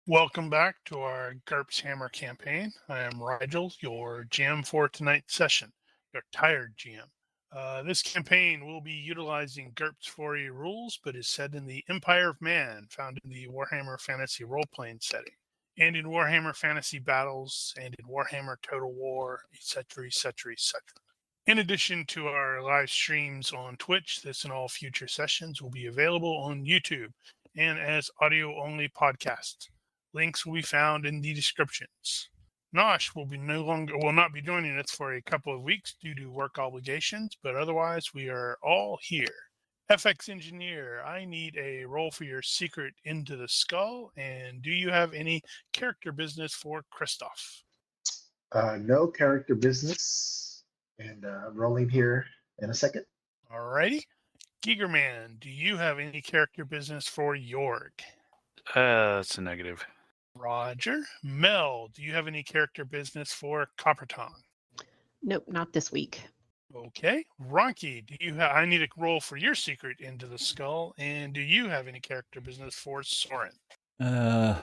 Welcome back to our GURPS Hammer campaign. I am Rigel, your GM for tonight's session, your tired GM. This campaign will be utilizing GURPS 4e rules, but is set in the Empire of Man, found in the Warhammer Fantasy role-playing setting, and in Warhammer Fantasy battles, and in Warhammer Total War, etc., etc., etc. In addition to our live streams on Twitch, this and all future sessions will be available on YouTube and as audio-only podcasts. Links will be found in the descriptions. Nosh will not be joining us for a couple of weeks due to work obligations, but otherwise we are all here. FX Engineer, I need a roll for your secret into the skull, and do you have any character business for Christoph? No character business, and I'm rolling here in a second. Alrighty. Gigerman, do you have any character business for Jorg? That's a negative. Roger. Mel, do you have any character business for Copperton? Nope, not this week. Okay. Ronky, I need a roll for your secret into the skull, and do you have any character business for Soren? I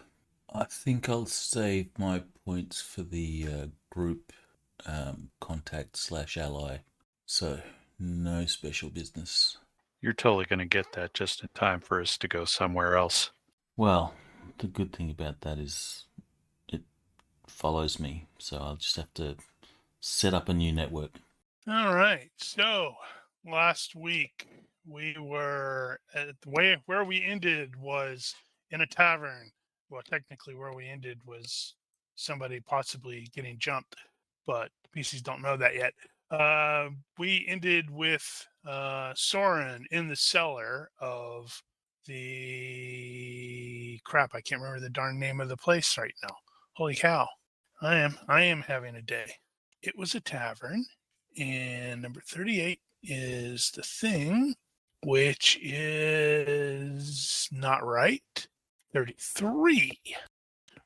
think I'll save my points for the group contact / ally. So, no special business. You're totally going to get that just in time for us to go somewhere else. Well, the good thing about that is it follows me, so I'll just have to set up a new network. All right. So, last week we were at where we ended was in a tavern. Well, technically where we ended was somebody possibly getting jumped, but PCs don't know that yet. We ended with Soren in the cellar of the crap. I can't remember the darn name of the place right now. Holy cow. I am having a day. It was a tavern, and number 38 is the thing, which is not right. 33,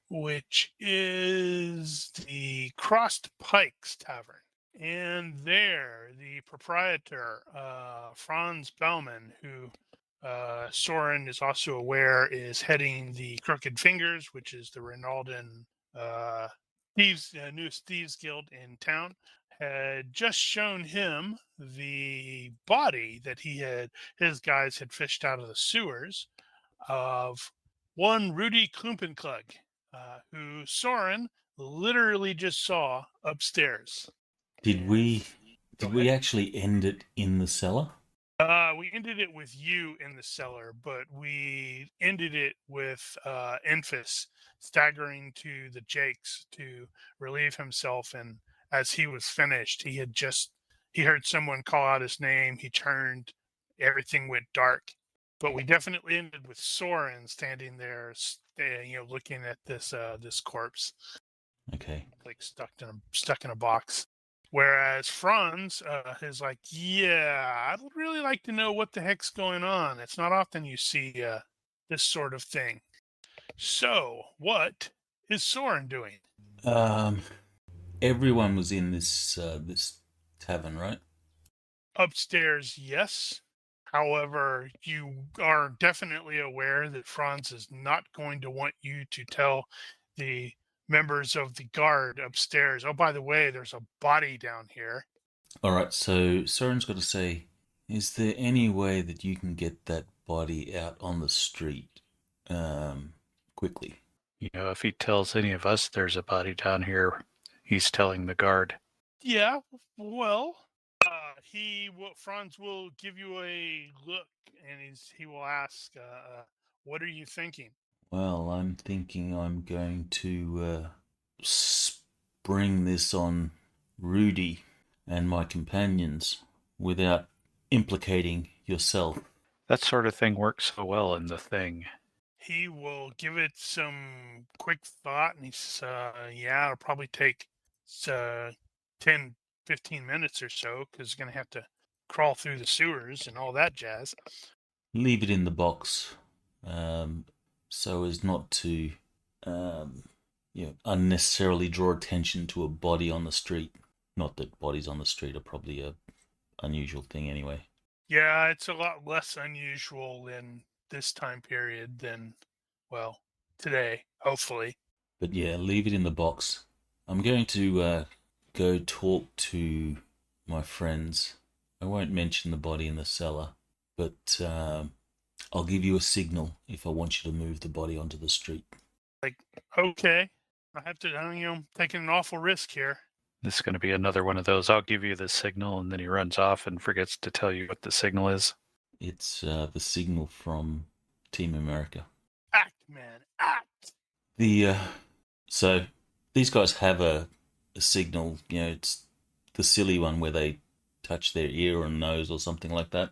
which is the Crossed Pikes Tavern. And there, the proprietor, Franz Baumann, who Soren is also aware is heading the Crooked Fingers, which is the Ronaldan newest thieves guild in town, had just shown him the body that his guys had fished out of the sewers of one Rudy Klumpenklug, who Soren literally just saw upstairs. Did we actually end it in the cellar? We ended it with you in the cellar, but we ended it with Enfys staggering to the Jakes to relieve himself. And as he was finished, he heard someone call out his name. He turned, everything went dark. But we definitely ended with Soren standing there, looking at this corpse. Okay. Like stuck in a box. Whereas Franz is like, yeah, I'd really like to know what the heck's going on. It's not often you see this sort of thing. So, what is Soren doing? Everyone was in this tavern, right? Upstairs, yes. However, you are definitely aware that Franz is not going to want you to tell the members of the guard upstairs, oh, by the way, there's a body down here. All right, so Soren's got to say, is there any way that you can get that body out on the street quickly? If he tells any of us there's a body down here, he's telling the guard. Yeah, well, Franz will give you a look, and he will ask, what are you thinking? Well, I'm thinking I'm going to spring this on Rudy and my companions without implicating yourself. That sort of thing works so well in the thing. He will give it some quick thought, and he says, yeah, it'll probably take 10, 15 minutes or so, because he's going to have to crawl through the sewers and all that jazz. Leave it in the box. So as not to unnecessarily draw attention to a body on the street. Not that bodies on the street are probably a unusual thing anyway. Yeah, it's a lot less unusual in this time period than, well, today, hopefully. But yeah, leave it in the box. I'm going to go talk to my friends. I won't mention the body in the cellar, but I'll give you a signal if I want you to move the body onto the street. Okay, I have to, taking an awful risk here. This is going to be another one of those. I'll give you the signal, and then he runs off and forgets to tell you what the signal is. It's the signal from Team America. Act, man, act. So these guys have a signal. It's the silly one where they touch their ear or nose or something like that.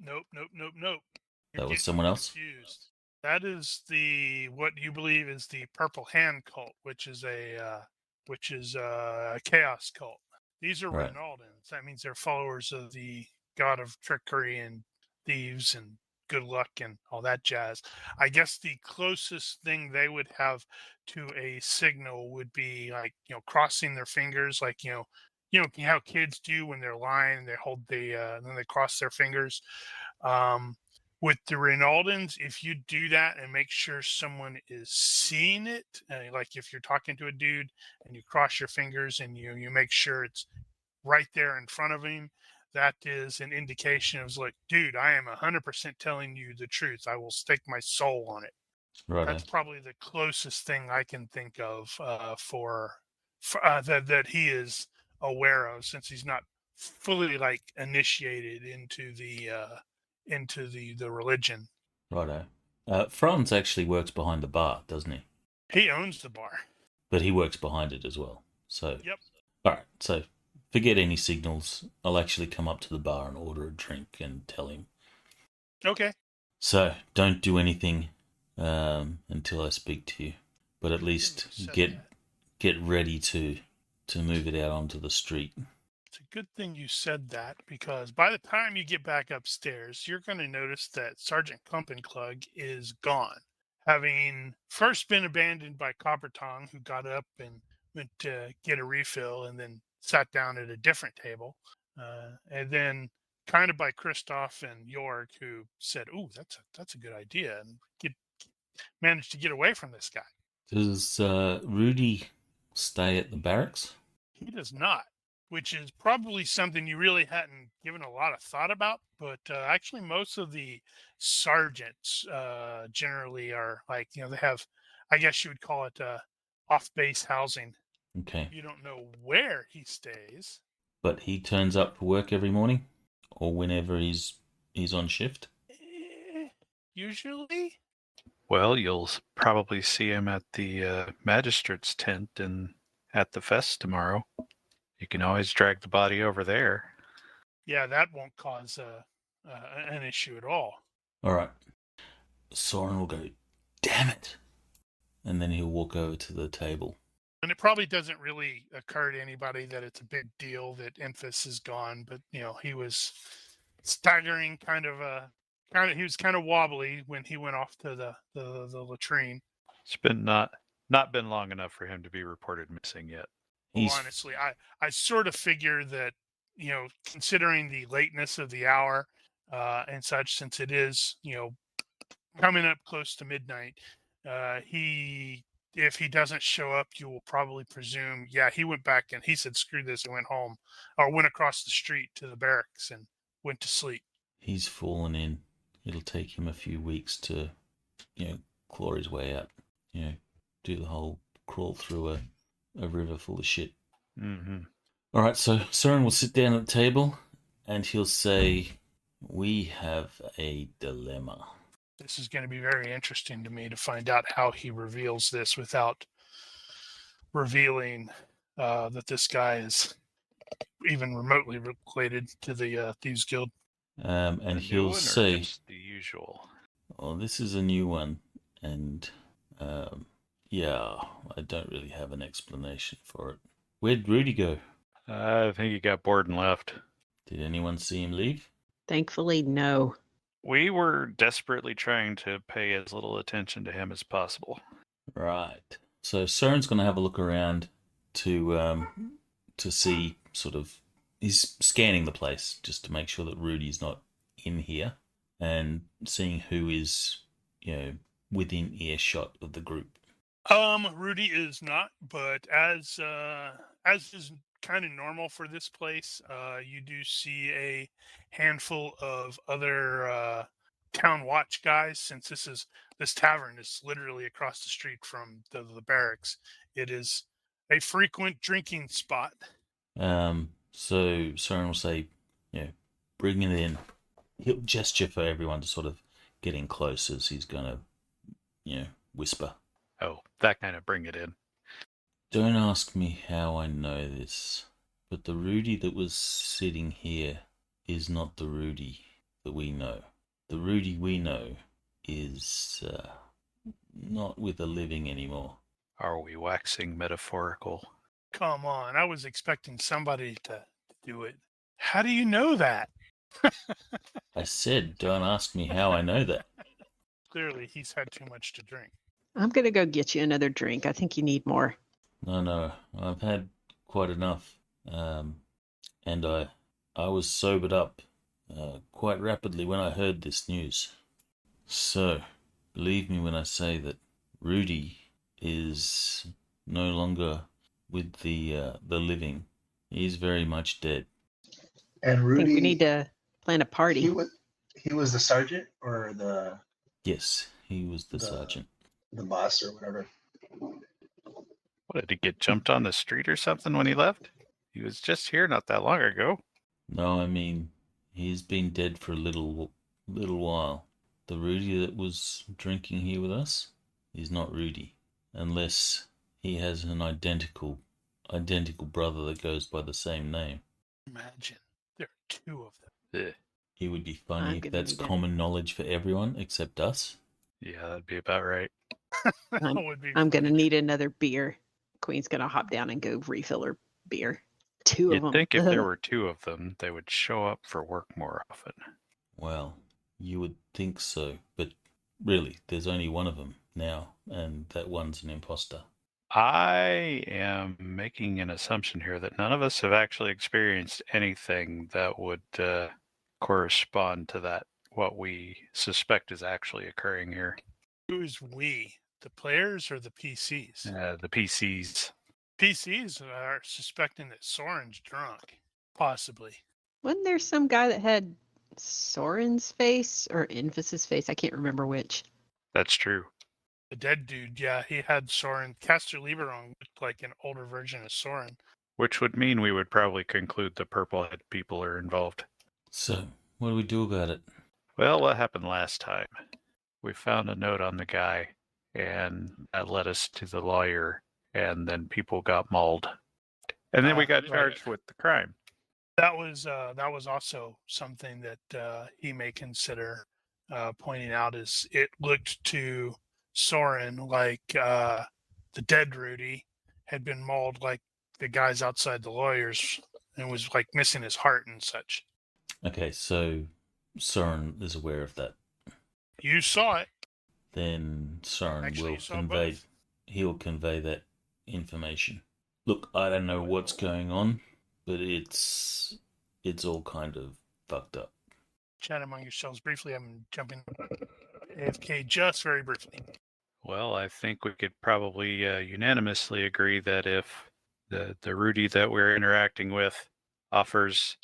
Nope. That was someone else? Confused. That is what you believe is the Purple Hand cult, which is a chaos cult. These are Right. Ronaldans. That means they're followers of the god of trickery and thieves and good luck and all that jazz. I guess the closest thing they would have to a signal would be like, crossing their fingers, like, how kids do when they're lying, they hold then they cross their fingers. With the Ronaldans, if you do that and make sure someone is seeing it, like if you're talking to a dude and you cross your fingers and you make sure it's right there in front of him, that is an indication of like, dude, I am 100% telling you the truth. I will stake my soul on it. Right. That's probably the closest thing I can think of for that he is aware of, since he's not fully like initiated into the religion. Righto. Franz actually works behind the bar, doesn't he? He owns the bar. But he works behind it as well. So, Yep. All right. So, forget any signals. I'll actually come up to the bar and order a drink and tell him. Okay. So, don't do anything until I speak to you. But at least get ready to move it out onto the street. It's a good thing you said that, because by the time you get back upstairs, you're going to notice that Sergeant Klumpenklug is gone, having first been abandoned by Coppertong, who got up and went to get a refill and then sat down at a different table, and then kind of by Kristoff and York, who said, "Ooh, that's a good idea," and managed to get away from this guy. Does Rudy stay at the barracks? He does not, which is probably something you really hadn't given a lot of thought about. But actually, most of the sergeants generally are like, they have, I guess you would call it off-base housing. Okay. You don't know where he stays. But he turns up for work every morning? Or whenever he's on shift? Usually. Well, you'll probably see him at the magistrate's tent and at the fest tomorrow. You can always drag the body over there. Yeah, that won't cause an issue at all. All right. Soren will go, damn it. And then he'll walk over to the table. And it probably doesn't really occur to anybody that it's a big deal that Enfys is gone, but he was staggering, he was kind of wobbly when he went off to the latrine. It's been not been long enough for him to be reported missing yet. Well, honestly, I sort of figure that, considering the lateness of the hour and such, since it is, coming up close to midnight, if he doesn't show up, you will probably presume, he went back and he said, screw this, and went home, or went across the street to the barracks and went to sleep. He's fallen in. It'll take him a few weeks to, claw his way out. Do the whole crawl through a river full of shit. Mm-hmm. All right, so Soren will sit down at the table and he'll say, we have a dilemma. This is going to be very interesting to me to find out how he reveals this without revealing that this guy is even remotely related to the Thieves Guild. And he'll say, the usual. "Oh, this is a new one, and I don't really have an explanation for it. Where'd Rudy go? I think he got bored and left. Did anyone see him leave? Thankfully, no. We were desperately trying to pay as little attention to him as possible. Right. So Soren's going to have a look around to see sort of. He's scanning the place just to make sure that Rudy's not in here, and seeing who is, within earshot of the group? Rudy is not, but as is kind of normal for this place, you do see a handful of other town watch guys. Since this tavern is literally across the street from the barracks, it is a frequent drinking spot. So Soren will say, bring it in. He'll gesture for everyone to sort of get in close as he's going to, whisper. Oh, that kind of bring it in. Don't ask me how I know this, but the Rudy that was sitting here is not the Rudy that we know. The Rudy we know is not with the living anymore. Are we waxing metaphorical? Come on, I was expecting somebody to do it. How do you know that? I said, don't ask me how I know that. Clearly, he's had too much to drink. I'm going to go get you another drink. I think you need more. No, I've had quite enough. And I was sobered up quite rapidly when I heard this news. So, believe me when I say that Rudy is no longer with the living. He's very much dead. And I Rudy, think we need to plan a party. he was the sergeant or the Yes, he was the sergeant. the boss or whatever. What, did he get jumped on the street or something when he left? He was just here not that long ago. No, I mean, he's been dead for a little while. The Rudy that was drinking here with us is not Rudy, unless he has an identical brother that goes by the same name. Imagine there are two of them. Ugh. It would be I'm funny if gonna that's need it. common knowledge for everyone except us. Yeah, that'd be about right. That would be I'm going to funny. need another beer. Queen's going to hop down and go refill her beer. Two of You'd them. think if there were two of them, they would show up for work more often. Well, you would think so, but really, there's only one of them now, and that one's an imposter. I am making an assumption here that none of us have actually experienced anything that would correspond to that, what we suspect is actually occurring here. Who's we? The players or the PCs? The PCs. PCs are suspecting that Soren's drunk. Possibly. Wasn't there some guy that had Soren's face or Infus's face? I can't remember which. That's true. The dead dude, yeah, he had Soren. Caster Lieberong looked like an older version of Soren. Which would mean we would probably conclude the purple head people are involved. So, what do we do about it? Well, what happened last time? We found a note on the guy, and that led us to the lawyer, and then people got mauled. And then we got Right. charged with the crime. That was also something that he may consider pointing out. Is it looked to Soren like the dead Rudy had been mauled like the guys outside the lawyers and was like missing his heart and such. Okay, so Soren is aware of that. You saw it. Then Soren Actually, will you saw convey. both. He'll convey that information. Look, I don't know what's going on, but it's all kind of fucked up. Chat among yourselves briefly. I'm jumping AFK just very briefly. Well, I think we could probably unanimously agree that if the Rudy that we're interacting with offers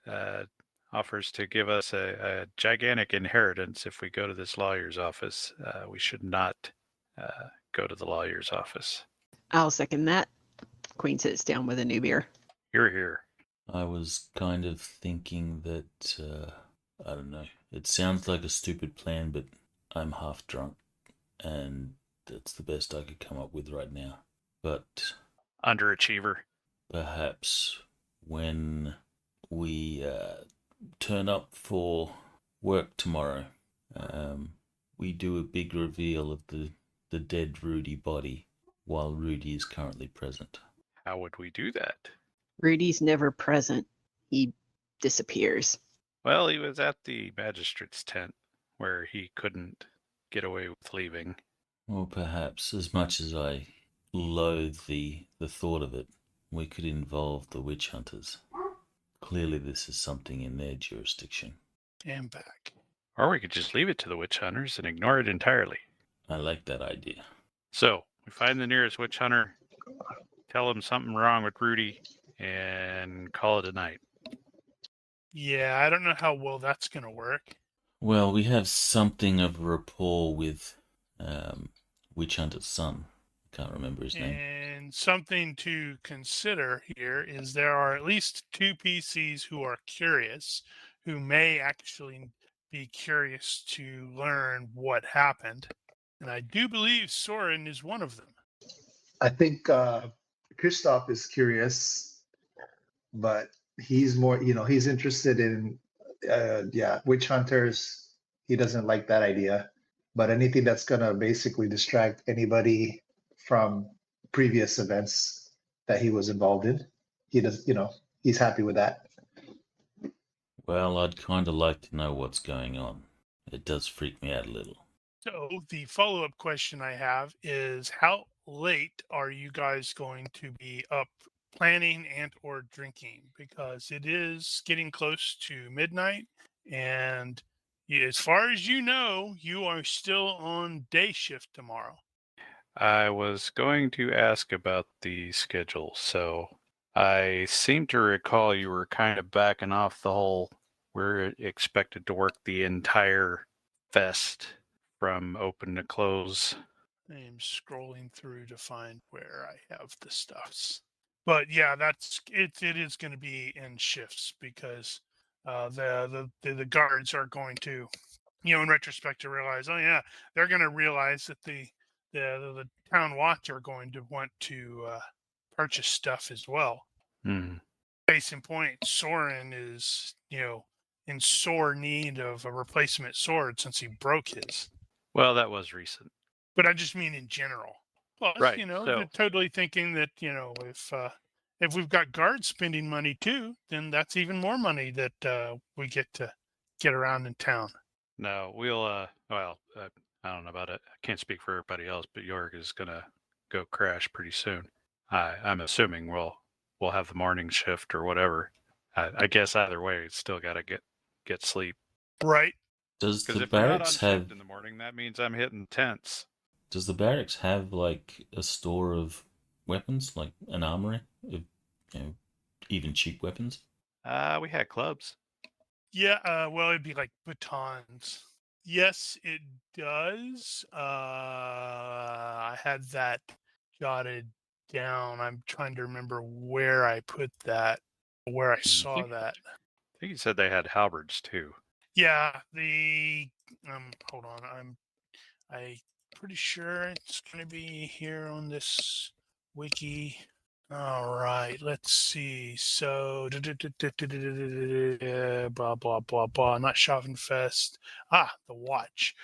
to give us a gigantic inheritance if we go to this lawyer's office, we should not go to the lawyer's office. I'll second that. Queen sits down with a new beer. You're here. I was kind of thinking that, I don't know, it sounds like a stupid plan, but I'm half drunk, and that's the best I could come up with right now. But Underachiever. perhaps when we turn up for work tomorrow, we do a big reveal of the dead Rudy body while Rudy is currently present. How would we do that? Rudy's never present. He disappears. Well, he was at the magistrate's tent where he couldn't get away with leaving. Or perhaps, as much as I loathe the thought of it, we could involve the witch hunters. Clearly this is something in their jurisdiction. And back. Or we could just leave it to the witch hunters and ignore it entirely. I like that idea. So we find the nearest witch hunter, tell him something wrong with Rudy, and call it a night. Yeah, I don't know how well that's going to work. Well, we have something of a rapport with Witch Hunter's son. Can't remember his name. And something to consider here is there are at least 2 PCs who are curious, who may actually be curious to learn what happened. And I do believe Soren is one of them. I think Christoph is curious, but he's more, he's interested in, witch hunters. He doesn't like that idea, but anything that's gonna basically distract anybody from previous events that he was involved in, he does, he's happy with that. Well, I'd kind of like to know what's going on. It does freak me out a little. So the follow-up question I have is how late are you guys going to be up planning and or drinking? Because it is getting close to midnight, and as far as you know, you are still on day shift tomorrow. I was going to ask about the schedule. So I seem to recall you were kind of backing off the whole we're expected to work the entire fest from open to close. I am scrolling through to find where I have the stuffs. But yeah, that's it. It is going to be in shifts because the guards are going to, in retrospect, to realize, oh yeah, they're going to realize that the town watch are going to want to purchase stuff as well. Hmm. Case in point, Soren is in sore need of a replacement sword since he broke his. Well, that was recent. But I just mean in general. Plus, Right, they're totally thinking that, if we've got guards spending money too, then that's even more money that we get to get around in town. No, we'll, I don't know about it. I can't speak for everybody else, but York is going to go crash pretty soon. I'm assuming we'll have the morning shift or whatever. I guess either way, it's still got to get sleep. Right. Does Because the if we're not on barracks shift have in the morning, that means I'm hitting tents. Does the barracks have like a store of weapons, like an armory of, even cheap weapons? We had clubs. Yeah, well, it'd be like batons. Yes, it does. I had that jotted down. I'm trying to remember where I put that, where I saw that. I think you said they had halberds too. Yeah, hold on. I'm pretty sure it's gonna be here on this wiki. All right, let's see. So blah blah blah blah. Not Schaffenfest. The watch.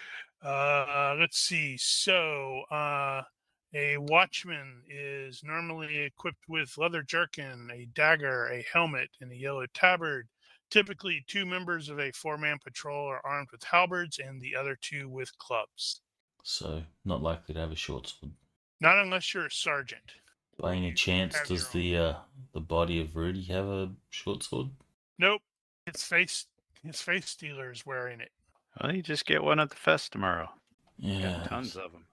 Let's see. So a watchman is normally equipped with leather jerkin, a dagger, a helmet, and a yellow tabard. Typically, 2 members of a 4-man patrol are armed with halberds and the other 2 with clubs. So, not likely to have a short sword. Not unless you're a sergeant. By any chance, have does your own. the body of Rudy have a short sword? Nope. His face stealer is wearing it. Well, you just get one at the fest tomorrow. Yeah, Got tons of them.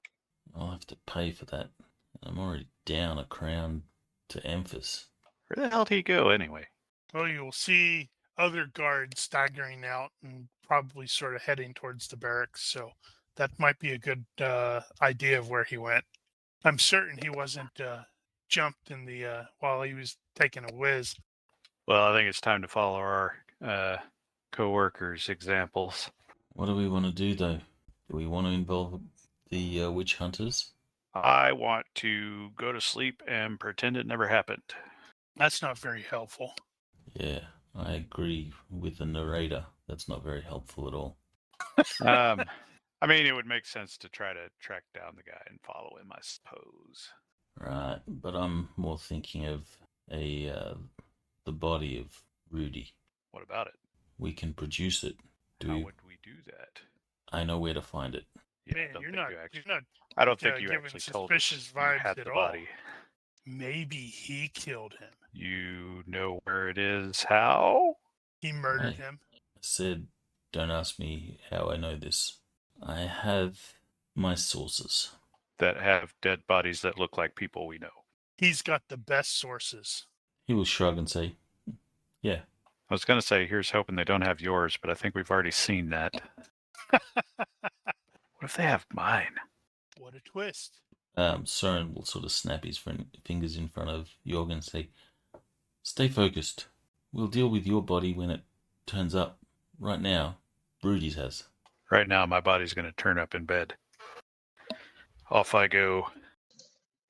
I'll have to pay for that. I'm already down a crown to Emphas. Where the hell did he go anyway? Well, you'll see other guards staggering out and probably sort of heading towards the barracks. So that might be a good idea of where he went. I'm certain he wasn't jumped in the while he was taking a whiz. Well, I think it's time to follow our co-workers' examples. What do we want to do, though? Do we want to involve the witch hunters? I want to go to sleep and pretend it never happened. That's not very helpful. Yeah, I agree with the narrator. That's not very helpful at all. I mean, it would make sense to try to track down the guy and follow him, I suppose. Right, but I'm more thinking of the body of Rudy. What about it? We can produce it. How would we do that? I know where to find it. Yeah, Man, you're not I don't think you giving actually told us suspicious you vibes had at the all. body. Maybe he killed him. You know where it is? How? He murdered Hey. him. I said, don't ask me how I know this. I have My sources. that have dead bodies that look like people we know. He's got the best sources. He will shrug and say, yeah. I was going to say, here's hoping they don't have yours, but I think we've already seen that. What if they have mine? What a twist. Soren will sort of snap his fingers in front of Jorg and say, stay focused. We'll deal with your body when it turns up. Right now, Rudy's has. Right now, my body's going to turn up in bed. Off I go.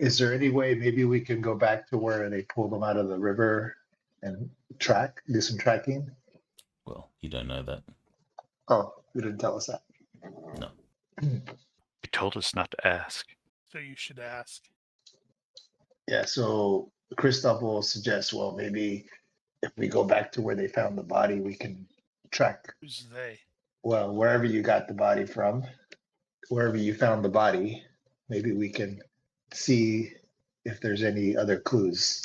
Is there any way maybe we can go back to where they pulled them out of the river and do some tracking? Well, you don't know that. Oh, you didn't tell us that. No. You told us not to ask. So you should ask. Yeah, so Christoph will suggest, well, maybe if we go back to where they found the body, we can track, Who's they? well, wherever you got the body from, wherever you found the body, maybe we can see if there's any other clues.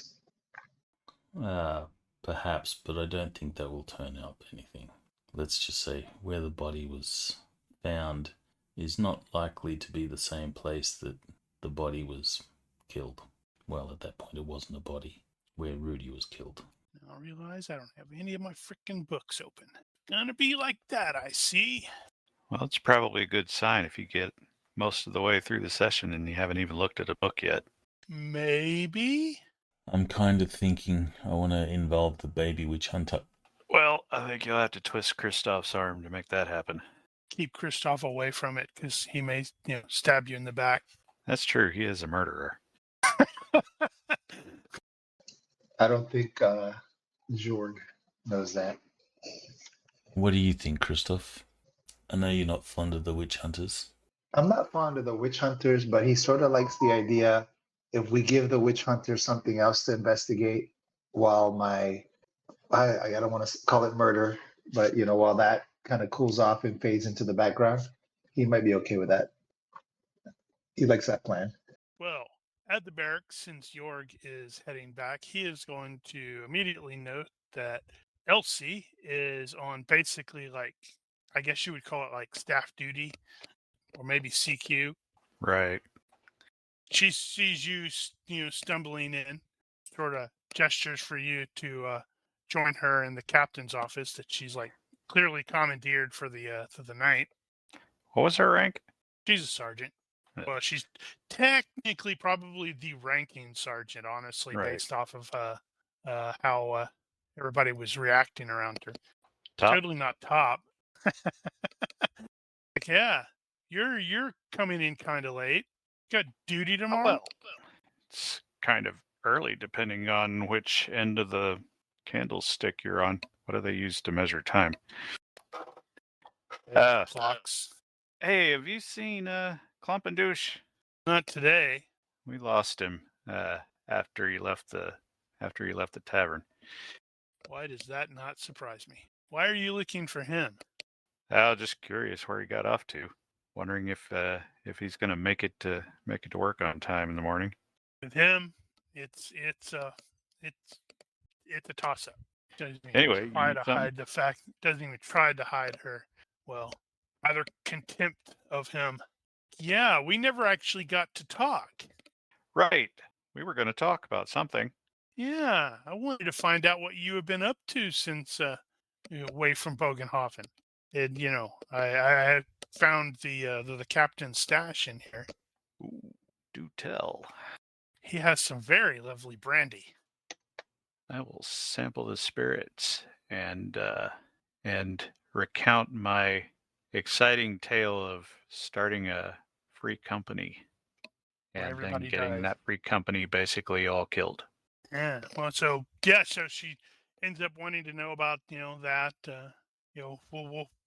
Perhaps, but I don't think that will turn up anything. Let's just say where the body was found is not likely to be the same place that the body was killed. Well, at that point, it wasn't a body where Rudy was killed. Now I realize I don't have any of my freaking books open. Gonna be like that, I see. Well, it's probably a good sign if you get most of the way through the session and you haven't even looked at a book yet. Maybe? I'm kind of thinking I want to involve the baby witch hunter. Well, I think you'll have to twist Kristoff's arm to make that happen. Keep Christoph away from it, because he may, stab you in the back. That's true. He is a murderer. I don't think Jorg knows that. What do you think, Christoph? I know you're not fond of the witch hunters. I'm not fond of the witch hunters, but he sort of likes the idea if we give the witch hunter something else to investigate while I don't want to call it murder, but while that kind of cools off and fades into the background, he might be okay with that. He likes that plan. Well, at the barracks, since Jorg is heading back, he is going to immediately note that Elsie is on basically, like, I guess you would call it like staff duty, or maybe CQ. Right. She sees you, stumbling in, sort of gestures for you to join her in the captain's office that she's like clearly commandeered for the night. What was her rank? She's a sergeant. Well, she's technically probably the ranking sergeant, honestly, Right. based off of how everybody was reacting around her. Top? Totally not top. Like, yeah, you're coming in kind of late. Got duty tomorrow. Well, it's kind of early depending on which end of the candlestick you're on. What do they use to measure time? Clocks. Hey, have you seen Klumpendouche? Not today. We lost him after he left the tavern. Why does that not surprise me? Why are you looking for him? I was just curious where he got off to. Wondering if he's gonna make it to work on time in the morning. With him, it's a toss up. Anyway, Doesn't even try to hide her. Well, either contempt of him. Yeah, we never actually got to talk. Right. We were going to talk about something. Yeah, I wanted to find out what you have been up to since away from Bogenhofen. And I found the captain's stash in here. Ooh, do tell. He has some very lovely brandy. I will sample the spirits and recount my exciting tale of starting a free company and then getting that free company basically all killed. Yeah. Well, so she ends up wanting to know about that.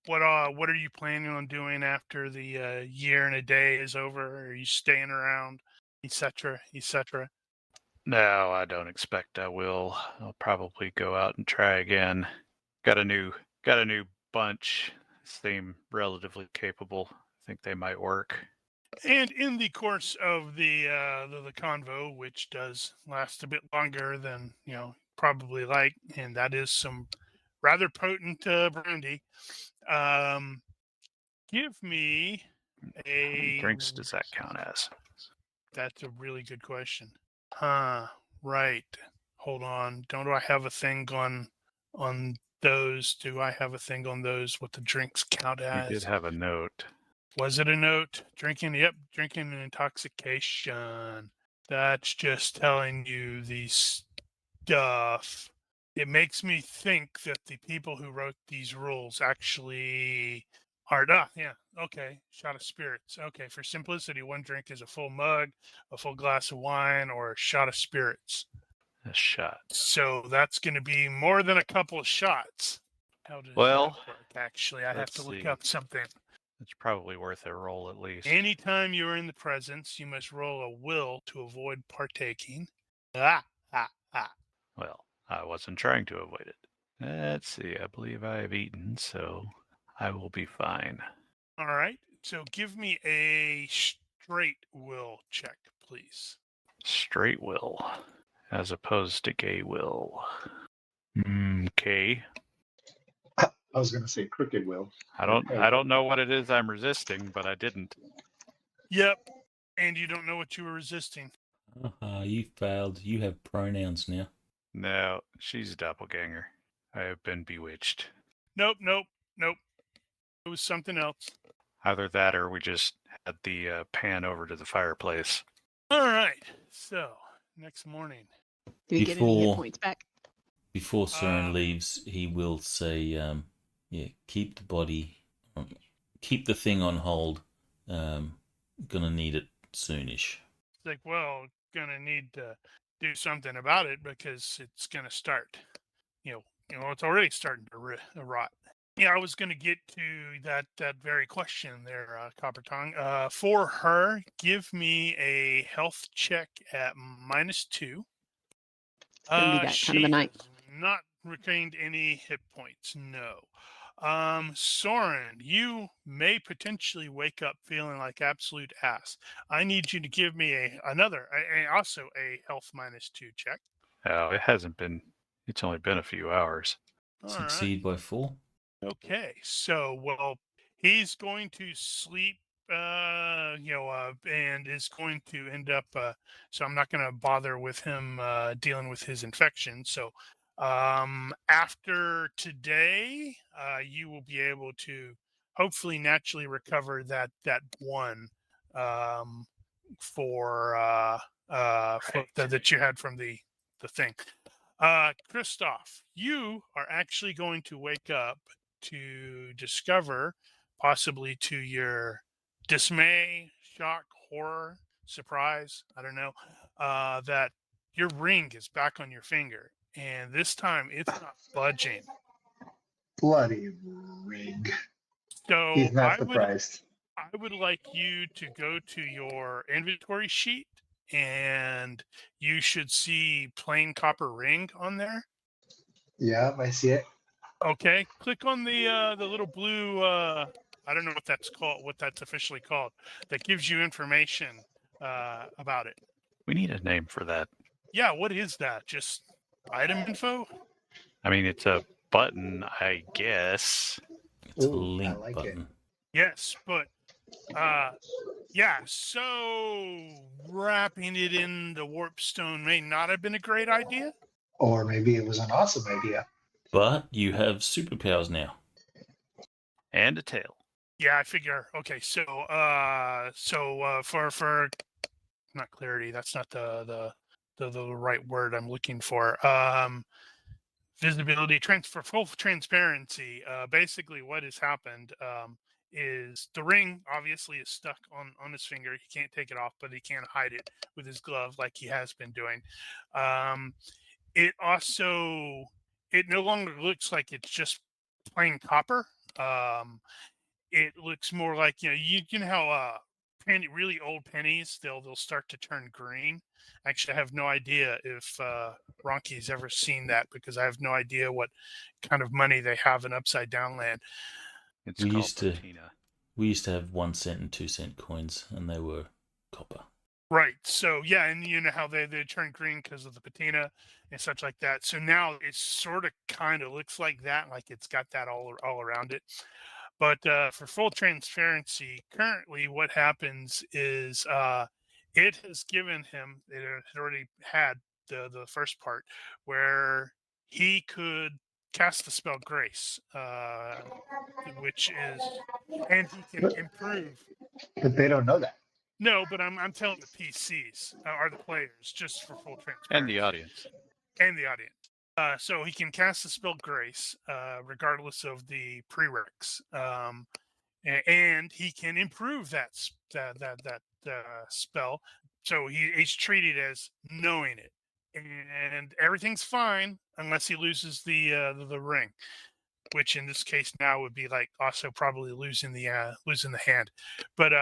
What are you planning on doing after the year and a day is over? Are you staying around, etc., etc.? No, I don't expect I will. I'll probably go out and try again. Got a new bunch. Seem relatively capable. I think they might work. And in the course of the convo, which does last a bit longer than probably like, and that is some rather potent brandy. Give me A drinks does that count as? That's a really good question. Right. Hold on. Don't I have a thing on those? Do I have a thing on those? What the drinks count You as? did have a note. Was it a note? Drinking. Yep. Drinking and intoxication. That's just telling you the stuff. It makes me think that the people who wrote these rules actually are. Yeah. Okay. Shot of spirits. Okay. For simplicity, one drink is a full mug, a full glass of wine, or a shot of spirits. A shot. So that's going to be more than a couple of shots. How does Well, that work? Actually, I have let's to look see. up something. It's probably worth a roll at least. Anytime you are in the presence, you must roll a will to avoid partaking. Well, I wasn't trying to avoid it. Let's see. I believe I have eaten, so I will be fine. All right. So give me a straight will check, please. Straight will, as opposed to gay will. Okay. I was gonna say crooked will. I don't know what it is I'm resisting, but I didn't. Yep. And you don't know what you were resisting. You failed. You have pronouns now. No, she's a doppelganger. I have been bewitched. Nope. It was something else. Either that or we just had the pan over to the fireplace. All right. So next morning. Do we get any hit Before- points back? Before Soren leaves, he will say, keep the body, keep the thing on hold. Gonna need it soonish. It's like, well, gonna need to do something about it because it's gonna start. You know, it's already starting to rot. Yeah, I was gonna get to that very question there, Copper Tongue. For her, give me a health check at -2. It's gonna be that She kind of a night. has not retained any hit points. No. Soren, you may potentially wake up feeling like absolute ass. I need you to give me also a health -2 check. Oh, it's only been a few hours. All right. Succeed by 4. Okay, so well, he's going to sleep, and is going to end up. So I'm not going to bother with him dealing with his infection. So after today, you will be able to hopefully naturally recover that one that you had from the thing. Christoph, you are actually going to wake up to discover, possibly to your dismay, shock, horror, surprise, I don't know, that your ring is back on your finger. And this time it's not budging. Bloody rig. So He's not surprised. I would like you to go to your inventory sheet, and you should see plain copper ring on there. Yeah, I see it. Okay, click on the little blue. I don't know what that's called. What that's officially called. That gives you information about it. We need a name for that. Yeah, what is that? Just item info? I mean, it's a button, I guess. It's a Ooh, I link like it. button. Yes, but yeah. So wrapping it in the warp stone may not have been a great idea. Or maybe it was an awesome idea. But you have superpowers now. And a tail. Yeah, I figure. Okay, so for not clarity, that's not the right word I'm looking for. Visibility, full transparency. Basically, what has happened is the ring obviously is stuck on his finger. He can't take it off, but he can't hide it with his glove like he has been doing. It no longer looks like it's just plain copper. It looks more like, you know how really old pennies, they'll start to turn green. Actually, I have no idea if Ronki's ever seen that, because I have no idea what kind of money they have in Upside Down Land. It's We called used to- patina. We used to have 1 cent and 2 cent coins, and they were copper. Right. So yeah, and you know how they turn green because of the patina and such like that. So now it sort of kind of looks like that, like it's got that all around it. But for full transparency, currently what happens is it has given him, it had already had the first part where he could cast the spell Grace, which is, and he can But, improve. but they don't know that. No, but I'm telling the PCs are the players, just for full transparency. And the audience. And the audience. So he can cast the spell Grace, regardless of the prereqs, and he can improve that spell. So he's treated as knowing it, and everything's fine unless he loses the ring, which in this case now would be like also probably losing the hand. But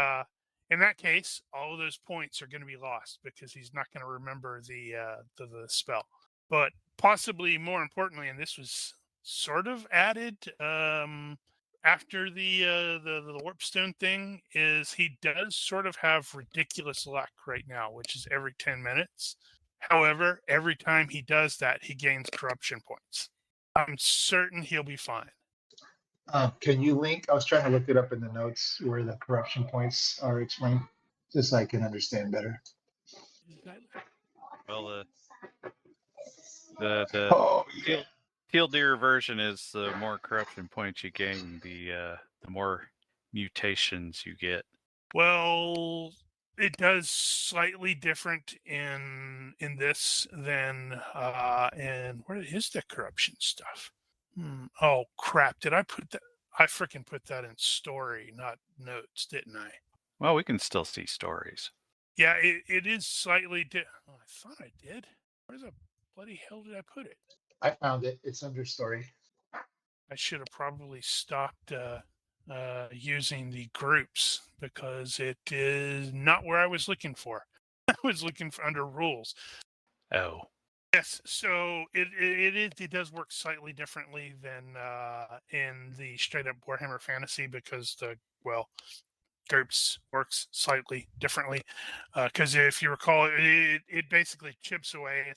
in that case, all of those points are going to be lost because he's not going to remember the spell. But possibly more importantly, and this was sort of added after the warpstone thing, is he does sort of have ridiculous luck right now, which is every 10 minutes. However, every time he does that, he gains corruption points. I'm certain he'll be fine. Can you link? I was trying to look it up in the notes where the corruption points are explained, just so I can understand better. Well, the Oh, yeah. Teal Deer version is the more corruption points you gain, the more mutations you get. Well, it does slightly different in this than and where is the corruption stuff? Oh crap! Did I put that? I freaking put that in story, not notes, didn't I? Well, we can still see stories. Yeah, it is slightly. Oh, I thought I did. Where the bloody hell did I put it? I found it. It's under story. I should have probably stopped using the groups because it is not where I was looking for. I was looking for under rules. Oh. Yes, so it does work slightly differently than in the straight up Warhammer Fantasy because GURPS works slightly differently. Because if you recall, it basically chips away at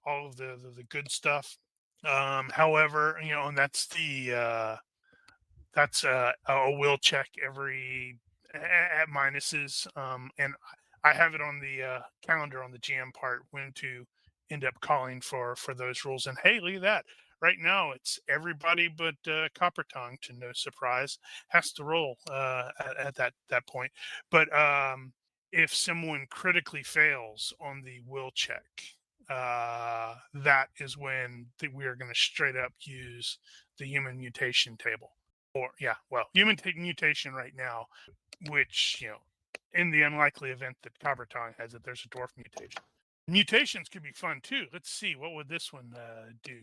all of the good stuff. However, and that's a will check every at minuses, and I have it on the calendar on the GM part when to end up calling for those rules. And hey, look at that! Right now, it's everybody but Copper Tongue, to no surprise, has to roll at that point. But if someone critically fails on the will check, that is when we are going to straight up use the human mutation table. Or human mutation right now, which in the unlikely event that Copper Tongue has it, there's a dwarf mutation. Mutations could be fun too. Let's see, what would this one do?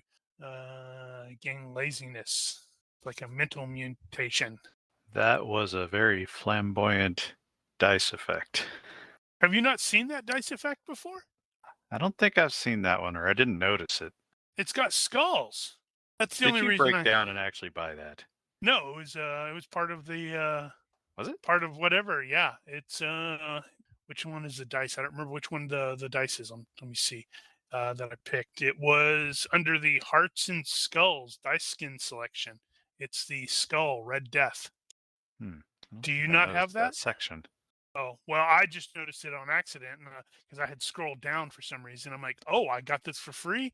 Gain laziness, like a mental mutation. That was a very flamboyant dice effect. Have you not seen that dice effect before? I don't think I've seen that one, or I didn't notice it. It's got skulls. That's the Did only you reason break down and actually buy that? No, it was part of the Was it? part of whatever, yeah. It's which one is the dice? I don't remember which one the dice is. Let me see. That I picked. It was under the Hearts and Skulls dice skin selection. It's the skull, Red Death. Do you not have that section? Oh, well, I just noticed it on accident because I had scrolled down for some reason. I'm like, oh, I got this for free.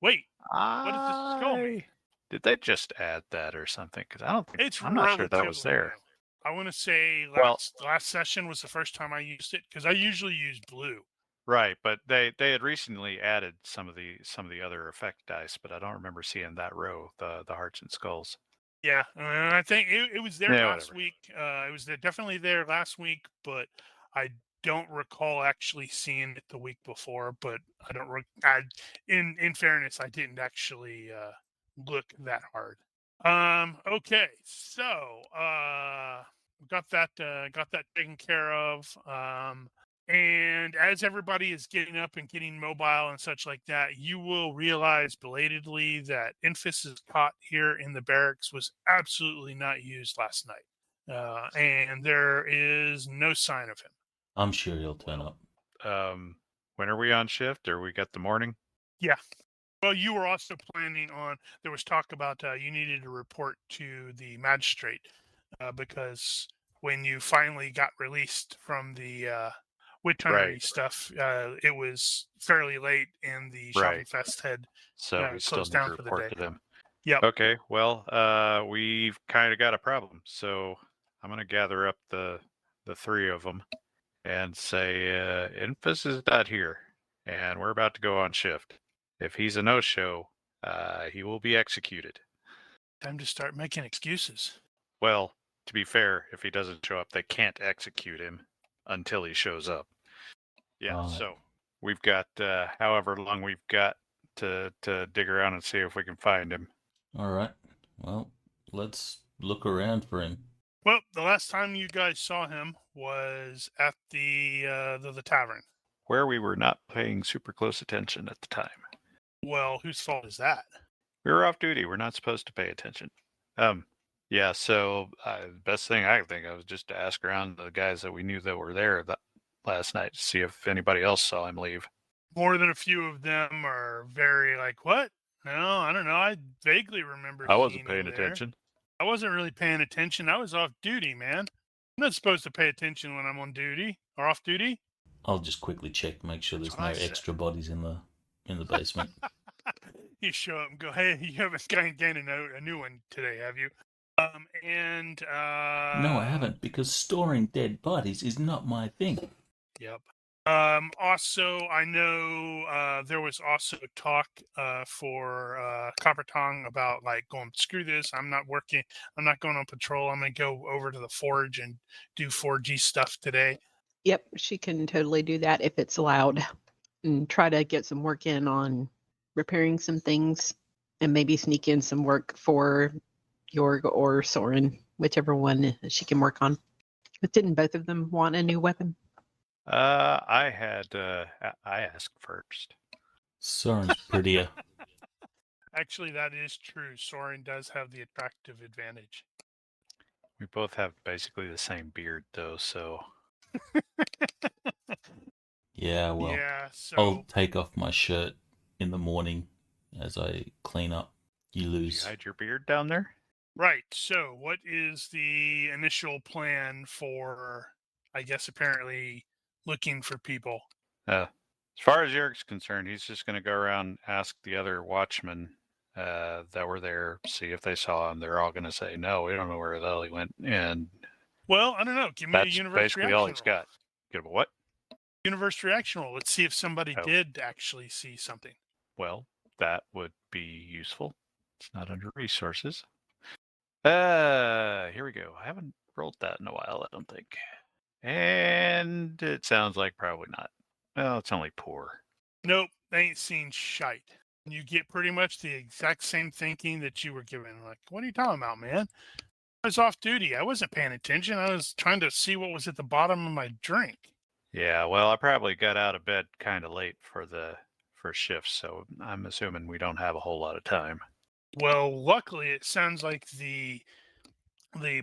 Wait, what does this skull mean? Did they just add that or something? Because I don't think It's I'm not sure that was relatively there. new. I want to say last session was the first time I used it because I usually use blue. Right, but they had recently added some of the other effect dice, but I don't remember seeing that row, the Hearts and Skulls. Yeah, and I think it was there last whatever. week. It was definitely there last week, but I don't recall actually seeing it the week before. But I don't. In fairness, I didn't actually look that hard. Okay, so got that taken care of. And as everybody is getting up and getting mobile and such like that, you will realize belatedly that Infus's cot here in the barracks was absolutely not used last night. And there is no sign of him. I'm sure he'll turn up. When are we on shift? Or we got the morning? Yeah. Well, you were also planning on. There was talk about you needed to report to the magistrate because when you finally got released from the witch huntery Right. stuff, it was fairly late, and the shopping Right. fest had So we still closed need down to for the report day. to them. Yep. Okay. Well, we've kind of got a problem. So I'm going to gather up the three of them and say, Infus is not here, and we're about to go on shift. If he's a no-show, he will be executed. Time to start making excuses. Well, to be fair, if he doesn't show up, they can't execute him until he shows up. Yeah, Right. so we've got however long we've got to dig around and see if we can find him. All right. Well, let's look around for him. Well, the last time you guys saw him was at the tavern. Where we were not paying super close attention at the time. Well, whose fault is that? We were off duty. We're not supposed to pay attention. Yeah, so the best thing I could think of was just to ask around the guys that we knew that were there last night to see if anybody else saw him leave. More than a few of them are very like, what? No, I don't know. I vaguely remember I wasn't seeing paying him there. attention. I wasn't really paying attention. I was off duty, man. I'm not supposed to pay attention when I'm on duty or off duty. I'll just quickly check, make sure there's That's what no I said. extra bodies in the basement. You show up and go, hey, you haven't gained a new one today, have you? No, I haven't, because storing dead bodies is not my thing. Yep. Also, I know there was also talk for Copper Tongue about like going, screw this, I'm not working, I'm not going on patrol, I'm going to go over to the forge and do 4G stuff today. Yep, she can totally do that if it's allowed, and try to get some work in on repairing some things, and maybe sneak in some work for Jorg or Soren, whichever one she can work on. But didn't both of them want a new weapon? I asked first. Soren's prettier. Actually, that is true. Soren does have the attractive advantage. We both have basically the same beard, though, so. Yeah, well, Yeah, so I'll take off my shirt in the morning as I clean up. You Did lose. you hide your beard down there? right. So, what is the initial plan for? I guess apparently looking for people. As far as Eric's concerned, he's just going to go around, ask the other watchmen that were there, see if they saw him. They're all going to say, no, we don't know where the hell he went. And Well, I don't know. Give me a that's universe basically reaction all he's roll. got. Get a what? Universe reaction roll. Let's see if somebody Oh. did actually see something. Well, that would be useful. It's not under resources. Here we go. I haven't rolled that in a while, I don't think. And it sounds like probably not. Well, it's only poor. Nope, they ain't seen shite. You get pretty much the exact same thinking that you were given. Like, what are you talking about, man? I was off duty. I wasn't paying attention. I was trying to see what was at the bottom of my drink. Yeah, well, I probably got out of bed kind of late for the first shift, so I'm assuming we don't have a whole lot of time. Well, luckily, it sounds like the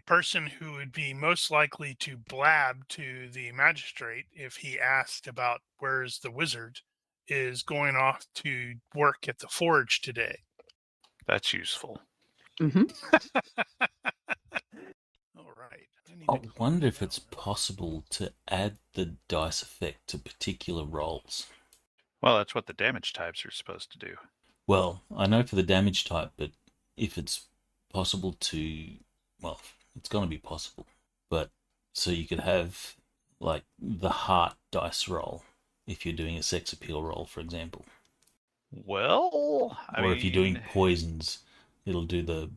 person who would be most likely to blab to the magistrate if he asked about where's the wizard is going off to work at the forge today. That's useful. Mm-hmm. All right. I wonder if it's possible to add the dice effect to particular rolls. Well, that's what the damage types are supposed to do. Well, I know for the damage type, but if it's possible to... Well, it's going to be possible. But so you could have, like, the heart dice roll if you're doing a sex appeal roll, for example. Well, Or if you're doing poisons, it'll do the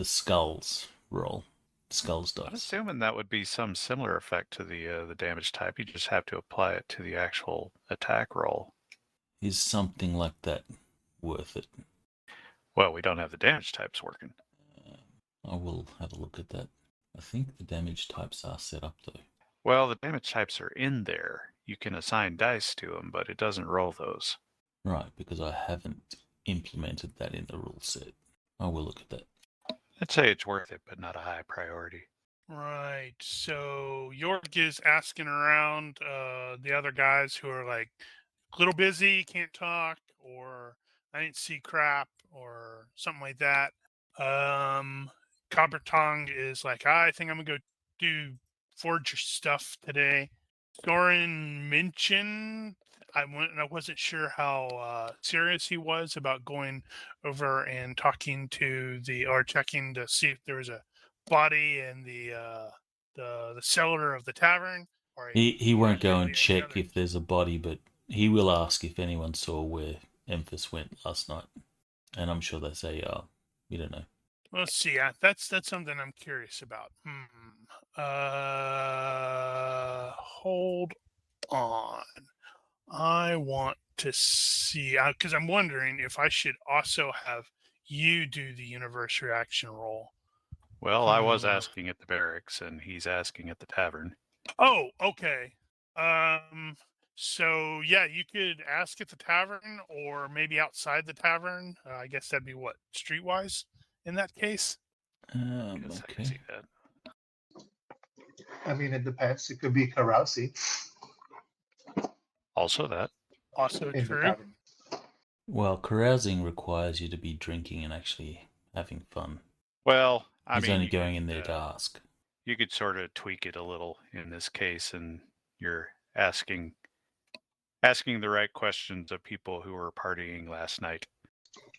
skulls roll. Skulls I'm dice. assuming that would be some similar effect to the damage type. You just have to apply it to the actual attack roll. Is something like that worth it? Well, we don't have the damage types working. I will have a look at that. I think the damage types are set up though. Well, the damage types are in there. You can assign dice to them, but it doesn't roll those. Right, because I haven't implemented that in the rule set. I will look at that. I'd say it's worth it, but not a high priority. Right. So York is asking around the other guys who are like a little busy, can't talk, or I didn't see crap or something like that. Copper Tongue is like, I think I'm gonna go do forge stuff today. Soren mentioned I wasn't sure how serious he was about going over and talking to or checking to see if there was a body in the cellar of the tavern. Or He won't go really and check another- if there's a body, but he will ask if anyone saw where Emphas went last night. And I'm sure they say, we don't know. Let's see. That's something I'm curious about. Hold on. I want to see because I'm wondering if I should also have you do the universe reaction roll. Well, I was Hmm. asking at the barracks, and he's asking at the tavern. Oh, okay. So yeah, you could ask at the tavern or maybe outside the tavern. I guess that'd be what, streetwise in that case. Guess I can see Okay. that. I mean, it depends. It could be carousing Also that. Also in the true. tavern. Well, carousing requires you to be drinking and actually having fun. Well, He's only you going could, in there to ask. You could sort of tweak it a little in this case, and you're asking the right questions of people who were partying last night.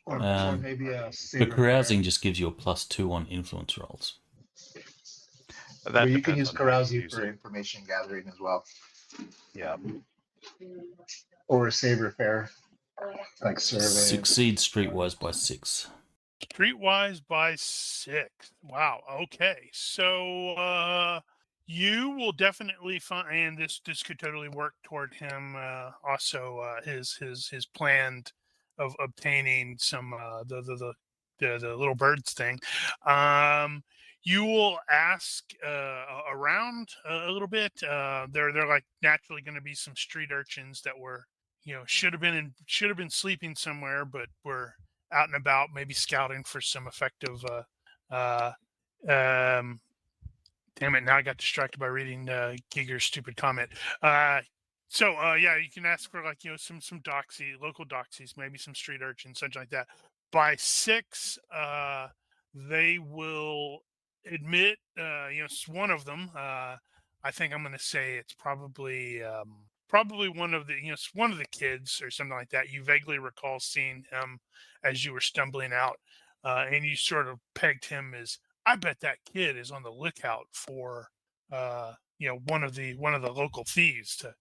Or maybe a But saber carousing just gives you a +2 on influence rolls. That But you can depends use on how you carousing use for it. information gathering as well, Yeah. or a saber fair, like surveys. Succeed streetwise by 6. Streetwise by 6. Wow. Okay. So you will definitely find, and this could totally work toward him. Also, his planned of obtaining some the little birds thing. You will ask around a little bit. They're like naturally going to be some street urchins that were should have been sleeping somewhere, but were out and about, maybe scouting for some effective. Damn it! Now I got distracted by reading Giger's stupid comment. Yeah, you can ask for some local doxies, maybe some street urchins, something like that. By 6, they will admit. One of them. I think I'm going to say it's probably one of the kids or something like that. You vaguely recall seeing him as you were stumbling out, and you sort of pegged him as, I bet that kid is on the lookout for one of the local thieves to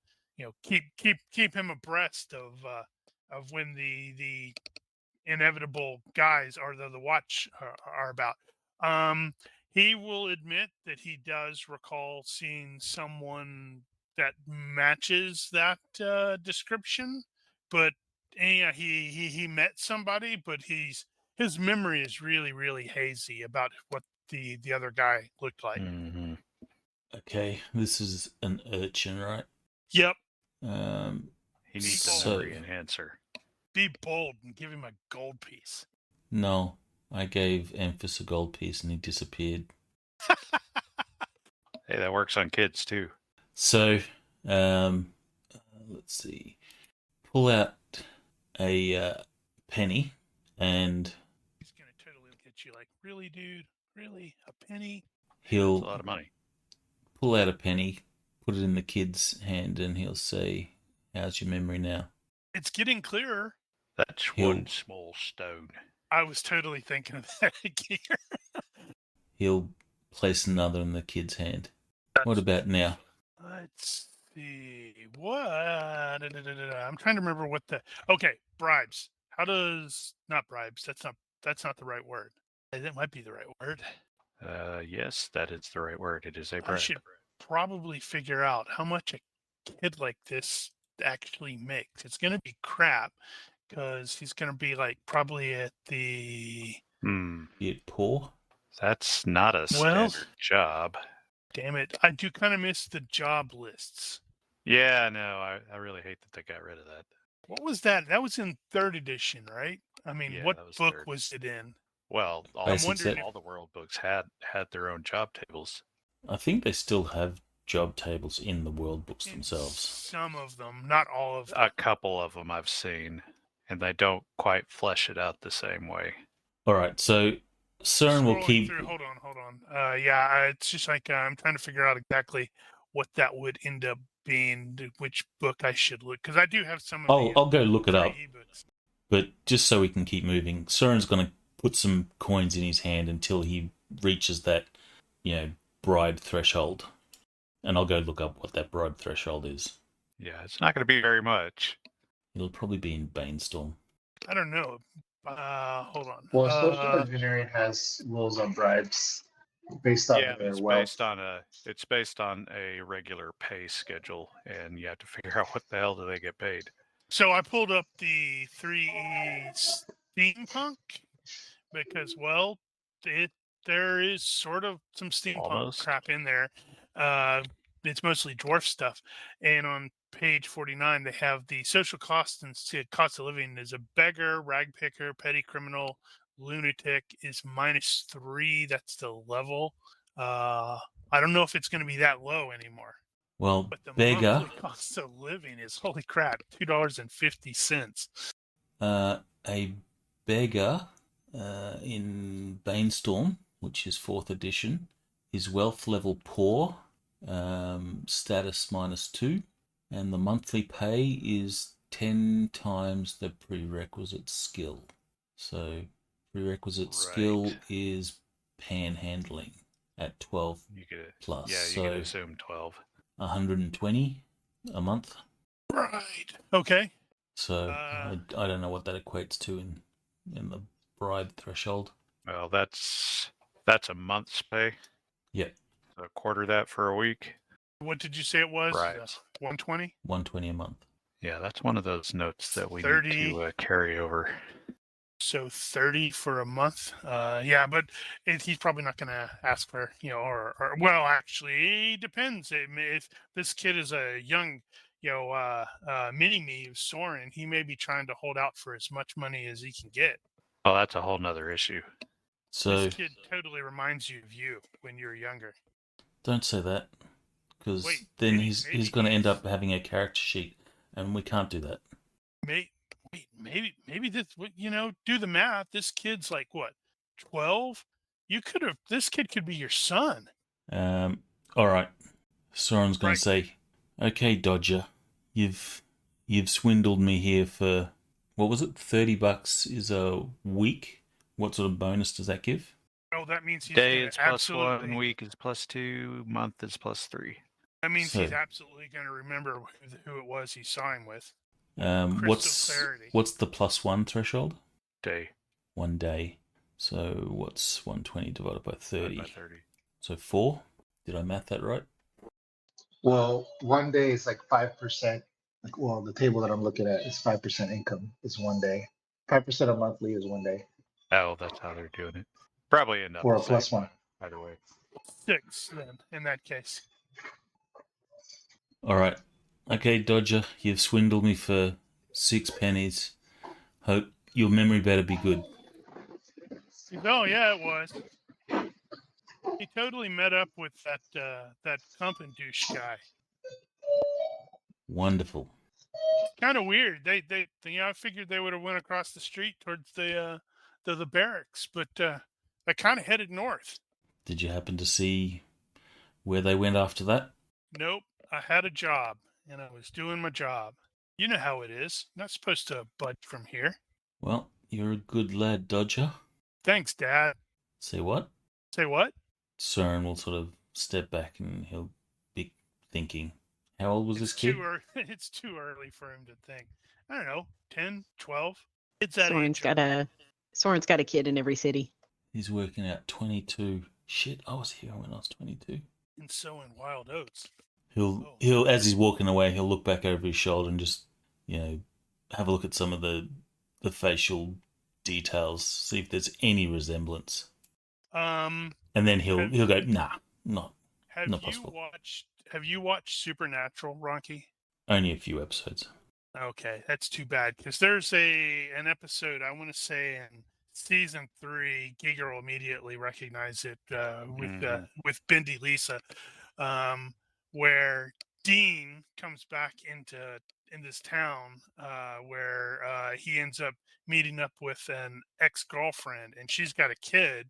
keep him abreast of when the inevitable guys or the watch are about. He will admit that he does recall seeing someone that matches that description, but he met somebody, but his memory is really, really hazy about what the other guy looked like. Mm-hmm. Okay, this is an urchin, right? Yep. He needs a So- memory enhancer. Be bold and give him a gold piece. No, I gave Emphas a gold piece and he disappeared. Hey, that works on kids too. So, let's see. Pull out a penny and He's gonna totally look at you like, really, dude? Really? A penny? That's a he'll lot of money. pull out a penny, put it in the kid's hand, and he'll say, "How's your memory now?" It's getting clearer. That's one small stone. I was totally thinking of that again. He'll place another in the kid's hand. What about now? Let's see. What? I'm trying to remember what the. Okay, bribes. How does not bribes? That's not the right word. That might be the right word. Yes, that is the right word. It is a I bribe. should probably figure out how much a kid like this actually makes. It's gonna be crap because he's gonna be like probably at the. Be it poor? That's not a Well- standard job. Damn it! I do kind of miss the job lists. Yeah, no, I really hate that they got rid of that. What was that? That was in 3rd edition, right? I mean, Yeah, what that was book 3rd. was it in? Well, all, Basic wondering set. all the world books had their own job tables. I think they still have job tables in the world books In themselves. some of them, not all of them. A couple of them I've seen, and they don't quite flesh it out the same way. All right, so Søren will Scrolling keep. through. Hold on. Yeah, it's just like I'm trying to figure out exactly what that would end up being, which book I should look, because I do have some of these I'll go look it up. free ebooks. But just so we can keep moving, Søren's going to put some coins in his hand until he reaches that, bribe threshold. And I'll go look up what that bribe threshold is. Yeah, it's not going to be very much. It'll probably be in Banestorm. I don't know. Hold on. Well, social engineering has rules on bribes based on Yeah, their it's wealth. based on a regular pay schedule, and you have to figure out what the hell do they get paid. So I pulled up the 3E steampunk because, well, there is sort of some steampunk Almost. crap in there. It's mostly dwarf stuff. And on page 49, they have the social cost and cost of living is a beggar, rag picker, petty criminal, lunatic is -3. That's the level. I don't know if it's going to be that low anymore. Well, But the beggar, monthly cost of living is, holy crap, $2.50. a beggar in Banestorm, which is 4th edition, is wealth level poor, status -2, and the monthly pay is 10 times the prerequisite skill. So prerequisite skill is panhandling at 12 You could, plus. yeah, you so could assume 12. 120 a month. Right. Okay. So I don't know what that equates to in the bribe threshold. Well, that's a month's pay. Yep. So quarter that for a week. What did you say it was? Right. 120? 120 a month. Yeah, that's one of those notes that we 30. need to carry over. So 30 for a month. Yeah, but he's probably not going to ask for, or well, actually, it depends. If this kid is a young, mini-me of Soren, he may be trying to hold out for as much money as he can get. Oh, that's a whole nother issue. So This kid totally reminds you of you when you were younger. don't say that, because Wait, then maybe- he's maybe going to end he's- up having a character sheet, and we can't do that. Maybe this, do the math. This kid's like what, 12? This kid could be your son. All right. Soren's going Right. to say, "Okay, Dodger, you've swindled me here for what was it? $30 is a week. What sort of bonus does that give?" Oh, that means he's Day gonna is plus absolutely. 1, week is +2, month is +3. That means he's So- absolutely going to remember who it was he saw him with. Crystal clarity. What's the +1 threshold? Day 1 day. So what's 120 divided by 30? by 30. So 4. Did I math that right? Well, 1 day is like 5%. The table that I'm looking at is 5% income is 1 day. 5% of monthly is 1 day. Oh, that's how they're doing it. Probably end up Or the a plus same, 1. either way. 6 then, in that case. All right. Okay, Dodger, you've swindled me for 6 pennies. Hope your memory better be good. Oh yeah, it was. He totally met up with that Compton douche guy. Wonderful. Kind of weird. They I figured they would have went across the street towards the barracks, but they kind of headed north. Did you happen to see where they went after that? Nope, I had a job and I was doing my job. You know how it is. Not supposed to budge from here. Well, you're a good lad, Dodger. Thanks, Dad. Say what? Say what? Søren will sort of step back and he'll be thinking, how old was this kid? It's too early for him to think. I don't know, 10, 12. It's that age. Soren's got a kid in every city. He's working out 22. Shit, I was here when I was 22. And sowing wild oats. He'll as he's walking away, he'll look back over his shoulder and just, have a look at some of the facial details, see if there's any resemblance. And then he'll go, nah, not possible. Have you watched Supernatural, Ronky? Only a few episodes. Okay, that's too bad because there's an episode I want to say in season 3. Giger will immediately recognize it with Bendy Lisa, where Dean comes back into in this town where he ends up meeting up with an ex-girlfriend, and she's got a kid,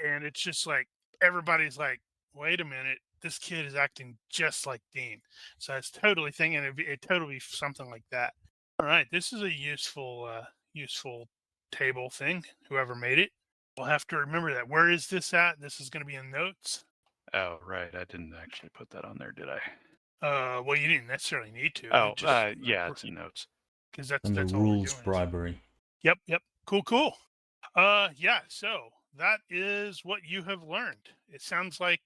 and it's just like everybody's like, wait a minute, this kid is acting just like Dean. So I was totally thinking it'd totally be something like that. All right, this is a useful table thing. Whoever made it, we'll have to remember that. Where is this at? This is going to be in notes. Oh, right. I didn't actually put that on there, did I? Well, you didn't necessarily need to. Oh, yeah, it's in notes. Because that's And the all we're rules doing. bribery. Yep. Cool. Yeah. So that is what you have learned. It sounds like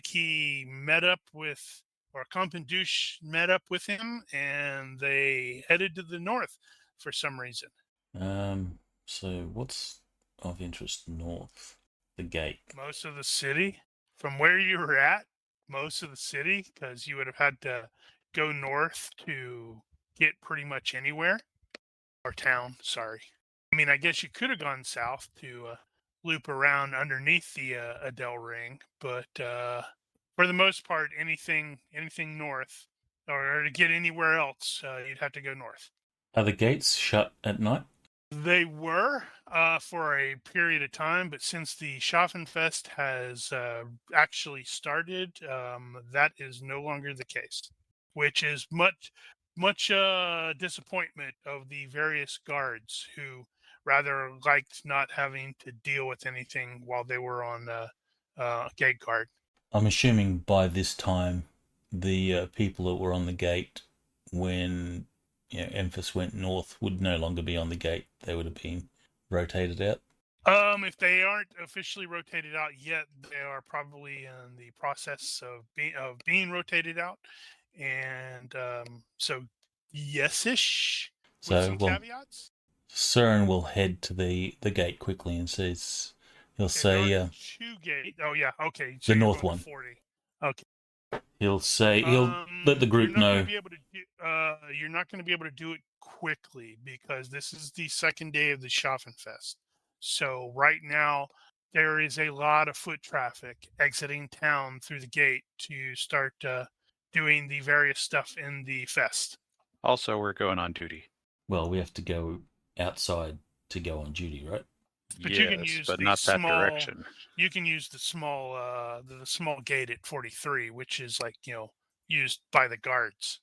he met up with, or Clump and Douche met up with him, and they headed to the north for some reason. So what's of interest north? The gate. Most of the city, from where you were at, most of the city, because you would have had to go north to get pretty much anywhere. Or town, sorry. I mean, I guess you could have gone south to loop around underneath the Adele Ring, but for the most part, anything north, or to get anywhere else, you'd have to go north. Are the gates shut at night? They were for a period of time, but since the Schaffenfest has actually started, that is no longer the case, which is much disappointment of the various guards who rather liked not having to deal with anything while they were on gate guard. I'm assuming by this time the people that were on the gate when Emphas went north would no longer be on the gate. They would have been rotated out. If they aren't officially rotated out yet, they are probably in the process of being rotated out, and so yes-ish with some caveats. Søren will head to the gate quickly and says, he'll say, two gate. Oh yeah, okay. So the you're north going one. 40. Okay. He'll say he'll let the group know. You're not going to be able to do it quickly because this is the second day of the Schaffenfest. So right now there is a lot of foot traffic exiting town through the gate to start doing the various stuff in the fest. Also, we're going on duty. Well, we have to go outside to go on duty, right? But yes, you can use but the not that small, direction. You can use the small gate at 43, which is like, used by the guards.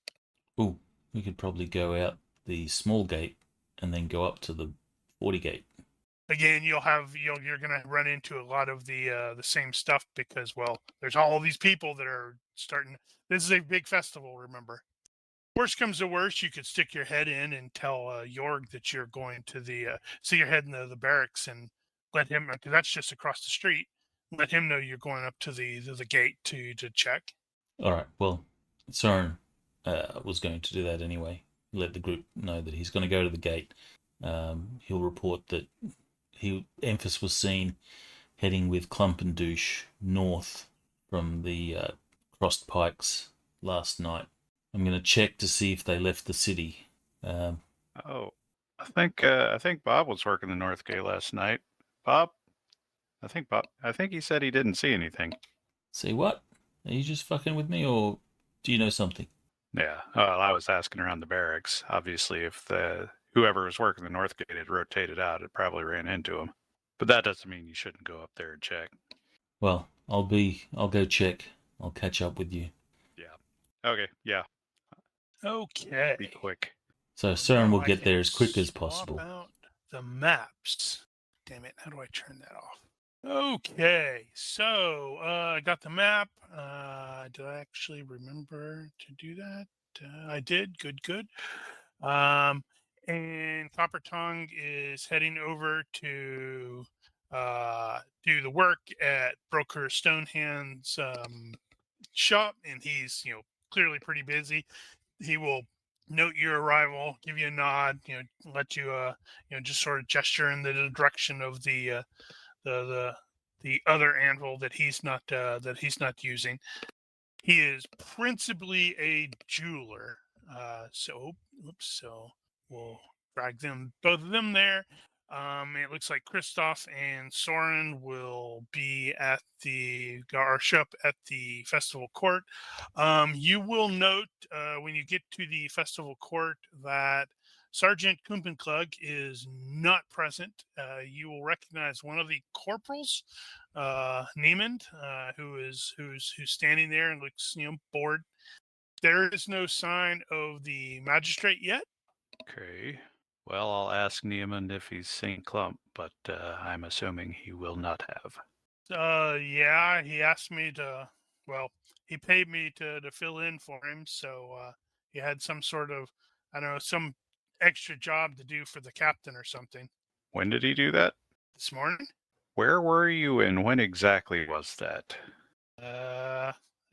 Ooh, we could probably go out the small gate and then go up to the 40 gate. Again, you're going to run into a lot of the same stuff because, well, there's all these people that are starting. This is a big festival, remember. Worst comes to worst, you could stick your head in and tell Jorg that you're going to see your head in the barracks and let him, because that's just across the street. Let him know you're going up to the gate to check. All right. Well, Søren was going to do that anyway. Let the group know that he's going to go to the gate. He'll report that Emphas was seen heading with Clump and Douche north from the crossed pikes last night. I'm going to check to see if they left the city. I think Bob was working the North Gate last night. Bob, I think he said he didn't see anything. See what? Are you just fucking with me, or do you know something? Yeah. Well, I was asking around the barracks. Obviously, if whoever was working the North Gate had rotated out, it probably ran into him. But that doesn't mean you shouldn't go up there and check. Well, I'll go check. I'll catch up with you. Yeah. Okay. Yeah. Okay. Be quick. So Søren will I get can there as quick as swap possible. out the maps. Damn it! How do I turn that off? Okay, so I got the map. Did I actually remember to do that? I did. Good. And Copper Tongue is heading over to do the work at Broker Stonehand's shop, and he's clearly pretty busy. He will note your arrival, give you a nod, let you just sort of gesture in the direction of the other anvil that he's not using. He is principally a jeweler. So we'll drag both of them there. It looks like Christoph and Soren will be at the Garship at the festival court. You will note when you get to the festival court that Sergeant Kumpenklug is not present. You will recognize one of the corporals, Niemand, who's standing there and looks bored. There is no sign of the magistrate yet. Okay. Well, I'll ask Neiman if he's seen Clump, but I'm assuming he will not have. Yeah, he asked me to. Well, he paid me to fill in for him, so he had some sort of, I don't know, some extra job to do for the captain or something When did he do that? this morning. Where were you and when exactly was that?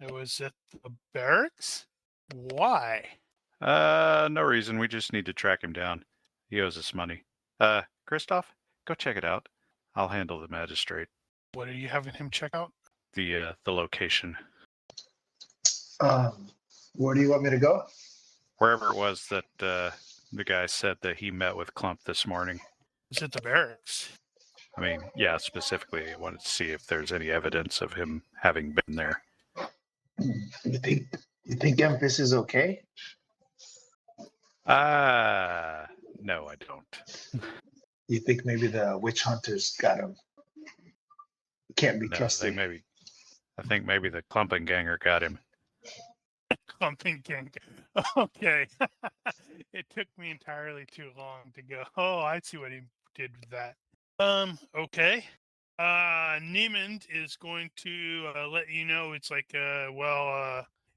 It was at the barracks. Why? No reason. We just need to track him down. He owes us money. Christoph, go check it out. I'll handle the magistrate. What are you having him check out? The location. Where do you want me to go? Wherever it was that the guy said that he met with Clump this morning. Is it the barracks? I mean, yeah, specifically, I wanted to see if there's any evidence of him having been there. You think Memphis is okay? No, I don't. You think maybe the witch hunters got him? Can't be No, trusted. I think maybe the Clumping Ganger got him. Clumping gang. Okay. It took me entirely too long to go. Oh, I see what he did with that. Okay. Niemand is going to let you know. It's like,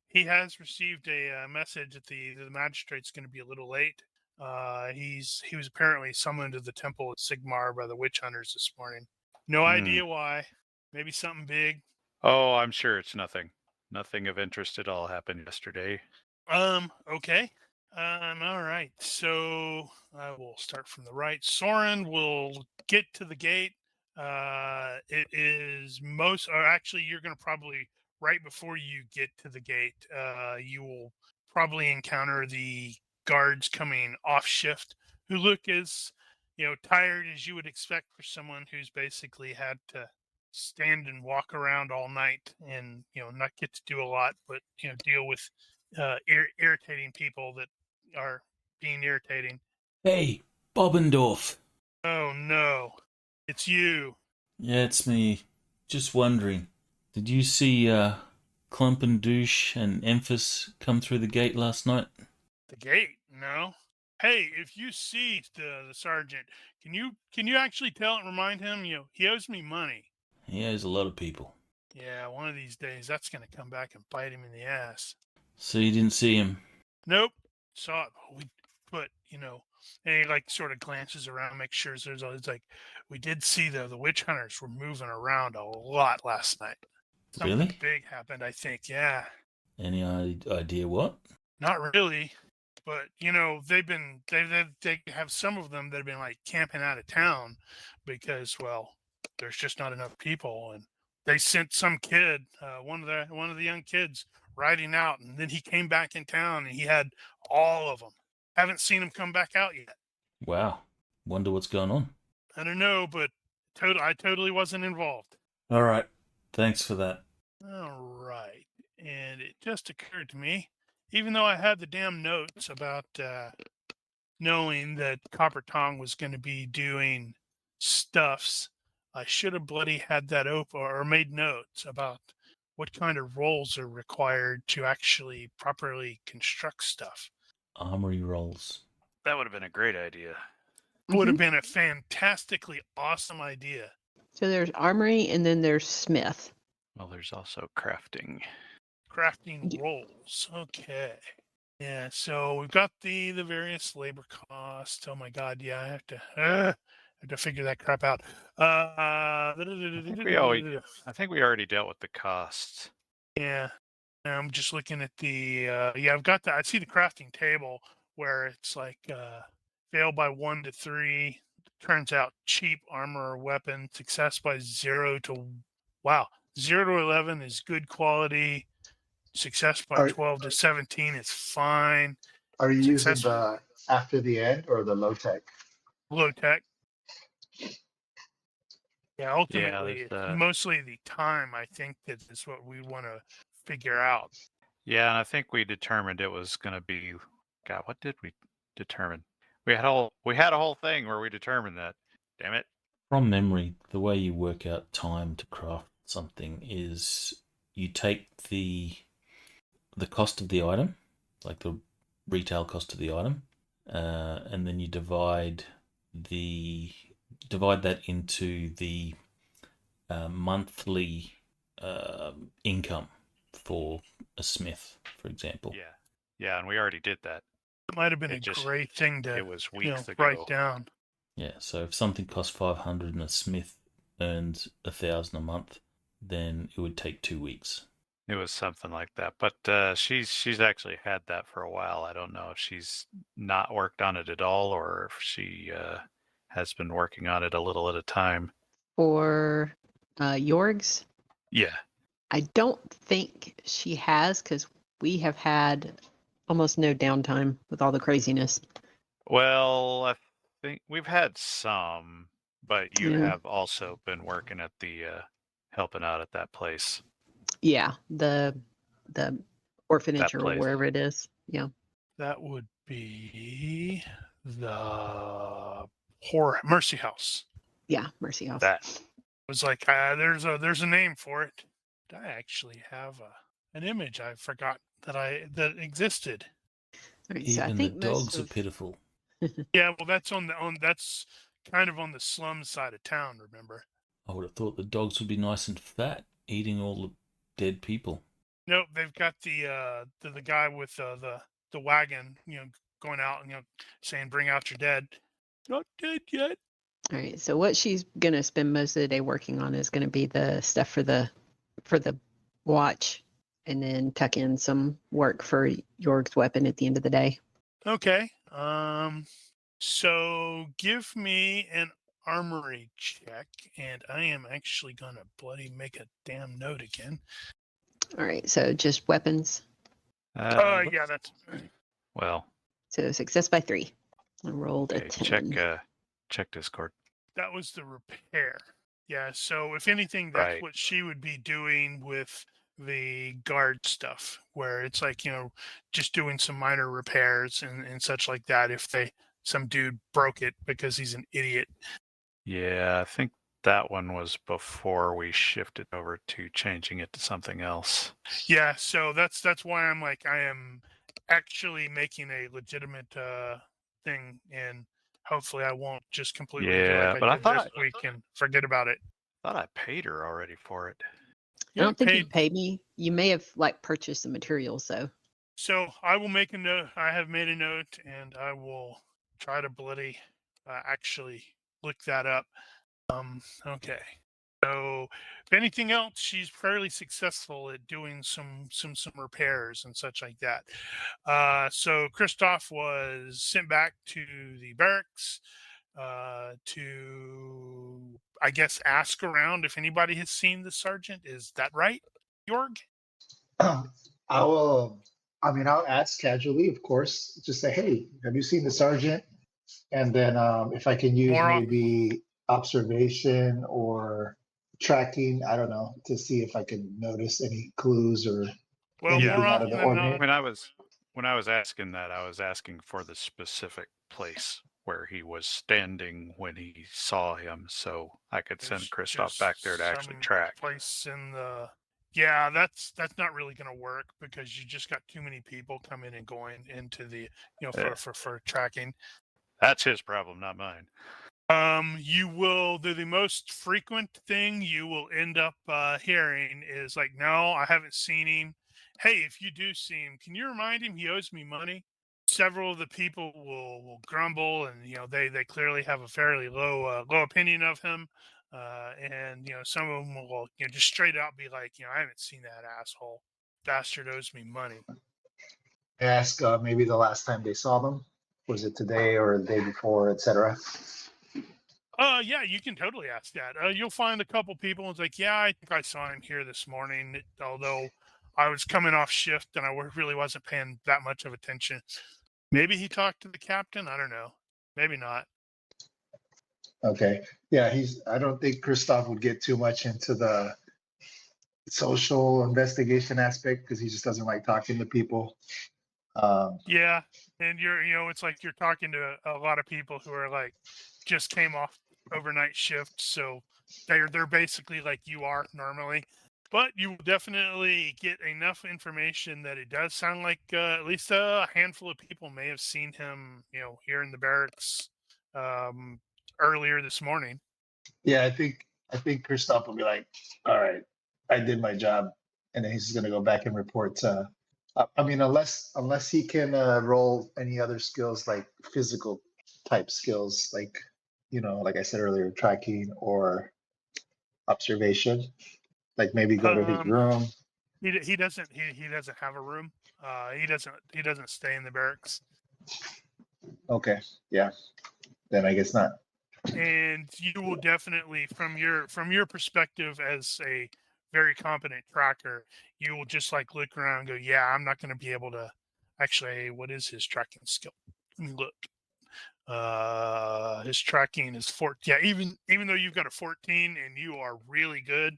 he has received a message that the magistrate's going to be a little late. He was apparently summoned to the temple at Sigmar by the witch hunters this morning. No idea why. Maybe something big. Oh, I'm sure it's nothing. Nothing of interest at all happened yesterday. Okay. All right. So I will start from the right. Soren will get to the gate. It is actually, you're going to probably, right before you get to the gate, you will probably encounter the guards coming off shift who look as, tired as you would expect for someone who's basically had to stand and walk around all night and, not get to do a lot, but, deal with irritating people that are being irritating. Hey, Bobbendorf. Oh no, it's you. Yeah, it's me. Just wondering, did you see Clump and Douche and Emphas come through the gate last night? The gate? No. Hey, if you see the sergeant, can you actually tell and remind him? He owes me money. He owes a lot of people. Yeah, one of these days that's gonna come back and bite him in the ass. So you didn't see him? Nope. Saw it. But and he like sort of glances around, makes sure it's like, we did see the witch hunters were moving around a lot last night. Something Really? big happened, I think. Yeah. Any idea what? Not really, but they have some of them that have been like camping out of town because, well, there's just not enough people, and they sent some kid, one of the young kids, riding out, and then he came back in town and he had all of them. Haven't seen him come back out yet. Wow. Wonder what's going on. I don't know, but I totally wasn't involved. All right. Thanks for that. All right. And it just occurred to me, even though I had the damn notes about knowing that Copper Tong was going to be doing stuffs, I should have bloody had that open or made notes about what kind of rolls are required to actually properly construct stuff. Armory rolls. That would have been a great idea. Would have been a fantastically awesome idea. So there's armory and then there's smith. Well, there's also crafting. Crafting rolls. Okay. Yeah, so we've got the various labor costs. Oh my god, yeah, I have to figure that crap out. I think we already dealt with the costs. Yeah. I'm just looking at the I've got that. I see the crafting table where it's like fail by 1 to 3, turns out cheap armor or weapon, success by 0 to 11 is good quality, success by 12 to 17 is fine. Are you using the after the end or the low tech? Low tech. Yeah, ultimately, it's there's, mostly the time, I think, that is what we want to figure out. yeah, and I think we determined it was going to be. God, what did we determine? We had a whole thing where we determined that. Damn it. From memory, the way you work out time to craft something is you take the cost of the item, like the retail cost of the item, and then you divide that into the monthly income for a smith, for example. Yeah, and we already did that. It might have been It a just- great thing to It was weeks ago. write down. Yeah, so if something costs 500 and a smith earns 1,000 a month, then it would take 2 weeks. It was something like that. But she's actually had that for a while. I don't know if she's not worked on it at all or if she has been working on it a little at a time. For Yorgs, Yeah. I don't think she has because we have had almost no downtime with all the craziness. Well, I think we've had some, but you Yeah. have also been working at the helping out at that place. Yeah, the orphanage That or place. wherever it is. Yeah. That would be the Mercy House. Yeah, Mercy House. That. It was like there's a name for it. I actually have an image I forgot that existed. All right, so I Even the think dogs are pitiful. Yeah, well, that's that's kind of on the slum side of town. Remember? I would have thought the dogs would be nice and fat, eating all the dead people. Nope, they've got the guy with the wagon, going out and saying, "Bring out your dead." Not dead yet. All right, so what she's gonna spend most of the day working on is gonna be the stuff for the watch, and then tuck in some work for Yorg's weapon at the end of the day. Okay. So give me an armory check, and I am actually gonna bloody make a damn note again. All right, so just weapons. Yeah, that's Well, So success by 3. I rolled a okay, 10. check Discord. that was the repair. Yeah. So if anything, that's Right. what she would be doing with the guard stuff, where it's like just doing some minor repairs and such like that. If some dude broke it because he's an idiot. Yeah, I think that one was before we shifted over to changing it to something else. Yeah, so that's why I'm like I am actually making a legitimate thing, and hopefully I won't just completely do Yeah, like but I I did thought this week and forget about it. I thought I paid her already for it. I don't think you paid. paid me. You may have purchased the materials though. So I will make a note. I have made a note, and I will try to bloody actually look that up. Okay. So if anything else, she's fairly successful at doing some repairs and such like that. So Christoph was sent back to the barracks to, I guess, ask around if anybody has seen the sergeant. Is that right, Jorg? I will. I mean, I'll ask casually, of course. Just say, "Hey, have you seen the sergeant?" And then, if I can use More on- maybe observation or tracking, I don't know, to see if I can notice any clues or Well, anything more out of often the than ordinary. not, When I was asking that, I was asking for the specific place where he was standing when he saw him, so I could send there's Christoph just back there to actually some track. place in the. Yeah, that's not really going to work because you just got too many people coming and going into the for tracking. That's his problem, not mine. You will the most frequent thing you will end up hearing is like, no, I haven't seen him. Hey, if you do see him, can you remind him he owes me money? Several of the people will grumble, and they clearly have a fairly low opinion of him. And some of them will just straight out be like, I haven't seen that asshole. Bastard owes me money. Ask maybe the last time they saw them. Was it today or the day before, etc.? Yeah, you can totally ask that. You'll find a couple people. It's like, yeah, I think I saw him here this morning. Although I was coming off shift and I really wasn't paying that much of attention. Maybe he talked to the captain. I don't know. Maybe not. Okay. Yeah, I don't think Christoph would get too much into the social investigation aspect because he just doesn't like talking to people. Yeah, and it's like you're talking to a lot of people who are like just came off overnight shifts, so they're basically like you are normally. But you will definitely get enough information that it does sound like at least a handful of people may have seen him, here in the barracks earlier this morning. Yeah, I think Christoph will be like, all right, I did my job, and then he's just gonna go back and report. I mean, unless he can roll any other skills like physical type skills, like I said earlier, tracking or observation, like maybe go to his Um, room. he doesn't have a room. He doesn't stay in the barracks. Okay, yeah, then I guess not. And you will definitely, from your perspective as a very competent tracker, you will just like look around and go, yeah, I'm not going to be able to actually. What is his tracking skill? Let me look. His tracking is 14. Yeah, even though you've got a 14 and you are really good,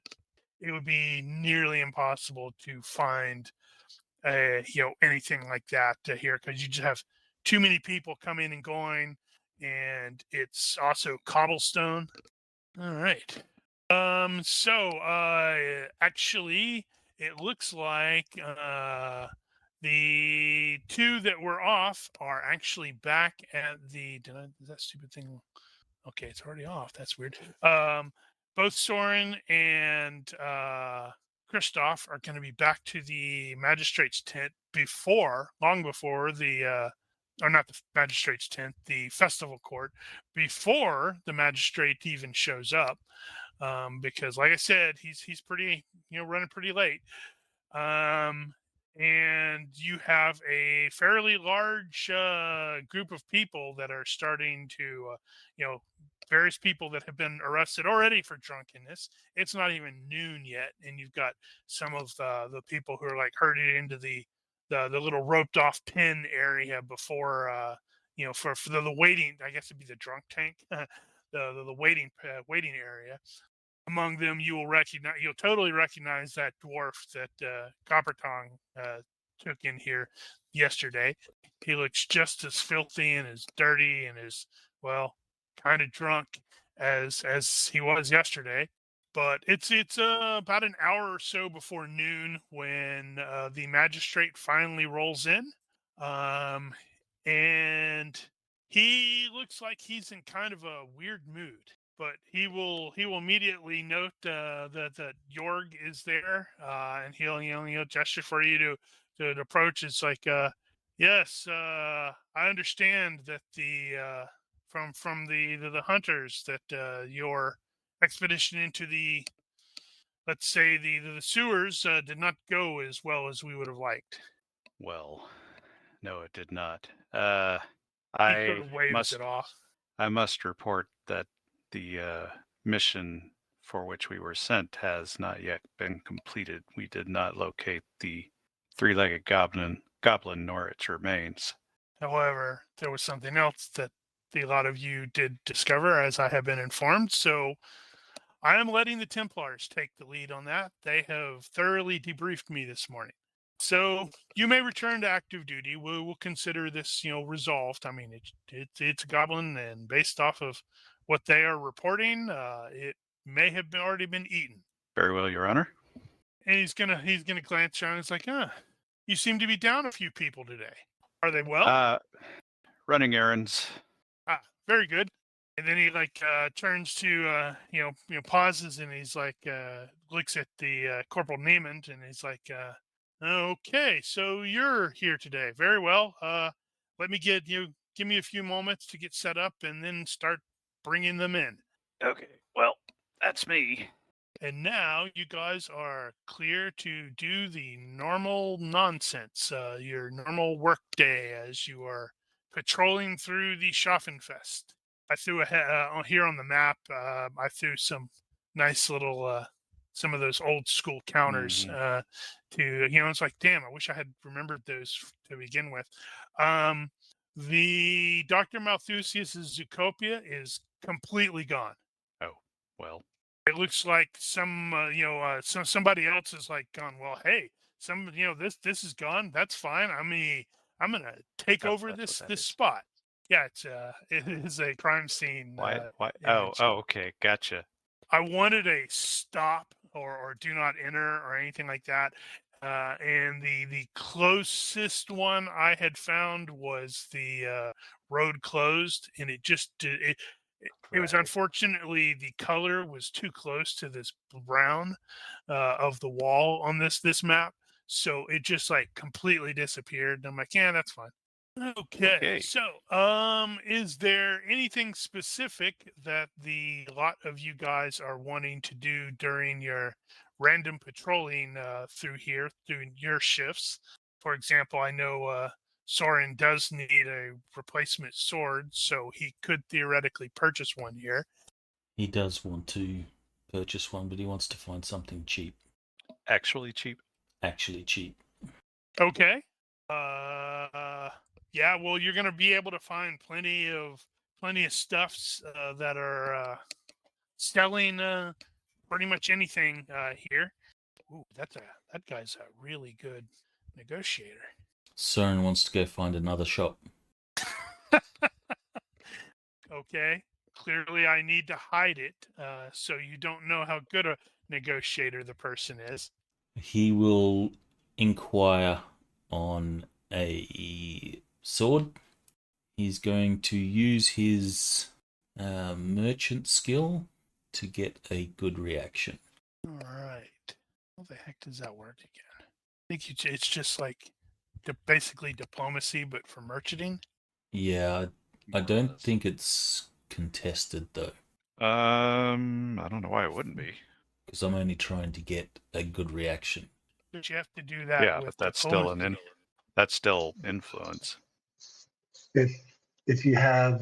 it would be nearly impossible to find anything like that here, because you just have too many people coming and going, and it's also cobblestone. All right. So actually it looks like the two that were off are actually back at the is that stupid thing? Okay, it's already off. That's weird. Both Soren and Christoph are going to be back to the magistrate's tent long before or not the magistrate's tent, the festival court, before the magistrate even shows up. Because, like I said, he's pretty, running pretty late. And you have a fairly large group of people that are starting to, various people that have been arrested already for drunkenness. It's not even noon yet, and you've got some of the people who are like herded into the little roped off pen area before, for the waiting. I guess it'd be the drunk tank, the waiting area. Among them, you'll totally recognize that dwarf that Coppertongue took in here yesterday. He looks just as filthy and as dirty and as, well, kind of drunk as he was yesterday. But it's about an hour or so before noon when the magistrate finally rolls in, and he looks like he's in kind of a weird mood. But he will immediately note that Jorg is there, and he'll gesture for you to approach. It's like, yes, I understand that from the hunters that your expedition into the, let's say, the sewers did not go as well as we would have liked. Well, no, it did not. He sort I of waves it off. must report that the mission for which we were sent has not yet been completed. We did not locate the three-legged goblin nor its remains. However, there was something else that a lot of you did discover, as I have been informed. So I am letting the Templars take the lead on that. They have thoroughly debriefed me this morning. So you may return to active duty. We will consider this, resolved. I mean, it's a goblin, and based off of what they are reporting, it may have already been eaten. Very well, Your Honor. And he's gonna glance around. It's like, you seem to be down a few people today. Are they well? Running errands. Very good. And then he turns to pauses, and he's like looks at the Corporal Neiman, and he's like, okay, so you're here today. Very well. Let me give me a few moments to get set up, and then start bringing them in. Okay, well, that's me. And now you guys are clear to do the normal nonsense, your normal work day as you are patrolling through the Schaffenfest. I threw here on the map. I threw some nice little, some of those old school counters to, it's like, damn, I wish I had remembered those to begin with. The Dr. Malthusius's Zootopia is completely gone. Oh, well. It looks like somebody else is like gone. Well, hey, this is gone. That's fine. I'm gonna take Oh, over that's what that this is. spot. Yeah, it is a crime scene. Why? image. Okay, gotcha. I wanted a stop or do not enter or anything like that. And the closest one I had found was the road closed, and it just it was Right. unfortunately the color was too close to this brown of the wall on this map, so it just like completely disappeared. And I'm like, yeah, that's fine. Okay. So, is there anything specific that the lot of you guys are wanting to do during your random patrolling through here, through your shifts? For example, I know Soren does need a replacement sword, so he could theoretically purchase one here. He does want to purchase one, but he wants to find something cheap. Actually cheap. Actually cheap. Okay. Yeah, well, you're gonna be able to find plenty of stuffs that are selling pretty much anything here. Ooh, that guy's a really good negotiator. Soren wants to go find another shop. Okay. Clearly, I need to hide it so you don't know how good a negotiator the person is. He will inquire on a sword. He's going to use his merchant skill to get a good reaction. All right. How the heck does that work again? I think it's just like basically diplomacy, but for merchanting. Yeah, I don't think it's contested though, I don't know why it wouldn't be. because I'm only trying to get a good reaction. But you have to do that. Yeah, with but that's still diplomacy. that's still influence. If you have,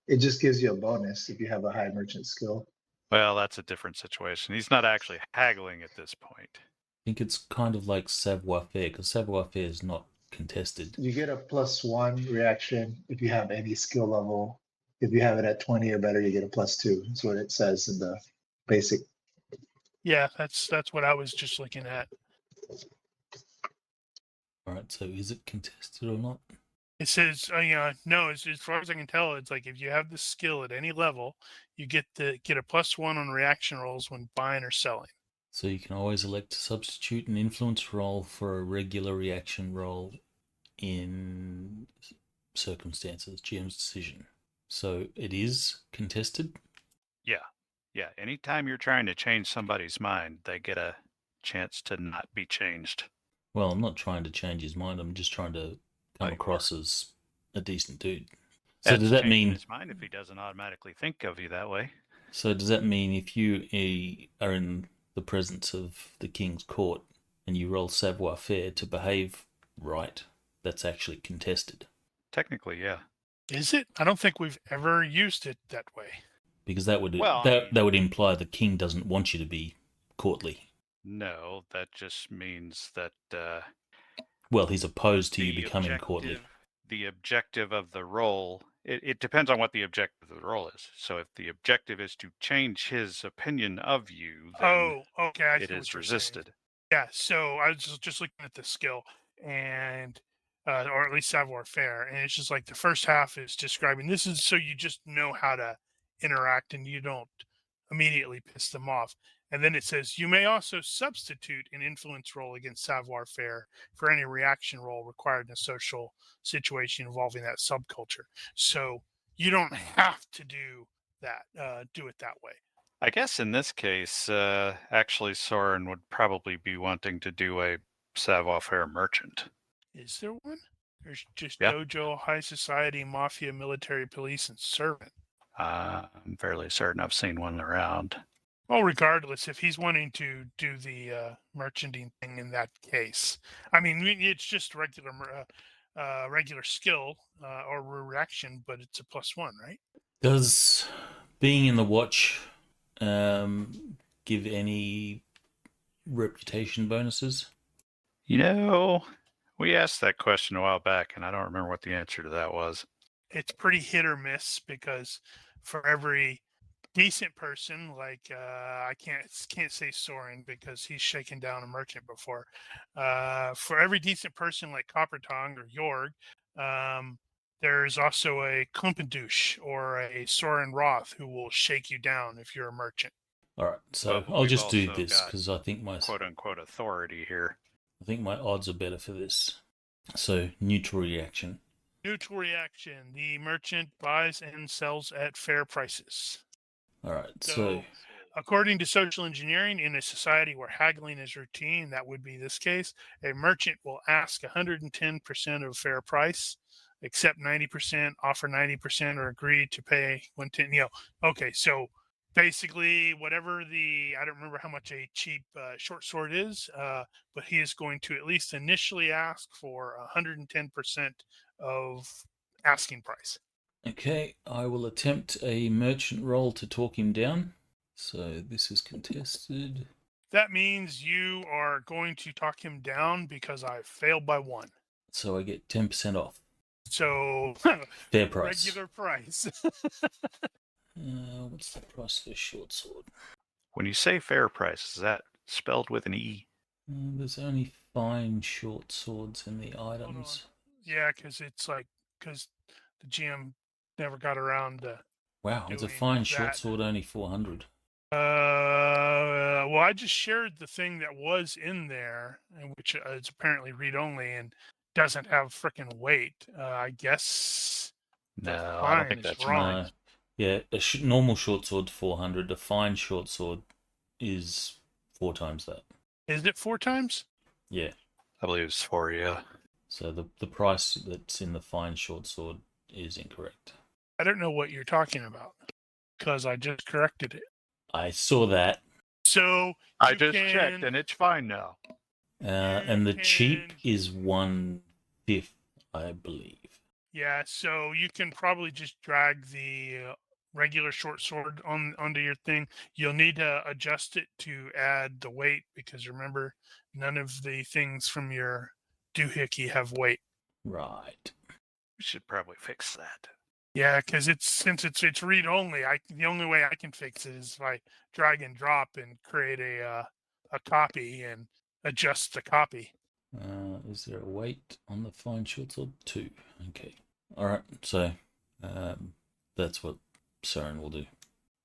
it just gives you a bonus if you have a high merchant skill. Well, that's a different situation. He's not actually haggling at this point. I think it's kind of like savoir-faire, because savoir-faire is not contested. You get a +1 reaction if you have any skill level. If you have it at 20 or better, you get a +2. That's what it says in the basic. Yeah, that's what I was just looking at. All right, so is it contested or not? It says, no. As far as I can tell, it's like if you have the skill at any level, you get a +1 on reaction rolls when buying or selling. So you can always elect to substitute an influence roll for a regular reaction roll in circumstances, GM's decision. So it is contested? Yeah, anytime you're trying to change somebody's mind, they get a chance to not be changed. Well, I'm not trying to change his mind. I'm just trying to come across as a decent dude. So That's does that changing mean... his mind if he doesn't automatically think of you that way? So does that mean if you are in the presence of the king's court and you roll savoir-faire to behave right, that's actually contested? Technically, yeah. Is it? I don't think we've ever used it that way. Because that would Well, that would imply the king doesn't want you to be courtly. No, that just means that Well, he's opposed to you the becoming courtly. The objective of the role, it depends on what the objective of the role is. So if the objective is to change his opinion of you, then Okay. I it see is what you're resisted. saying. Yeah. So I was just looking at the skill, and or at least savoir-faire, and it's just like the first half is describing this is so you just know how to interact and you don't immediately piss them off. And then it says you may also substitute an influence roll against savoir-faire for any reaction roll required in a social situation involving that subculture. So you don't have to do that. Do it that way. I guess in this case, actually, Soren would probably be wanting to do a savoir-faire merchant. Is there one? There's just Yeah. dojo, high society, mafia, military, police, and servant. I'm fairly certain I've seen one around. Well, regardless, if he's wanting to do the merchanting thing in that case, I mean, it's just regular skill or reaction, but it's a +1, right? Does being in the watch give any reputation bonuses? You know, We asked that question a while back, and I don't remember what the answer to that was. It's pretty hit or miss because for every decent person, like I can't say Soren because he's shaken down a merchant before. For every decent person like Coppertongue or Jorg, there's also a Klumpendouche or a Soren Roth who will shake you down if you're a merchant. All right, so But I'll we've just do also this got because I think my quote unquote authority here. odds are better for this. So neutral reaction. Neutral reaction. The merchant buys and sells at fair prices. All right, So, according to social engineering, in a society where haggling is routine, that would be this case, a merchant will ask 110% of fair price, accept 90%, offer 90%, or agree to pay 110. Okay, so basically, whatever I don't remember how much a cheap short sword is, but he is going to at least initially ask for 110% of asking price. Okay, I will attempt a merchant roll to talk him down. So this is contested. That means you are going to talk him down because I failed by 1. So I get 10% off. So Fair price. regular price. What's the price for a short sword? When you say fair price, is that spelled with an E? There's only fine short swords in the Hold items. on. Yeah, because the GM never got around to. Wow, it's a doing fine short that. sword, only 400. Well, I just shared the thing that was in there, which is apparently read only and doesn't have freaking weight. I guess. No, the I don't fine think is that's wrong. right. No. Yeah, a normal short sword 400. A fine short sword is 4 times that. Is it 4 times? Yeah. I believe it's 4, yeah. So the price that's in the fine short sword is incorrect. I don't know what you're talking about because I just corrected it. I saw that. So I you just can, checked, and it's fine now. And the cheap can- is 1/5, I believe. Yeah, so you can probably just drag the regular short sword onto your thing. You'll need to adjust it to add the weight because remember, none of the things from your doohickey have weight. Right. We should probably fix that. Yeah, because since it's read only. The only way I can fix it is if I drag and drop and create a copy and adjust the copy. Is there a weight on the fine short sword? 2. Okay. Alright, so that's what Soren will do.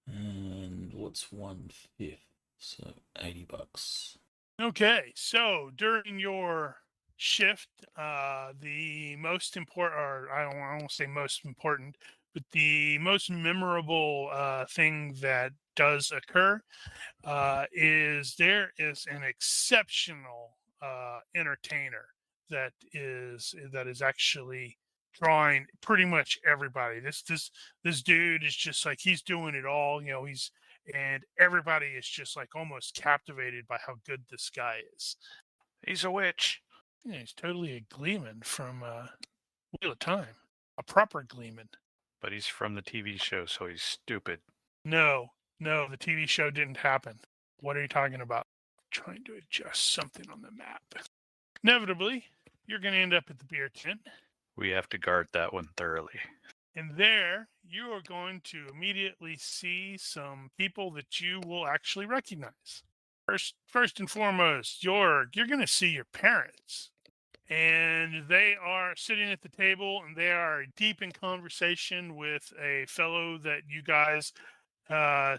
And what's 1/5? So $80. Okay, so during your shift, the most important, or I don't want to say most important, but the most memorable thing that does occur is there is an exceptional entertainer that is actually drawing pretty much everybody. This dude is just like he's doing it all. And everybody is just like almost captivated by how good this guy is. He's a witch. Yeah, he's totally a Gleeman from Wheel of Time, a proper Gleeman. But he's from the TV show, so he's stupid. No, the TV show didn't happen. What are you talking about? Trying to adjust something on the map. Inevitably, you're going to end up at the beer tent. We have to guard that one thoroughly. And there, you are going to immediately see some people that you will actually recognize. First and foremost, you're going to see your parents. And they are sitting at the table, and they are deep in conversation with a fellow that you guys,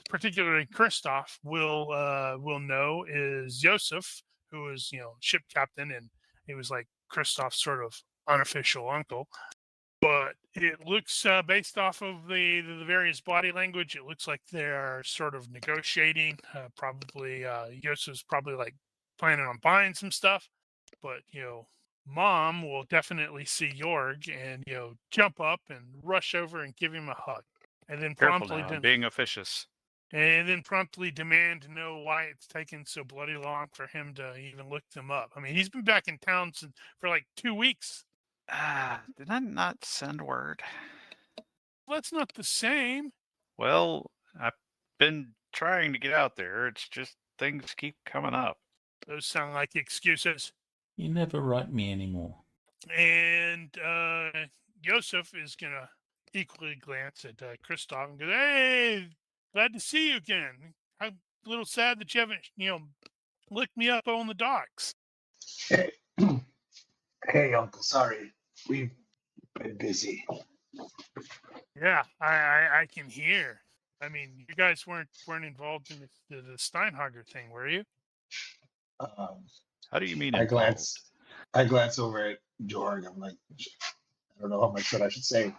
particularly Christoph, will know is Joseph, who is ship captain, and he was like Christoph's sort of unofficial uncle. But it looks, based off of the various body language, it looks like they're sort of negotiating. Probably Joseph's probably like planning on buying some stuff, but Mom will definitely see Jorg and jump up and rush over and give him a hug, and then Careful now, I'm being officious. and then promptly demand to know why it's taken so bloody long for him to even look them up. I mean, he's been back in town for like 2 weeks. Did I not send word? That's not the same. Well, I've been trying to get out there. It's just things keep coming up. Those sound like excuses. You never write me anymore. And Yosef is gonna equally glance at Kristoff and go, "Hey, glad to see you again. I'm a little sad that you haven't, licked me up on the docks." Hey, hey, Uncle. Sorry, we've been busy. Yeah, I can hear. I mean, you guys weren't involved in the Steinhager thing, were you? Um, How do you mean I involved? glance over at Jorg. I'm like, I don't know how much that I should say.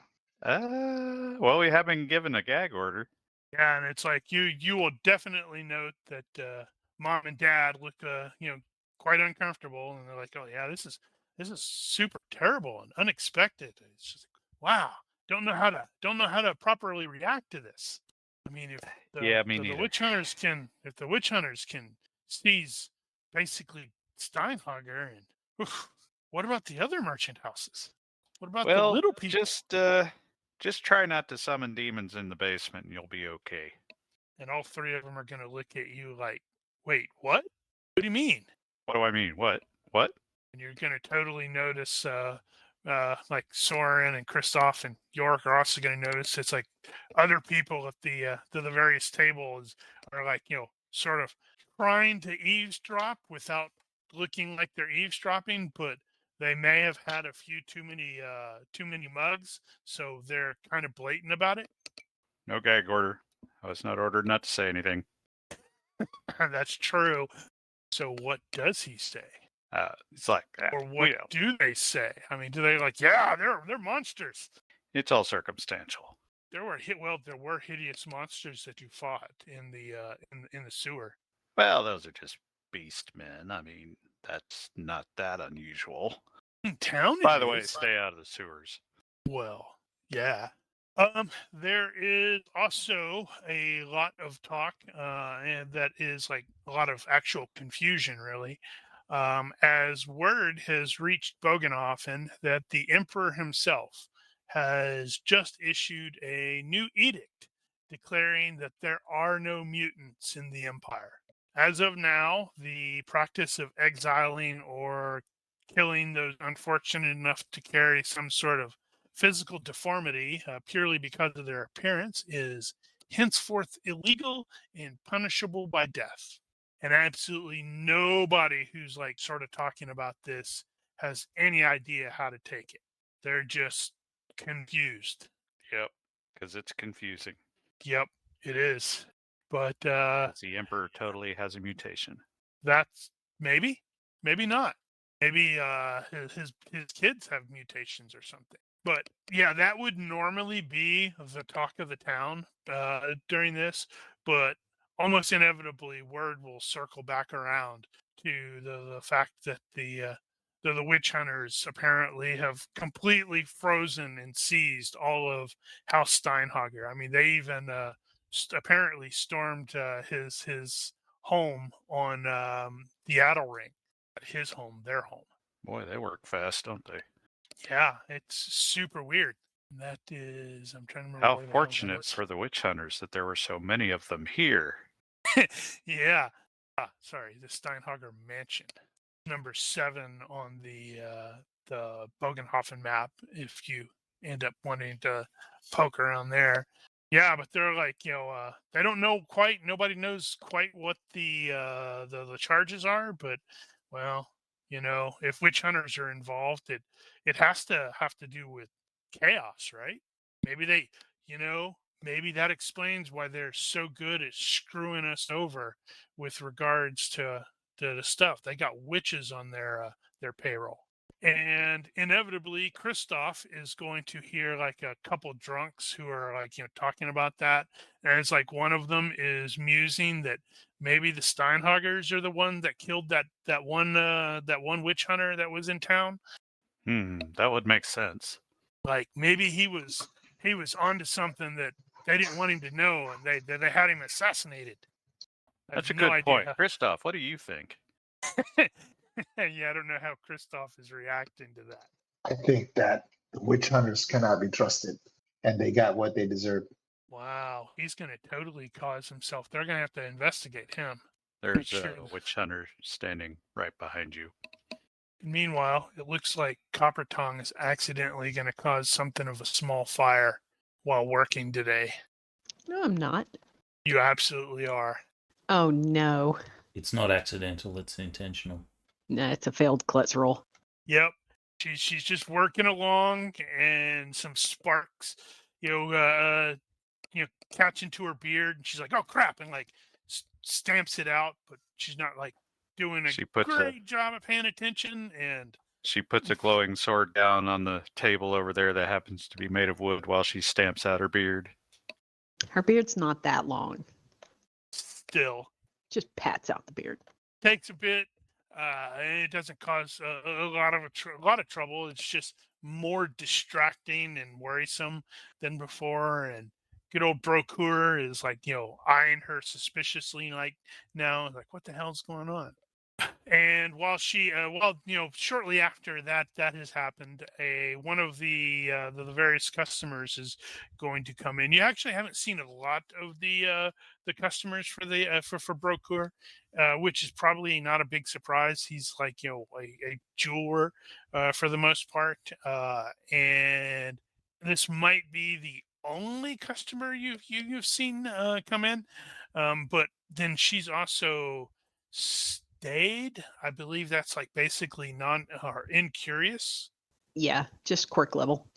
Well, we have been given a gag order. Yeah, and it's like you will definitely note that mom and dad look quite uncomfortable, and they're like, "Oh yeah, this is super terrible and unexpected." It's just wow, don't know how to properly react to this. I mean, if Yeah, me the neither. witch hunters can seize basically Steinhager, and oof, what about the other merchant houses? What about the Well, little people? just try not to summon demons in the basement, and you'll be okay. And all three of them are gonna look at you like, "Wait, what? What do you mean?" What do I mean? What? What? And you're gonna totally notice, like Soren and Kristoff and York are also gonna notice. It's like other people at the various tables are like, sort of trying to eavesdrop without looking like they're eavesdropping, but they may have had a few too many mugs, so they're kind of blatant about it. No gag order. I was not ordered not to say anything. That's true. So what does he say? It's like Or what do they say? I mean, do they like, yeah, they're monsters? It's all circumstantial. There were hideous monsters that you fought in the sewer. Well, those are just beast men. I mean, that's not that unusual. In town, By it the way, is. stay out of the sewers. Well, yeah. There is also a lot of talk, and that is like a lot of actual confusion, really, as word has reached Bogenhofen that the emperor himself has just issued a new edict declaring that there are no mutants in the empire. As of now, the practice of exiling or killing those unfortunate enough to carry some sort of physical deformity purely because of their appearance is henceforth illegal and punishable by death. And absolutely nobody who's like sort of talking about this has any idea how to take it. They're just confused. Yep, because it's confusing. Yep, it is. But The emperor totally has a mutation. that's maybe not. Maybe his kids have mutations or something. But yeah, that would normally be the talk of the town during this, but almost inevitably, word will circle back around to the fact that the witch hunters apparently have completely frozen and seized all of House Steinhager. I mean, they even apparently stormed his home on the Adel Ring, his home, their home. Boy, they work fast, don't they? Yeah, it's super weird. That is, I'm trying to remember. How where the hell that fortunate was. for the witch hunters that there were so many of them here. Yeah. Sorry, the Steinhager Mansion, number 7 on the Bogenhofen map. If you end up wanting to poke around there, yeah. But they're like, they don't know quite. Nobody knows quite what the charges are. But well, if witch hunters are involved, it has to have to do with chaos, right? Maybe maybe that explains why they're so good at screwing us over with regards to the stuff. They got witches on their payroll. And inevitably, Kristoff is going to hear like a couple drunks who are like, talking about that. And it's like one of them is musing that maybe the Steinhagers are the one that killed that one witch hunter that was in town. That would make sense. Like maybe he was onto something that they didn't want him to know, and they had him assassinated. That's a good point. Christoph, what do you think? Yeah, I don't know how Kristoff is reacting to that. I think that the witch hunters cannot be trusted, and they got what they deserve. Wow, he's going to totally cause himself. They're going to have to investigate him. There's a witch hunter standing right behind you. Meanwhile, it looks like Copper Tongue is accidentally going to cause something of a small fire while working today. No, I'm not. You absolutely are. Oh, no. It's not accidental, it's intentional. No, it's a failed klutz roll. Yep. She's just working along, and some sparks, catch into her beard, and she's like, "Oh crap!" and like stamps it out, but she's not like doing a great job of paying attention. And she puts a glowing sword down on the table over there that happens to be made of wood while she stamps out her beard. Her beard's not that long. Still, Just pats out the beard. takes a bit. And it doesn't cause a lot of trouble. It's just more distracting and worrisome than before. And good old Brokur is like, eyeing her suspiciously, like now, like, what the hell's going on? And while shortly after that has happened, one of the various customers is going to come in. You actually haven't seen a lot of the customers for the for Brokur, which is probably not a big surprise. He's like a jeweler for the most part, and this might be the only customer you've seen come in, but then she's also stayed. I believe that's like basically non or incurious. Yeah, just quirk level.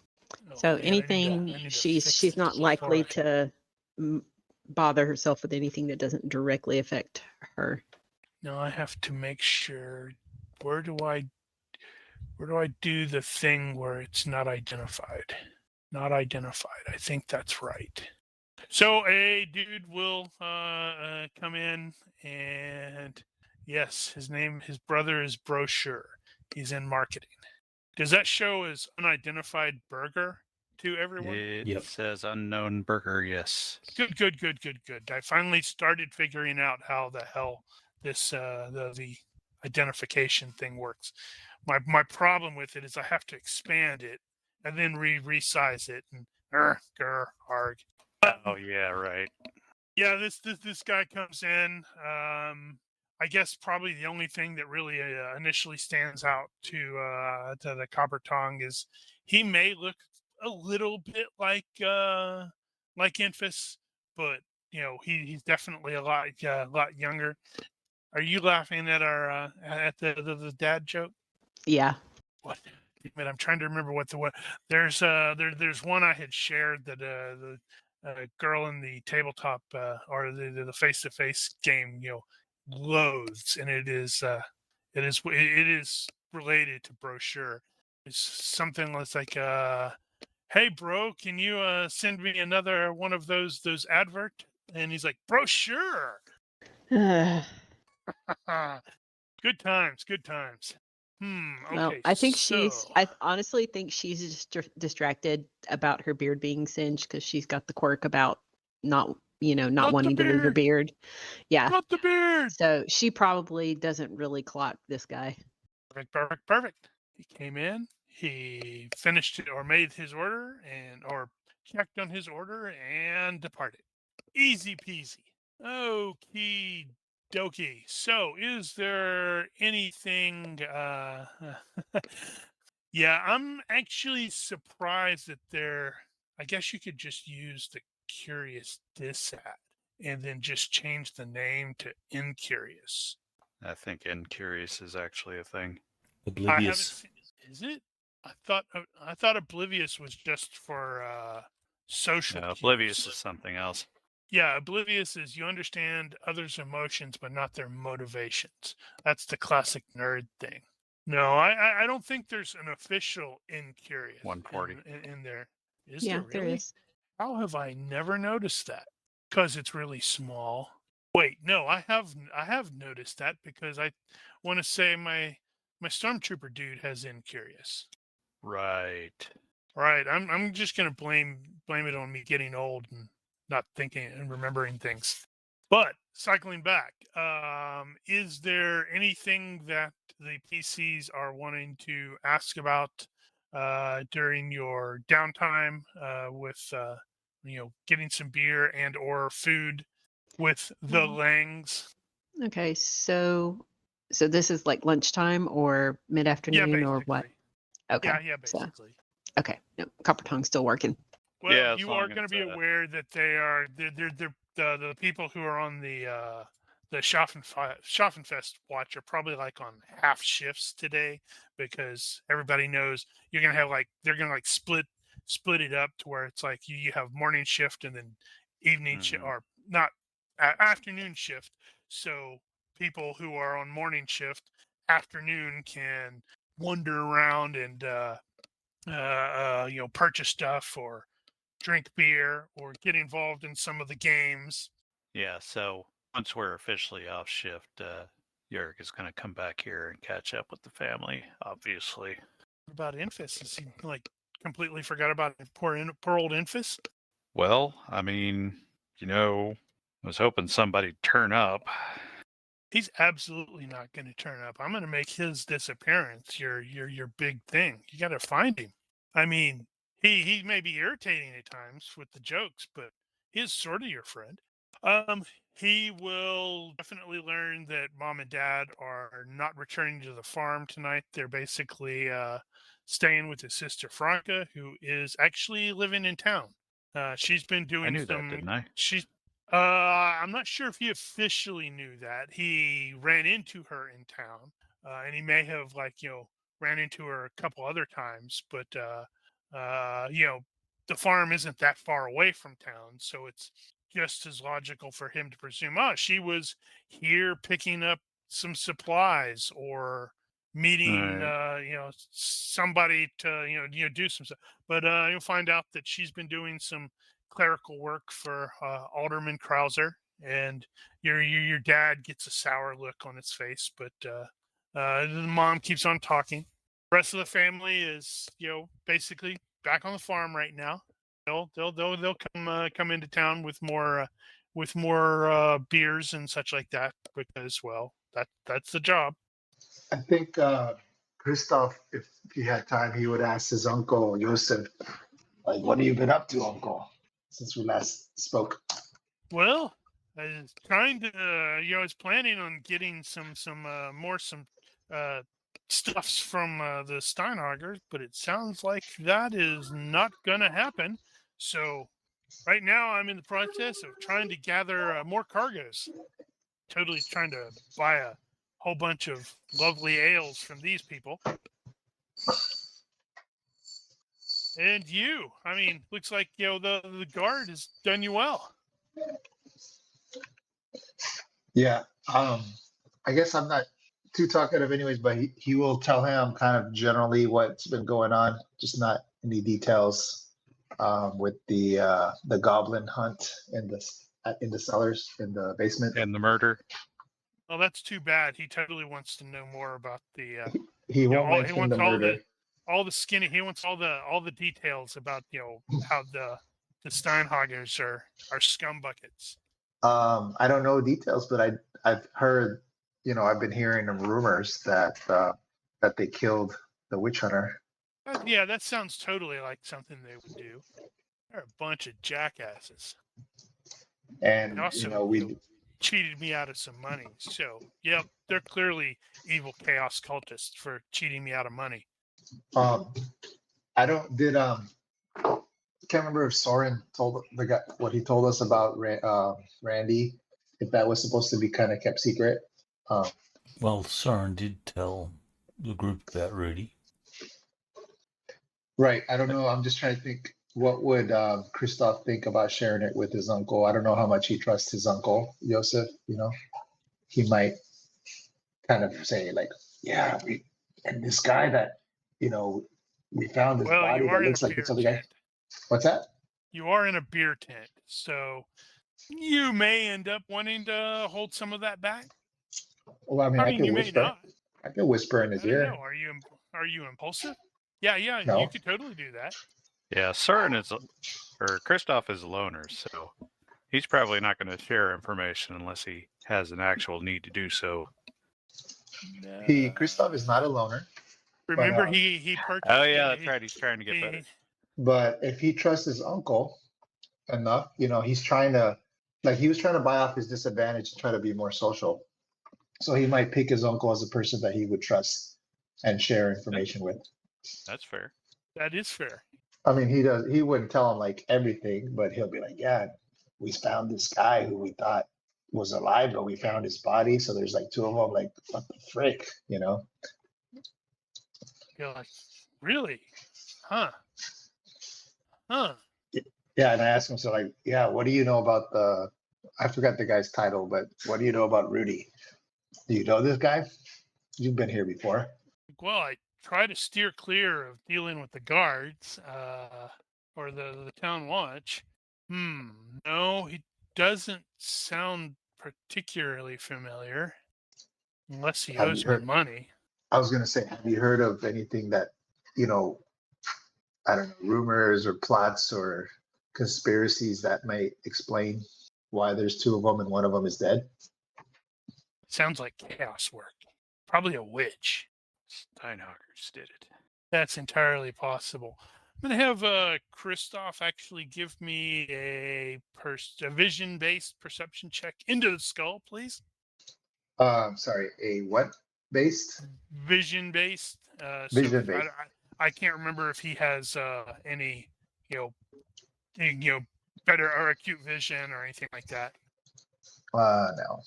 So man, I need anything to fix she's not this likely before to bother herself with anything that doesn't directly affect her. Now I have to make sure. Where do I do the thing where it's not identified? Not identified. I think that's right. So a dude will come in, and yes, his brother is Brochure. He's in marketing. Does that show as unidentified burger to everyone? It says unknown burger, yes. Good. I finally started figuring out how the hell this the identification thing works. My problem with it is I have to expand it and then resize it and arg. Oh yeah, right. Yeah, this guy comes in. I guess probably the only thing that really initially stands out to the Copper Tongue is he may look a little bit like Infus, but he's definitely a lot younger. Are you laughing at our at the dad joke? Yeah. What? Damn it, I'm trying to remember what there's one I had shared that the girl in the tabletop or the face-to-face game loathes, and it is related to Brochure. It's something that's like hey bro, can you send me another one of those advert? And he's like, Brochure. Good times. Okay, Well, I think so I honestly think she's just distracted about her beard being singed because she's got the quirk about not wanting to lose her beard. Yeah. Not the beard. So she probably doesn't really clock this guy. Perfect. He came in, he finished it or made his order or checked on his order and departed. Easy peasy. Okie dokie. So is there anything yeah, I'm actually surprised that I guess you could just use the Curious Dissat and then just change the name to Incurious. I think incurious is actually a thing. Oblivious. Is it? I thought Oblivious was just for social. No, oblivious is something else. Yeah, Oblivious is you understand others' emotions but not their motivations. That's the classic nerd thing. No, I don't think there's an official Incurious 140 in there. Is Yeah, there really? there is. How have I never noticed that? Because it's really small. Wait, no, I have noticed that because I want to say my stormtrooper dude has Incurious. Right. Right. I'm just gonna blame it on me getting old and not thinking and remembering things. But cycling back, is there anything that the PCs are wanting to ask about during your downtime with getting some beer and or food with the Langs? Okay, so So this is like lunchtime or Yeah, mid-afternoon or what? basically. Okay. Yeah, So, basically. okay. Yep. Copper Tongue's still working. Well, Yeah, as you are long going to be as, aware that they're the people who are on the Schaffenfest watch are probably like on half shifts today, because everybody knows you're going to have like they're going to like split it up to where it's like you have morning shift and then evening shift, Mhm. or not afternoon shift. So people who are on morning shift afternoon can wander around and purchase stuff or drink beer or get involved in some of the games. Yeah, so once we're officially off shift, Yerk is going to come back here and catch up with the family, obviously. What about Infus? Is he like completely forgot about poor old Infus? Well, I mean, I was hoping somebody'd turn up. He's absolutely not going to turn up. I'm going to make his disappearance your big thing. You got to find him. I mean, he may be irritating at times with the jokes, but he's sort of your friend. He will definitely learn that mom and dad are not returning to the farm tonight. They're basically staying with his sister Franca, who is actually living in town. She's been I doing knew that, didn't I? I'm not sure if he officially knew that. He ran into her in town, and he may have ran into her a couple other times, but the farm isn't that far away from town, so it's just as logical for him to presume, oh, she was here picking up some supplies or meeting, Right. somebody to, do some stuff. But you'll find out that she's been doing some clerical work for Alderman Krauser, and your dad gets a sour look on his face, but the mom keeps on talking. The rest of the family is, basically back on the farm right now. They'll come into town with more beers and such like that, because that's the job. I think Christoph, if he had time, he would ask his uncle Joseph, like, what have you been up to, uncle, since we last spoke? Well, I was trying to, I was planning on getting some stuffs from the Steinhagers, but it sounds like that is not going to happen. So right now, I'm in the process of trying to gather more cargoes. Totally trying to buy a whole bunch of lovely ales from these people. And you, I mean, looks like the guard has done you well. Yeah. I guess I'm not too talkative anyways, but he will tell him kind of generally what's been going on, just not any details with the goblin hunt in the cellars in the basement. And the murder. Well, that's too bad. He totally wants to know more about the. He won't He mention wants the murder. all the skinny. He wants all the details about how the Steinhagers are scumbuckets. I don't know details, but I've heard, I've been hearing rumors that they killed the witch hunter. Yeah, that sounds totally like something they would do. They're a bunch of jackasses. And Also, we cheated me out of some money. So, yep, they're clearly evil chaos cultists for cheating me out of money. I can't remember if Soren told the guy what he told us about Randy, if that was supposed to be kind of kept secret. Well, Soren did tell the group about Rudy. Right. I don't know. I'm just trying to think. What would Christoph think about sharing it with his uncle? I don't know how much he trusts his uncle, Joseph. He might kind of say like, yeah, and this guy that, we found his body you are that in looks a like beer this other guy. tent. What's that? You are in a beer tent, so you may end up wanting to hold some of that back. Well, I mean, I you could may whisper. not. I could whisper in I his don't ear. know. Are you impulsive? Yeah, No. you could totally do that. Yeah, Christoph is a loner, so he's probably not going to share information unless he has an actual need to do so. Christoph is not a loner. Remember, but, he purchased. Oh yeah, that's right. He's trying to get better. But if he trusts his uncle enough, he's trying to, like, he was trying to buy off his disadvantage to try to be more social. So he might pick his uncle as a person that he would trust and share information with. That's fair. That is fair. I mean, he wouldn't tell him like everything, but he'll be like, yeah, we found this guy who we thought was alive, but we found his body. So there's like two of them, like, what the frick, you know? You're like, really? Huh? Huh? Yeah, and I asked him, so like, yeah, what do you know about I forgot the guy's title, but what do you know about Rudy? Do you know this guy? You've been here before. Well, I try to steer clear of dealing with the guards or the town watch. No, he doesn't sound particularly familiar, unless he Have you owes me heard? money. I was gonna say, have you heard of anything that, you know, I don't know, rumors or plots or conspiracies that might explain why there's two of them and one of them is dead? Sounds like chaos work. Probably a witch. Steinhockers did it. That's entirely possible. I'm going to have Christoph actually give me a vision-based perception check into the skull, please. Sorry, a what based? Vision-based. Vision based. I can't remember if he has any, better or acute vision or anything like that. No.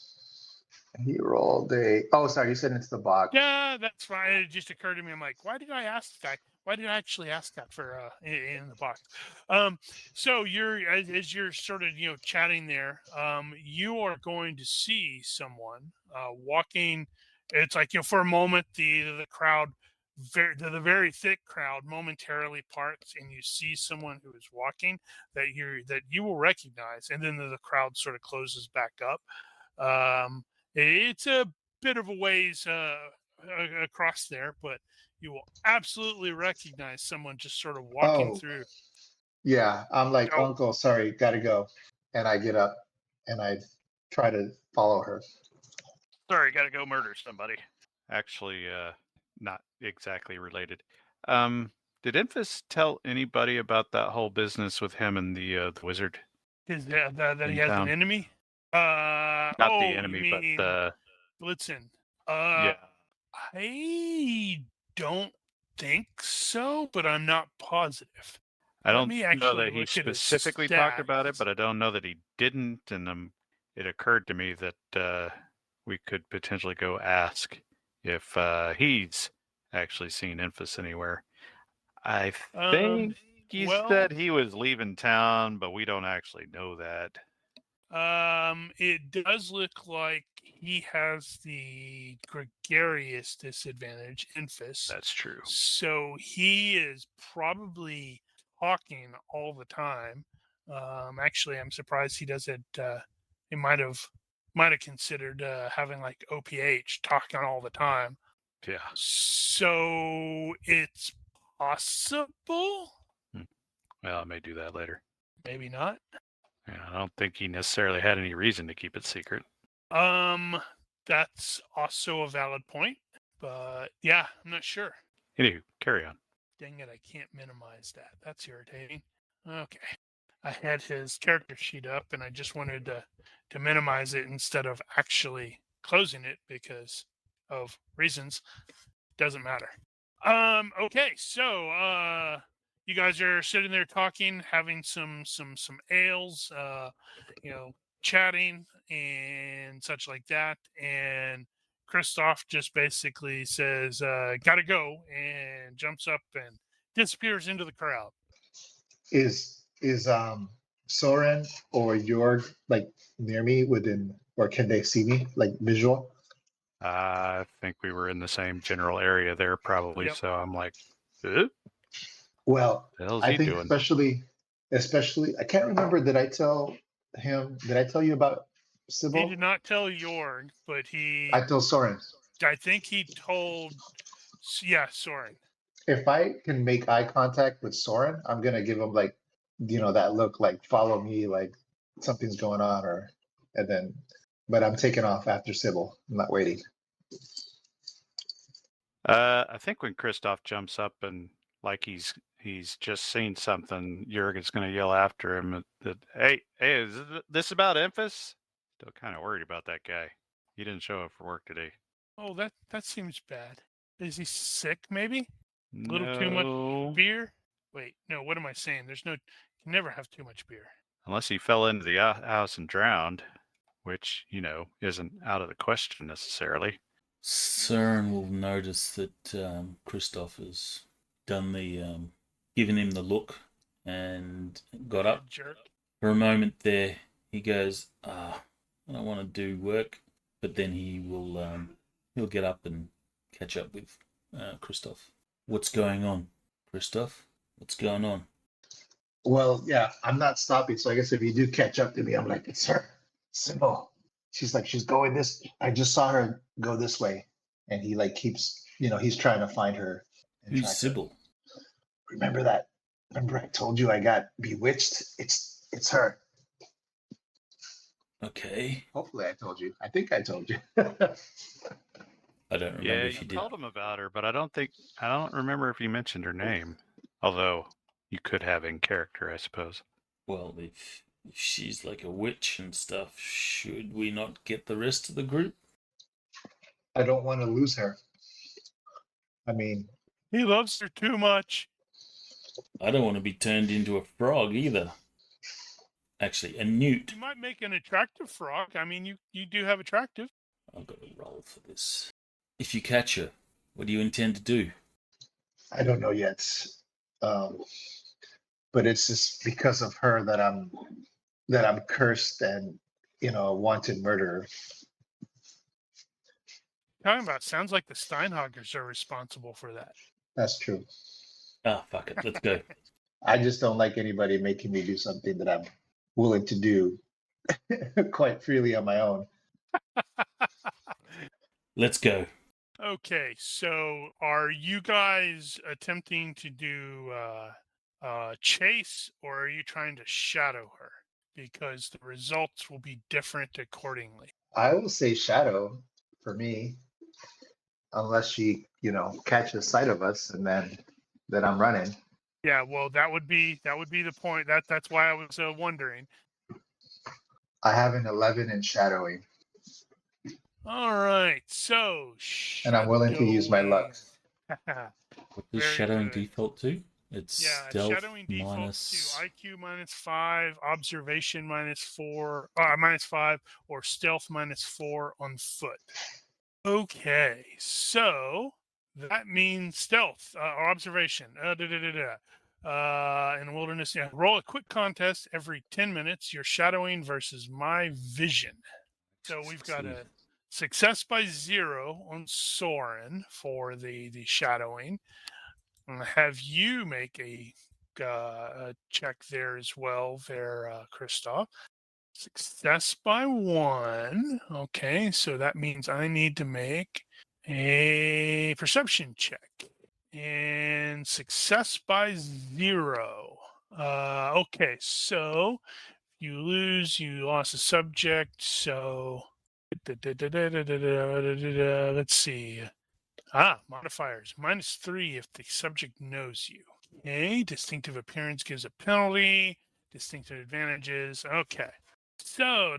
He rolled a. Oh, sorry, you said it's the box. Yeah, that's fine. It just occurred to me. I'm like, why did I ask the guy? Why did I actually ask that for in the box? So you're as you're sort of chatting there, you are going to see someone walking. It's like for a moment the crowd, the very thick crowd momentarily parts, and you see someone who is walking that you will recognize, and then the crowd sort of closes back up. It's a bit of a ways across there, but you will absolutely recognize someone just sort of walking through. Yeah, I'm like, Oh. Uncle, sorry, gotta go. And I get up and I try to follow her. Sorry, gotta go murder somebody. Actually, not exactly related. Did Infus tell anybody about that whole business with him and the wizard? That he In has town. an enemy? Not the enemy, you mean but the Blitzen. yeah. I don't think so, but I'm not positive. I Let don't me know actually that he look at his specifically talked about it, stats. but I don't know that he didn't. And it occurred to me that we could potentially go ask if he's actually seen Infus anywhere. I think he said he was leaving town, but we don't actually know that. It does look like he has the gregarious disadvantage, Infus. That's true. So he is probably talking all the time. Actually, I'm surprised he doesn't. He might have considered having like OPH talking all the time. Yeah. So it's possible. Well, I may do that later. Maybe not. Yeah, I don't think he necessarily had any reason to keep it secret. That's also a valid point, but yeah, I'm not sure. Anywho, carry on. Dang it, I can't minimize that. That's irritating. Okay. I had his character sheet up and I just wanted to minimize it instead of actually closing it because of reasons. Doesn't matter. Okay, so you guys are sitting there talking, having some ales, chatting and such like that, and Christoph just basically says, gotta go, and jumps up and disappears into the crowd. Is Soren or Jorg like near me within, or can they see me like visual? I think we were in the same general area there, probably. Yep. So I'm like, eh? Well, The hell's I he think doing? especially, I can't remember. Did I tell you about He Sybil? did not tell Jorg, but I told Soren. I think he told, Soren. If I can make eye contact with Soren, I'm gonna give him like, that look, like follow me, like something's going on, but I'm taking off after Sybil. I'm not waiting. I think when Christoph jumps up and like he's just seen something, Jurgen's going to yell after him that, hey, is this about Infus? Still kind of worried about that guy. He didn't show up for work today. Oh, that seems bad. Is he sick? Maybe a little No, too much beer. Wait, no. What am I saying? There's no. You never have too much beer. unless he fell into the house and drowned, which isn't out of the question necessarily. Soren will notice that Christoph has done the given him the look and got up. Jerk. For a moment there, he goes, I don't want to do work, but then he'll get up and catch up with Christoph. What's going on, Christoph? What's going on? Well, yeah, I'm not stopping. So I guess if you do catch up to me, I'm like, it's her, Sybil. She's going this. I just saw her go this way, and he like keeps, he's trying to find her. And Who's track her. Sybil? Remember that? Remember I told you I got bewitched? It's her. Okay. Hopefully I told you. I think I told you. I don't remember Yeah, if you you did. told him about her, but I don't remember if you mentioned her name. Although you could have in character, I suppose. Well, if she's like a witch and stuff, should we not get the rest of the group? I don't want to lose her. I mean, He loves her too much. I don't want to be turned into a frog either. Actually, a newt. You might make an attractive frog. I mean, you do have attractive. I've got to roll for this. If you catch her, what do you intend to do? I don't know yet. But it's just because of her that I'm cursed and a wanted murderer. Talking about sounds like the Steinhoggers are responsible for that. That's true. Ah, fuck it. Let's go. I just don't like anybody making me do something that I'm willing to do quite freely on my own. Let's go. Okay, so are you guys attempting to do chase, or are you trying to shadow her? Because the results will be different accordingly. I will say shadow for me, unless she, catches sight of us and then I'm running. Yeah, well, that would be the point. That's why I was wondering. I have an 11 in shadowing. All right, so And I'm willing to use my luck. What does Very shadowing good. default to? It's stealth shadowing defaults minus... to IQ -5, observation -4, -5, or stealth -4 on foot. Okay, so that means stealth or observation. In the wilderness, roll a quick contest every 10 minutes. You're shadowing versus my vision. So we've got a success by 0 on Soren for the shadowing. I'm going to have you make a check there as well, Christoph. Success by 1. Okay, so that means I need to make a perception check. And success by 0. Okay, so you lose, you lost a subject, so let's see. Modifiers. -3 if the subject knows you. Okay, distinctive appearance gives a penalty. Distinctive advantages. Okay. So,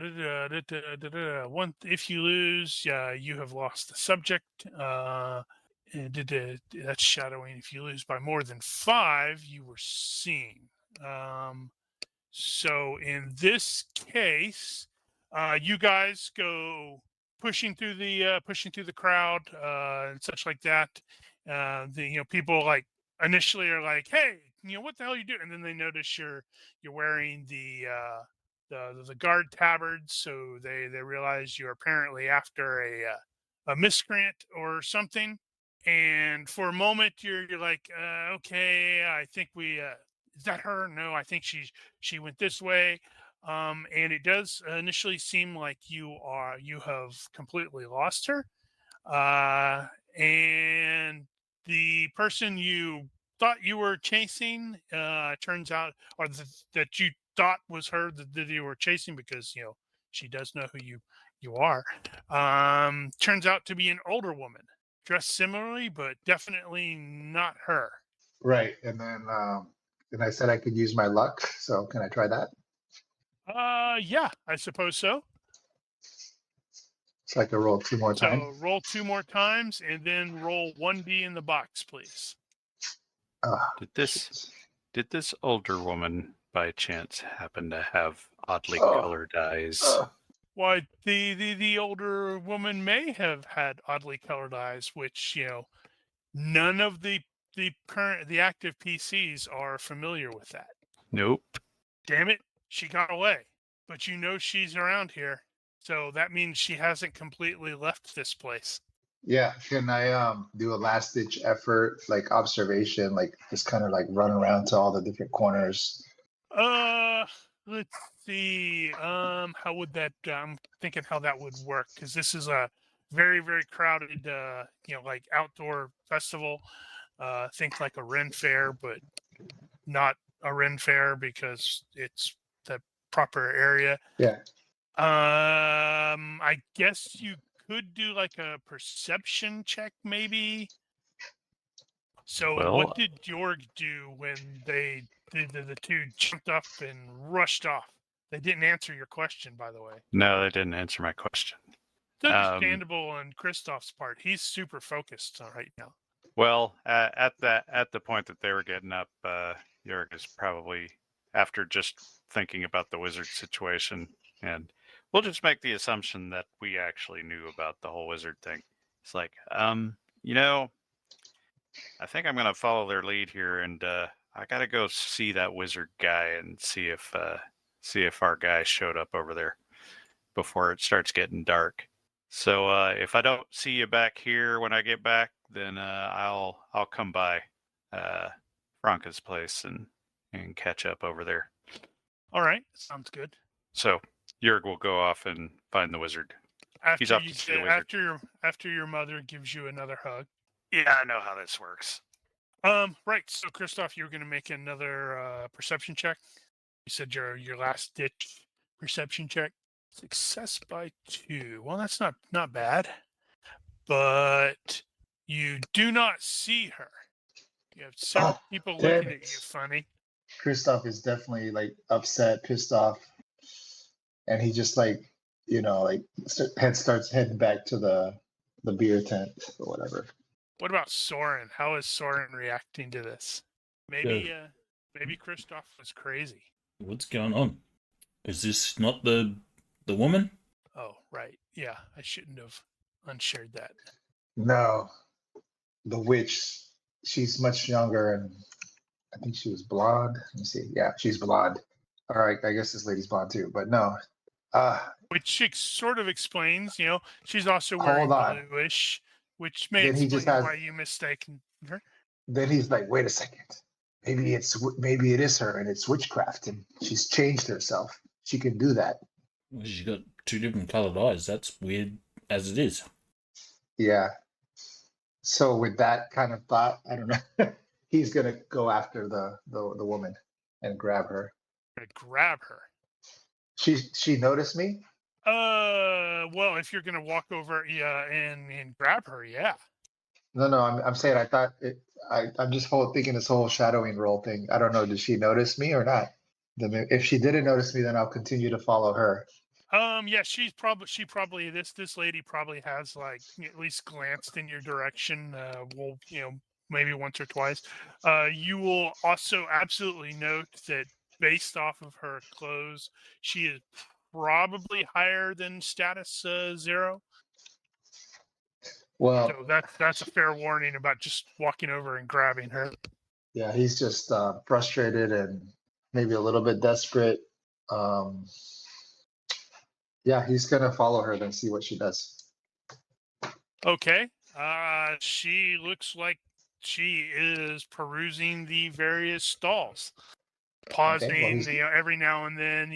if you lose, you have lost the subject. That's shadowing. If you lose by more than 5, you were seen. So in this case, you guys go pushing through the crowd and such like that. People like initially are like, "Hey, what the hell are you doing?" And then they notice you're wearing the guard tabards, so they realize you're apparently after a miscreant or something. And for a moment, you're like, okay, I think is that her? No, I think she went this way. And it does initially seem like you have completely lost her. And the person you thought you were chasing turns out, or that you thought was her that you were chasing, because she does know who you are. Turns out to be an older woman, dressed similarly, but definitely not her. Right, and then I said I could use my luck. So can I try that? Yeah, I suppose so. So I can roll 2 more So times. roll 2 more times and then roll 1d in the box, please. Did this older woman by chance happen to have oddly Oh. colored eyes? Why, the older woman may have had oddly colored eyes, which, none of the active PCs are familiar with that. Nope. Damn it, she got away. But she's around here. So that means she hasn't completely left this place. Yeah, can I do a last ditch effort, like observation, like just kind of like run around to all the different corners? Let's see. How would that? I'm thinking how that would work, because this is a very, very crowded, like outdoor festival. Think like a Ren Fair, but not a Ren Fair because it's the proper area. Yeah. I guess you could do like a perception check, maybe. So, Well- what did Jorg do when the two jumped up and rushed off? They didn't answer your question, by the way. No, they didn't answer my question. It's understandable on Christoph's part. He's super focused right now. Well, at the point that they were getting up, Jörg is probably, after just thinking about the wizard situation, and we'll just make the assumption that we actually knew about the whole wizard thing. It's like, I think I'm gonna follow their lead here, and I gotta go see that wizard guy and see if our guy showed up over there before it starts getting dark. So if I don't see you back here when I get back, then I'll come by Franca's place and catch up over there. All right, sounds good. So Jörg will go off and find the wizard. He's off to see the wizard. After your mother gives you another hug. Yeah, I know how this works. Right. So, Christoph, you were going to make another perception check. You said your last ditch perception check. Success by 2. Well, that's not bad. But you do not see her. You have several people looking at you funny. Christoph is definitely like upset, pissed off, and he just starts heading back to the beer tent or whatever. What about Soren? How is Soren reacting to this? Maybe Christoph was crazy. What's going on? Is this not the woman? Oh, right. Yeah, I shouldn't have unshared that. No, the witch. She's much younger, and I think she was blonde. Let me see. Yeah, she's blonde. All right, I guess this lady's blonde too. But no. Which sort of explains, she's also wearing bluish, which may explain why you mistaken her. Then he's like, wait a second. Maybe it is her, and it's witchcraft, and she's changed herself. She can do that. Well, she's got 2 different colored eyes. That's weird as it is. Yeah. So with that kind of thought, I don't know. He's gonna go after the woman and grab her. Grab her. She noticed me? Well, if you're gonna walk over, and grab her, yeah. No. I'm saying I thought I'm just thinking this whole shadowing role thing. I don't know. Did she notice me or not? Then if she didn't notice me, then I'll continue to follow her. Yeah, she probably this lady probably has like at least glanced in your direction. Well, maybe once or twice. You will also absolutely note that based off of her clothes, she is probably higher than status 0. Well, so that's a fair warning about just walking over and grabbing her. Yeah, he's just frustrated and maybe a little bit desperate. Yeah, he's gonna follow her, then see what she does. Okay. She looks like she is perusing the various stalls, pausing, every now and then,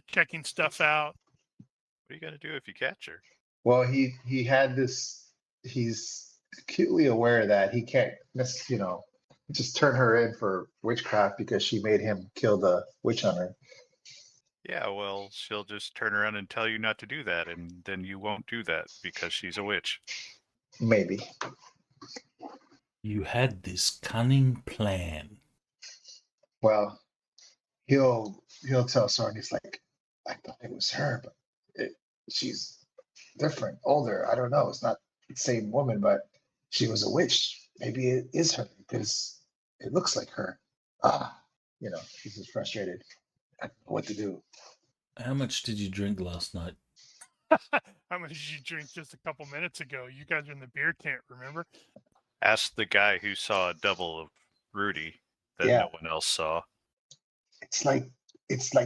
checking stuff out. What are you gonna do if you catch her? Well, he had this. He's acutely aware that he can't, just turn her in for witchcraft because she made him kill the witch hunter. Yeah, well, she'll just turn around and tell you not to do that, and then you won't do that because she's a witch. Maybe. You had this cunning plan. Well, he'll tell Soren, he's like, I thought it was her, but she's different, older. I don't know. It's not the same woman, but she was a witch. Maybe it is her because it looks like her. He's just frustrated. I don't know what to do. How much did you drink last night? How much did you drink just a couple minutes ago? You guys are in the beer tent, remember? Ask the guy who saw a double of Rudy that Yeah. no one else saw. It's like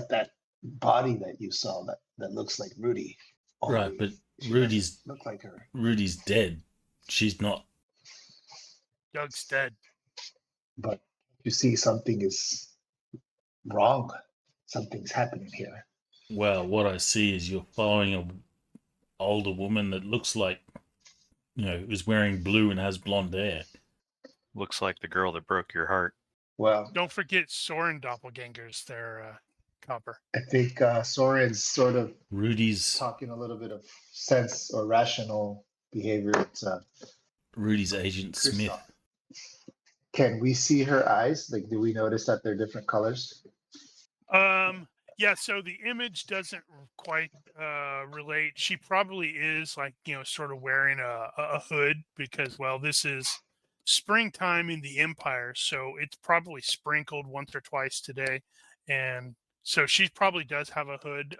that body that you saw that looks like Rudy. Right, Only but she Rudy's doesn't look like her. Rudy's dead. She's not. Doug's dead. But you see, something is wrong. Something's happening here. Well, what I see is you're following an older woman that looks like, is wearing blue and has blonde hair. Looks like the girl that broke your heart. Well, Don't forget Soren doppelgangers there, Copper. I think Soren's sort of Rudy's talking a little bit of sense or rational behavior. It's Rudy's Agent Smith. Kristoff. Can we see her eyes? Like, do we notice that they're different colors? Yeah, so the image doesn't quite relate. She probably is sort of wearing a hood because, well, this is springtime in the Empire, so it's probably sprinkled once or twice today. And so she probably does have a hood.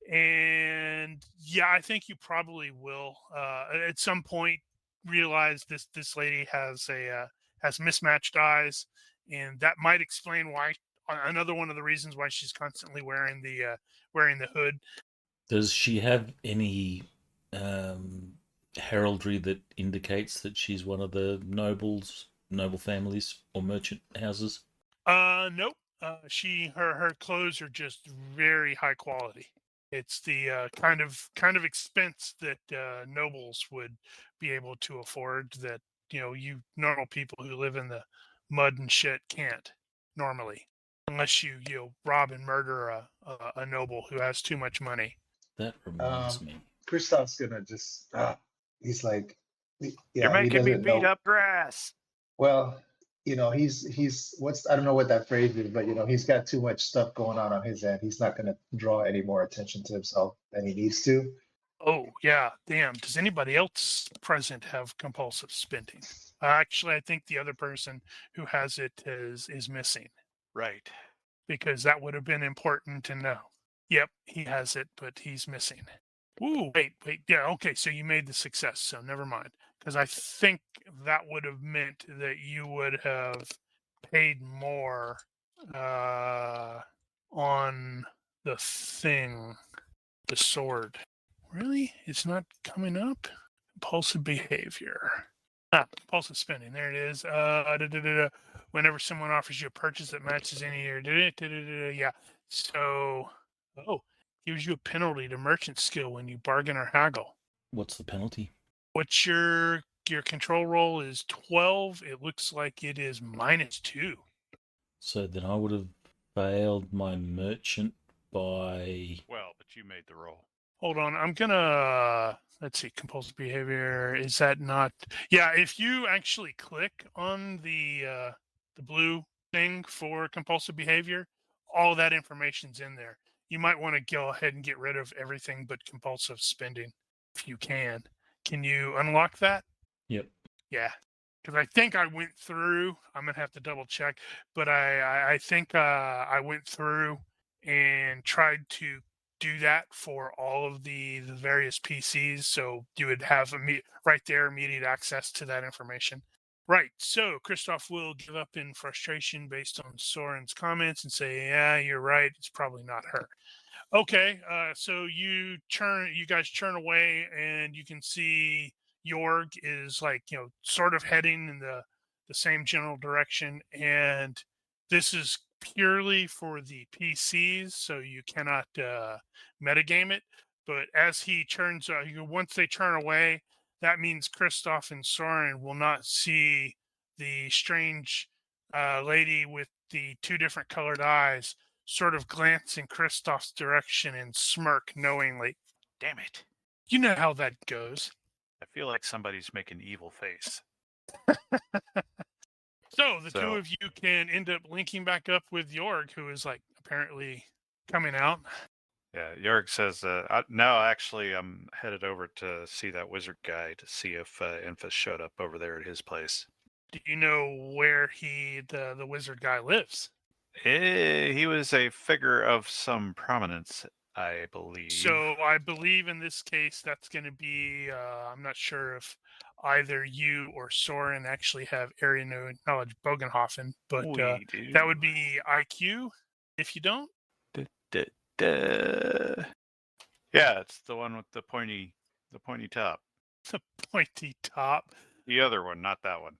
And yeah, I think you probably will at some point realize this lady has mismatched eyes, and that might explain why. Another one of the reasons why she's constantly wearing the hood. Does she have any heraldry that indicates that she's one of the noble families or merchant houses? Nope. Her clothes are just very high quality. It's the kind of expense that nobles would be able to afford that you normal people who live in the mud and shit can't normally. Unless you rob and murder a noble who has too much money. That reminds me. Kristoff's gonna just he's like, You're yeah, he making me doesn't beat know. up grass. Well, he's I don't know what that phrase is, but he's got too much stuff going on his end. He's not gonna draw any more attention to himself than he needs to. Oh yeah, damn. Does anybody else present have compulsive spending? Actually, I think the other person who has it is missing. Right. Because that would have been important to know. Yep, he has it, but he's missing. Ooh, wait. Yeah, okay, so you made the success, so never mind. Because I think that would have meant that you would have paid more on the thing, the sword. Really? It's not coming up? Compulsive behavior. Compulsive spending. There it is. Whenever someone offers you a purchase that matches any of your yeah. So, gives you a penalty to merchant skill when you bargain or haggle. What's the penalty? What's your control roll is 12. It looks like it is -2. So then I would have failed my merchant by... Well, but you made the roll. Hold on, I'm gonna let's see, compulsive behavior. Is that not? Yeah, if you actually click on the blue thing for compulsive behavior, all that information's in there. You might want to go ahead and get rid of everything but compulsive spending if you can. Can you unlock that? Yep. Yeah, because I think I went through. I'm gonna have to double check, but I think I went through and tried to do that for all of the various PCs, so you would have right there immediate access to that information. Right, so Kristoff will give up in frustration based on Soren's comments and say, "Yeah, you're right. It's probably not her." Okay, so you guys turn away, and you can see Jorg is sort of heading in the same general direction, and this is purely for the PCs, so you cannot metagame it. But as he turns, once they turn away, that means Kristoff and Soren will not see the strange lady with the two different colored eyes sort of glance in Kristoff's direction and smirk knowingly. Damn it. You know how that goes. I feel like somebody's making evil face. So the two of you can end up linking back up with Jorg, who is apparently coming out. Yeah, York says, no, actually, I'm headed over to see that wizard guy to see if Infus showed up over there at his place. Do you know where the wizard guy lives? He was a figure of some prominence, I believe. So I believe in this case that's going to be. I'm not sure if either you or Soren actually have area knowledge Bogenhofen, but We do. that would be IQ. If you don't, Da. Yeah, it's the one with the pointy top. the pointy top The other one, not that one.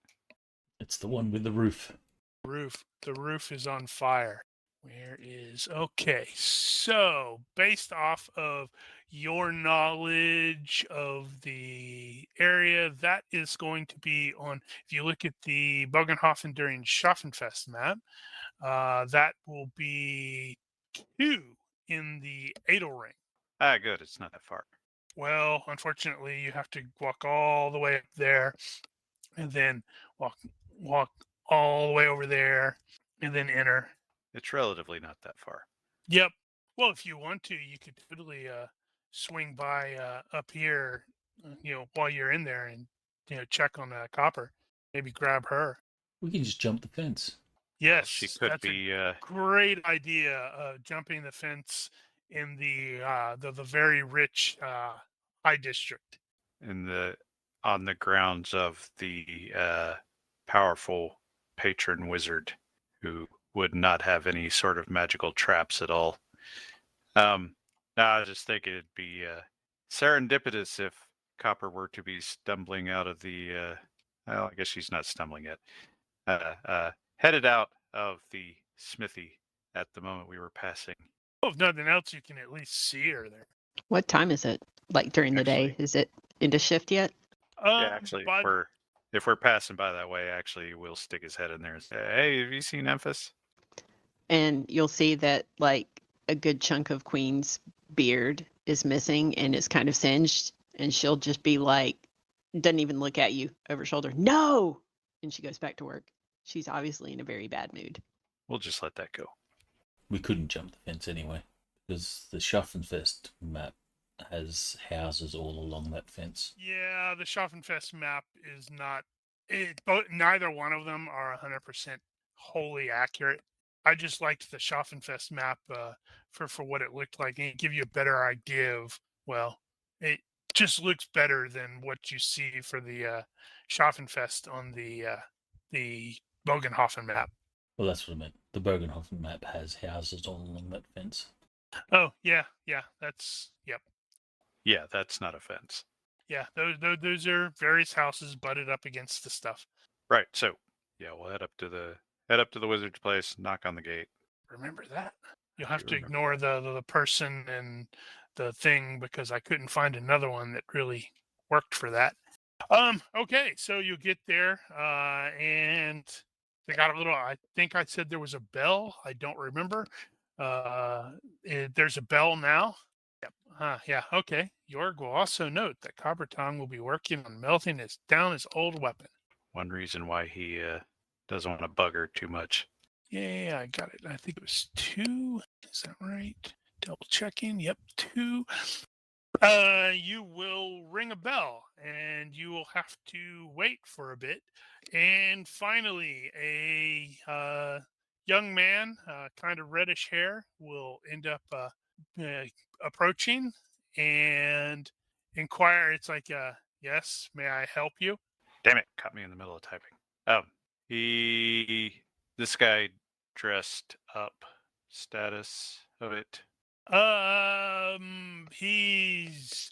It's the one with the roof. roof. The roof is on fire. Where is okay? So based off of your knowledge of the area, that is going to be on. If you look at the Bogenhofen during Schaffenfest map, that will be 2 in the Edelring. Ah, good. It's not that far. Well, unfortunately, you have to walk all the way up there, and then walk all the way over there, and then enter. It's relatively not that far. Yep. Well, if you want to, you could totally swing by up here, while you're in there, and check on Copper. Maybe grab her. We can just jump the fence. Yes, She could that's be. a great idea. Jumping the fence in the very rich high district. On the grounds of the powerful patron wizard who would not have any sort of magical traps at all. No, I just think it'd be serendipitous if Copper were to be stumbling out of the. Well, I guess she's not stumbling yet. Headed out of the smithy at the moment we were passing. Oh, if nothing else, you can at least see her there. What time is it? Like during the day? Actually- Is it into shift yet? Yeah, actually, if we're passing by that way, actually, we'll stick his head in there and say, "Hey, have you seen Memphis?" And you'll see that like a good chunk of Queen's beard is missing and is kind of singed, and she'll just be like, doesn't even look at you over her shoulder. No, and she goes back to work. She's obviously in a very bad mood. We'll just let that go. We couldn't jump the fence anyway, because the Schaffenfest map has houses all along that fence. Yeah, the Schaffenfest map is not. Neither one of them are 100% wholly accurate. I just liked the Schaffenfest map for what it looked like, and it give you a better idea of. Well, it just looks better than what you see for the Schaffenfest on the Bogenhofen map. Well, that's what I meant. The Bergenhofen map has houses all along that fence. Oh yeah, that's yep. Yeah, that's not a fence. Yeah, those are various houses butted up against the stuff. Right. So, yeah, we'll head up to the wizard's place, knock on the gate. Remember that. You'll have to remember ignore the person and the thing because I couldn't find another one that really worked for that. Okay, so you get there, and they got a little. I think I said there was a bell. I don't remember. There's a bell now. Yep. Yeah. Okay. Yorg will also note that Copperton will be working on melting down his old weapon. One reason why he doesn't want to bug her too much. Yeah, I got it. I think it was 2. Is that right? Double checking. Yep, 2. You will ring a bell, and you will have to wait for a bit. And finally, a young man, kind of reddish hair, will end up approaching and inquire. It's like, yes, may I help you? Damn it, caught me in the middle of typing. This guy dressed up. Status of it. He's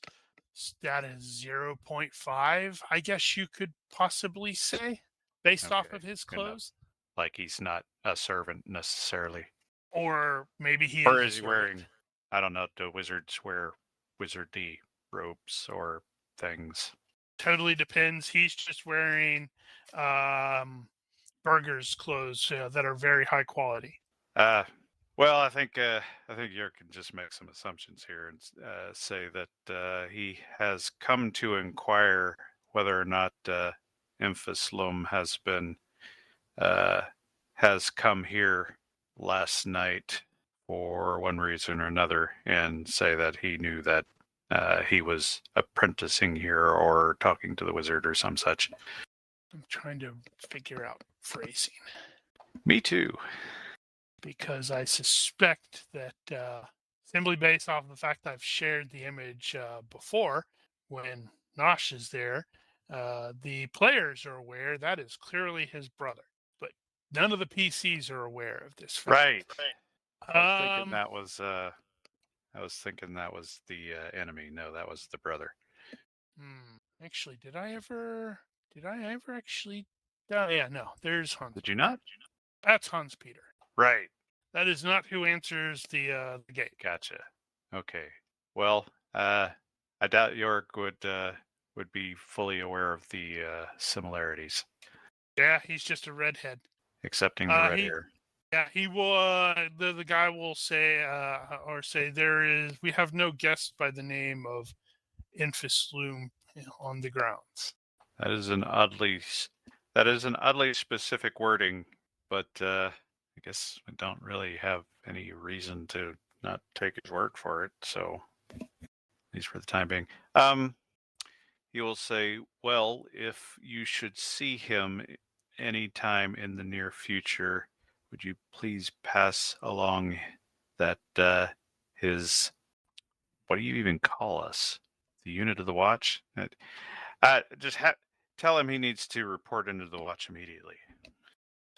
status 0.5, I guess you could possibly say, based off of his good enough. clothes. Like he's not a servant necessarily. Or maybe he Or is is a he servant. wearing, I don't know, do wizards wear wizardy robes or things? Totally depends. He's just wearing Burger's clothes that are very high quality. Well, I think you can just make some assumptions here and say that he has come to inquire whether or not Emphaslum has come here last night for one reason or another and say that he knew that he was apprenticing here or talking to the wizard or some such. I'm trying to figure out phrasing Me too. because I suspect that simply based off of the fact I've shared the image before when Nosh is there, the players are aware that is clearly his brother, but none of the PCs are aware of this fact. Right. I was thinking Um, that was. I was thinking that was the enemy. No, that was the brother. Actually, did I ever actually? Yeah, no. There's Hans. Did you not? That's Hans Peter. Right. That is not who answers the gate. Gotcha. Okay. Well, I doubt York would be fully aware of the similarities, Yeah, he's just a redhead. excepting the red He- hair. Yeah, he will. The guy will say we have no guest by the name of Infus Loom on the grounds. That is an oddly specific wording, but I guess I don't really have any reason to not take his word for it. So, at least for the time being, he will say, "Well, if you should see him anytime in the near future, would you please pass along that his what do you even call us? The unit of the watch? Tell him he needs to report into the watch immediately."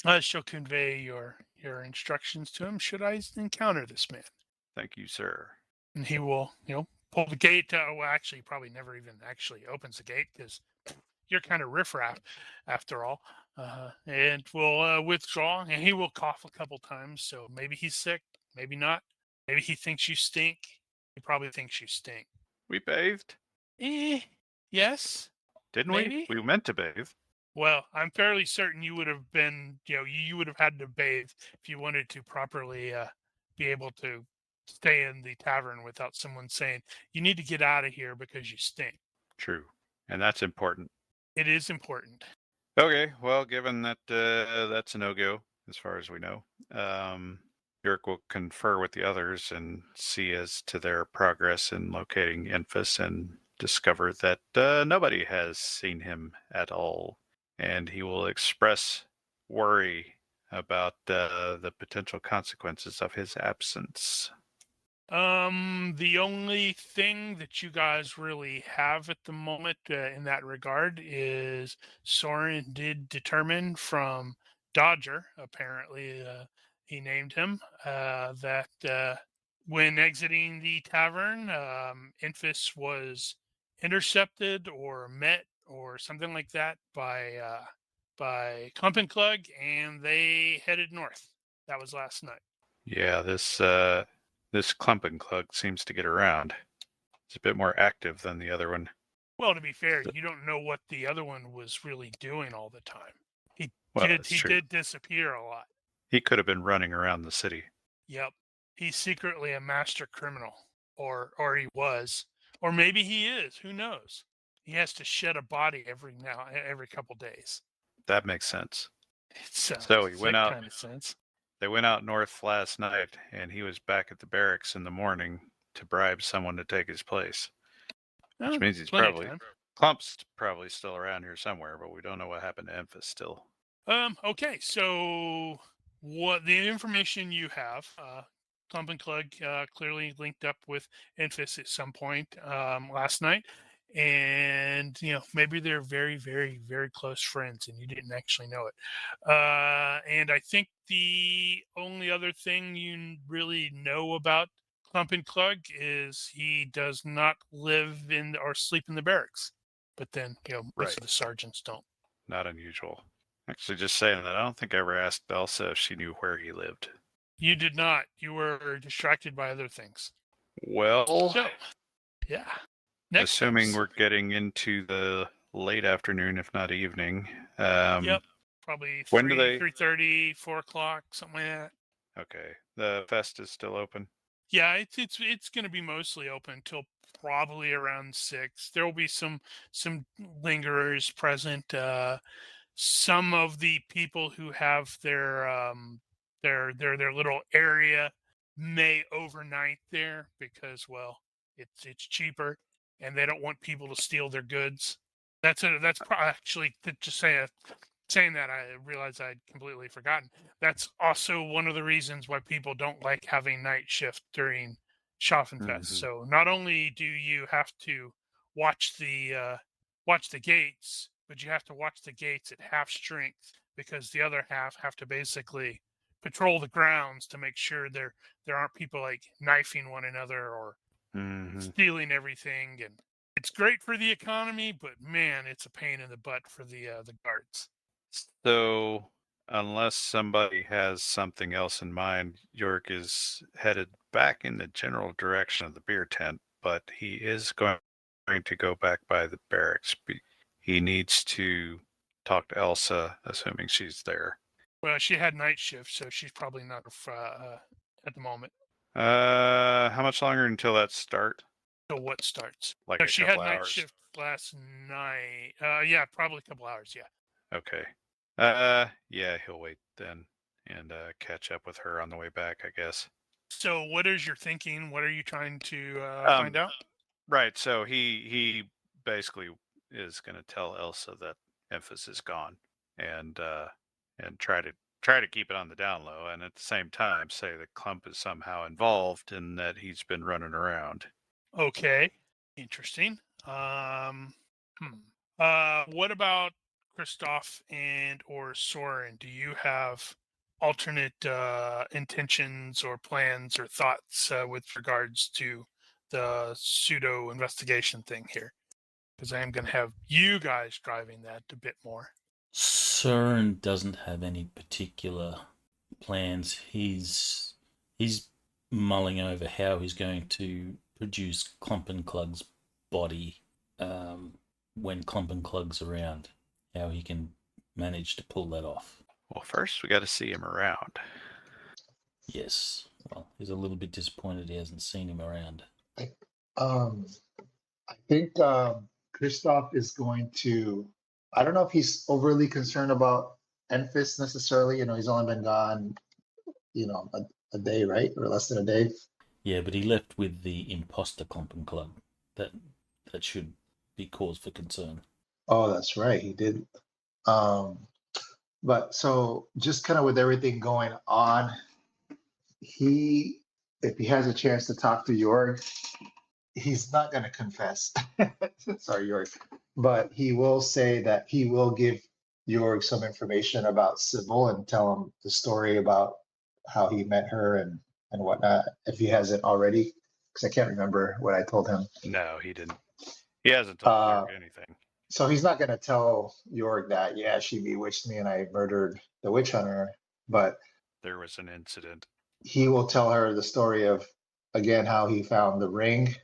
I shall convey your instructions to him should I encounter this man. Thank you, sir. And he will, pull the gate. Well, actually, he probably never even actually opens the gate because you're kind of riffraff after all. And will withdraw, and he will cough a couple times. So maybe he's sick, maybe not. Maybe he thinks you stink. He probably thinks you stink. We bathed, Yes, didn't maybe? we? We meant to bathe. Well, I'm fairly certain you would have been, you would have had to bathe if you wanted to properly be able to stay in the tavern without someone saying, you need to get out of here because you stink. True, and that's important. It is important. Okay, well, given that that's a no-go as far as we know, York will confer with the others and see as to their progress in locating Infus and discover that nobody has seen him at all. And he will express worry about the potential consequences of his absence. The only thing that you guys really have at the moment in that regard is Soren did determine from Dodger, apparently he named him, that when exiting the tavern, Infus was intercepted or met or something like that by Clump and Clug, and they headed north. That was last night. Yeah, this Clump and Clug seems to get around. It's a bit more active than the other one. Well, to be fair, you don't know what the other one was really doing all the time. He That's true. did disappear a lot. He could have been running around the city. Yep. He's secretly a master criminal. Or he was. Or maybe he is. Who knows? He has to shed a body every couple days. That makes sense. So he went out. Kind of sense. They went out north last night, and he was back at the barracks in the morning to bribe someone to take his place. Well, Which means he's plenty of probably time. Clump's probably still around here somewhere, but we don't know what happened to Memphis still. Okay, so what the information you have, Clump and Clug clearly linked up with Infus at some point last night, and maybe they're very, very, very close friends, and you didn't actually know it. And I think the only other thing you really know about Clump and Clug is he does not live in or sleep in the barracks, but then most of the sergeants don't. Not unusual. Actually, just saying that, I don't think I ever asked Elsa if she knew where he lived. You did not. You were distracted by other things. Well, So, yeah. Next assuming steps. we're getting into the late afternoon, if not evening. Yep. Probably when do 3:30, 4 o'clock, something like that. Okay. The fest is still open? Yeah, it's going to be mostly open till probably around 6. There will be some lingerers present. Some of the people who have their little area may overnight there because, well, it's cheaper, and they don't want people to steal their goods. Actually just saying that, I realized I'd completely forgotten. That's also one of the reasons why people don't like having night shift during Schaffenfest. So not only do you have to watch the gates, but you have to watch the gates at half strength because the other half have to basically patrol the grounds to make sure there aren't people like knifing one another or stealing everything. And it's great for the economy, but man, it's a pain in the butt for the guards. So, unless somebody has something else in mind, York is headed back in the general direction of the beer tent, but he is going to go back by the barracks. He needs to talk to Elsa, assuming she's there. Well, she had night shift, so she's probably not at the moment. How much longer until that start? So what starts? Like No, a she had couple night hours. shift last night. Yeah, probably a couple hours. Yeah. Okay. Yeah, he'll wait then and catch up with her on the way back, I guess. So, what is your thinking? What are you trying to find out? Right. So he basically is going to tell Elsa that Memphis is gone, and try to keep it on the down low, and at the same time say that Clump is somehow involved and that he's been running around. Okay, interesting. What about Christoph and or Soren? Do you have alternate intentions or plans or thoughts with regards to the pseudo investigation thing here? Because I am going to have you guys driving that a bit more. Soren doesn't have any particular plans. He's mulling over how he's going to produce Klumpenklug's body when Klumpenklug's around. How he can manage to pull that off. Well, first we got to see him around. Yes. Well, he's a little bit disappointed he hasn't seen him around. I think Christoph is going to. I don't know if he's overly concerned about Enfys necessarily. He's only been gone, a day, right, or less than a day. Yeah, but he left with the imposter Klumpenklug. That should be cause for concern. Oh, that's right, he did. But so just kind of with everything going on, if he has a chance to talk to Jorg, he's not going to confess. Sorry, Jorg. But he will say that he will give Jorg some information about Sybil and tell him the story about how he met her and whatnot, if he hasn't already, because I can't remember what I told him. No, he didn't. He hasn't told Jorg anything. So he's not going to tell Jorg that, yeah, she bewitched me and I murdered the witch hunter, but there was an incident. He will tell her the story of, again, how he found the ring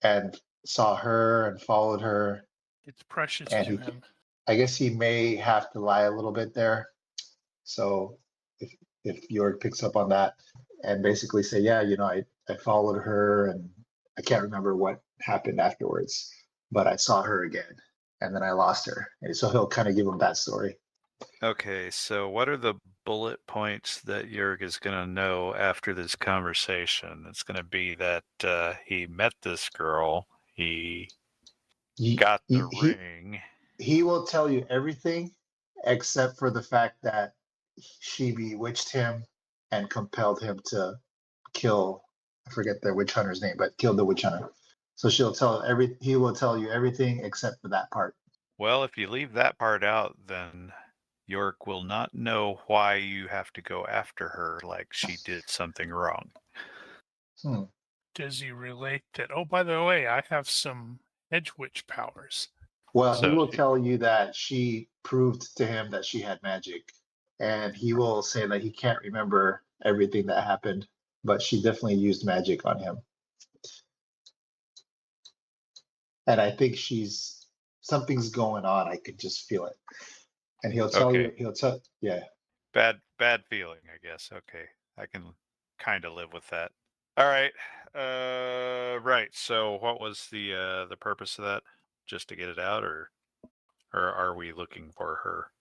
and saw her and followed her. It's precious and to him. I guess he may have to lie a little bit there. So if Jorg picks up on that and basically say, yeah, I followed her and I can't remember what happened afterwards, but I saw her again and then I lost her. And so he'll kind of give him that story. Okay, so what are the bullet points that Jorg is going to know after this conversation? It's going to be that he met this girl, he got the ring. He will tell you everything except for the fact that she bewitched him and compelled him to kill, I forget the witch hunter's name, but killed the witch hunter. So he will tell you everything except for that part. Well, if you leave that part out, then Jorg will not know why you have to go after her like she did something wrong. Does he relate that, oh, by the way, I have some edge witch powers? Well, he will tell you that she proved to him that she had magic. And he will say that he can't remember everything that happened, but she definitely used magic on him. And I think something's going on. I could just feel it. And he'll tell you, yeah. Bad feeling, I guess. Okay. I can kind of live with that. All right. Right. So what was the purpose of that? Just to get it out, or are we looking for her?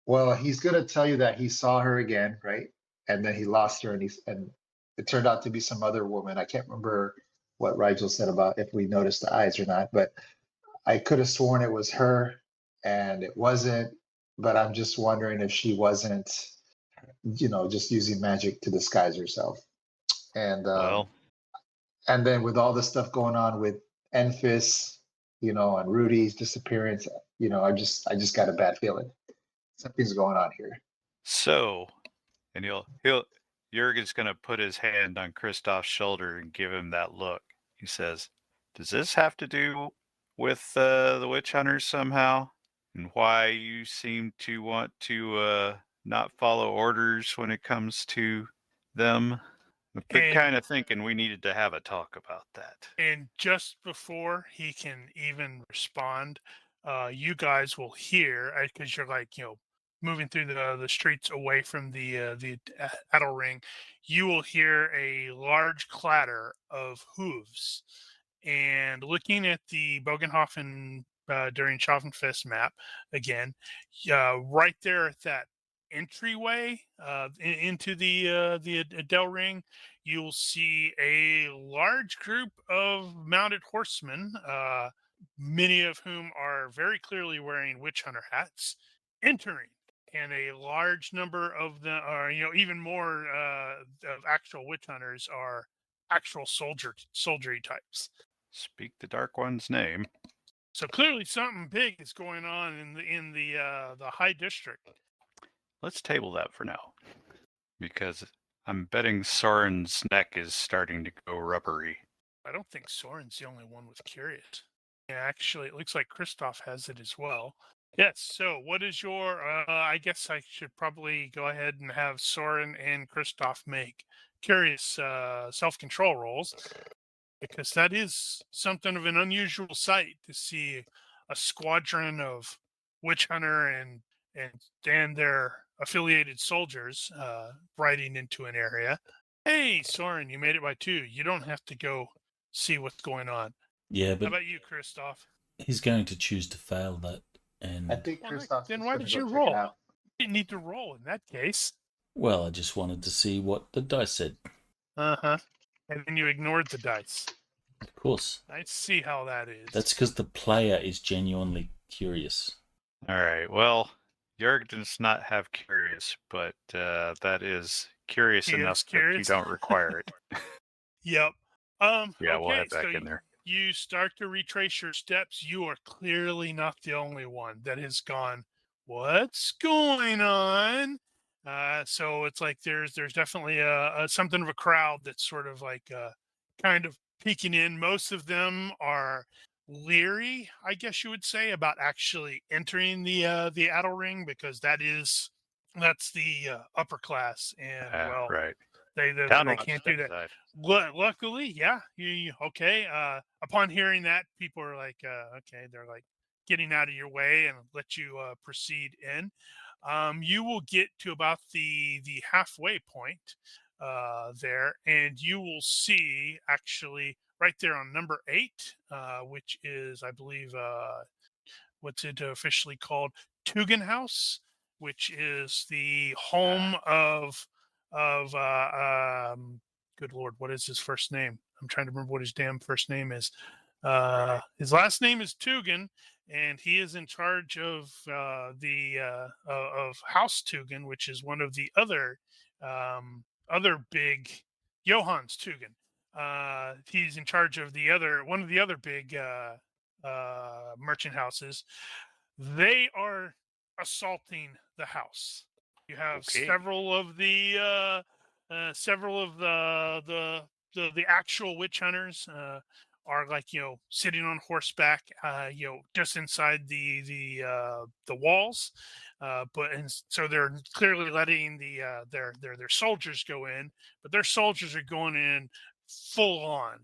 Well, he's going to tell you that he saw her again, right? And then he lost her and it turned out to be some other woman. I can't remember what Rigel said about if we noticed the eyes or not, but I could have sworn it was her, and it wasn't. But I'm just wondering if she wasn't, just using magic to disguise herself. And Well, and then with all the stuff going on with Enfys, and Rudy's disappearance, I just got a bad feeling. Something's going on here. so, and Jurgen's going to put his hand on Kristoff's shoulder and give him that look. He says, "Does this have to do with the witch hunters somehow? And why you seem to want to not follow orders when it comes to them?" I've been kind of thinking we needed to have a talk about that. And just before he can even respond, you guys will hear, because you're like, moving through the streets away from the Adel Ring, you will hear a large clatter of hooves. And looking at the Bogenhofen during Schaffenfest map again, right there at that entryway into the Adel Ring, you'll see a large group of mounted horsemen, many of whom are very clearly wearing witch hunter hats, entering. And a large number of them are, even more of actual witch hunters are actual soldiery types. Speak the Dark One's name. So clearly something big is going on in the High District. Let's table that for now, because I'm betting Soren's neck is starting to go rubbery. I don't think Soren's the only one with curious. Yeah, actually, it looks like Kristoff has it as well. Yes, so what is your, I guess I should probably go ahead and have Soren and Kristoff make curious self-control rolls, because that is something of an unusual sight to see a squadron of witch hunter and their affiliated soldiers riding into an area. Hey, Soren, you made it by 2. You don't have to go see what's going on. Yeah, How but about you, Kristoff? he's going to choose to fail that. And I think Kristoff. Then why did you roll? You didn't need to roll in that case. well, I just wanted to see what the dice said. Uh-huh. And then you ignored the dice. Of course. I see how that is. That's because the player is genuinely curious. All right, well, Jurg does not have curious, but that is curious enough that you don't require it. Yep. Yeah, okay, we'll head back so in there. You start to retrace your steps. You are clearly not the only one that has gone, what's going on? So it's like there's definitely something of a crowd that's sort of like kind of peeking in. Most of them are leery, I guess you would say, about actually entering the Adel Ring, because that's the upper class, and right. They can't do that. Side. Luckily, yeah. Okay. Upon hearing that, people are like, okay, they're like getting out of your way and let you proceed in. You will get to about the halfway point there, and you will see actually right there on number 8, which is, I believe, what's it officially called? Tugen House, which is the home of good Lord, what is his first name? I'm trying to remember what his damn first name is. His last name is Tugen, and he is in charge of of House Tugen, which is one of the other big Johannes Tugen. He's in charge of one of the other big merchant houses. They are assaulting the house. You have several of the actual witch hunters are like, sitting on horseback, just inside the walls, so they're clearly letting their soldiers go in, but their soldiers are going in full on.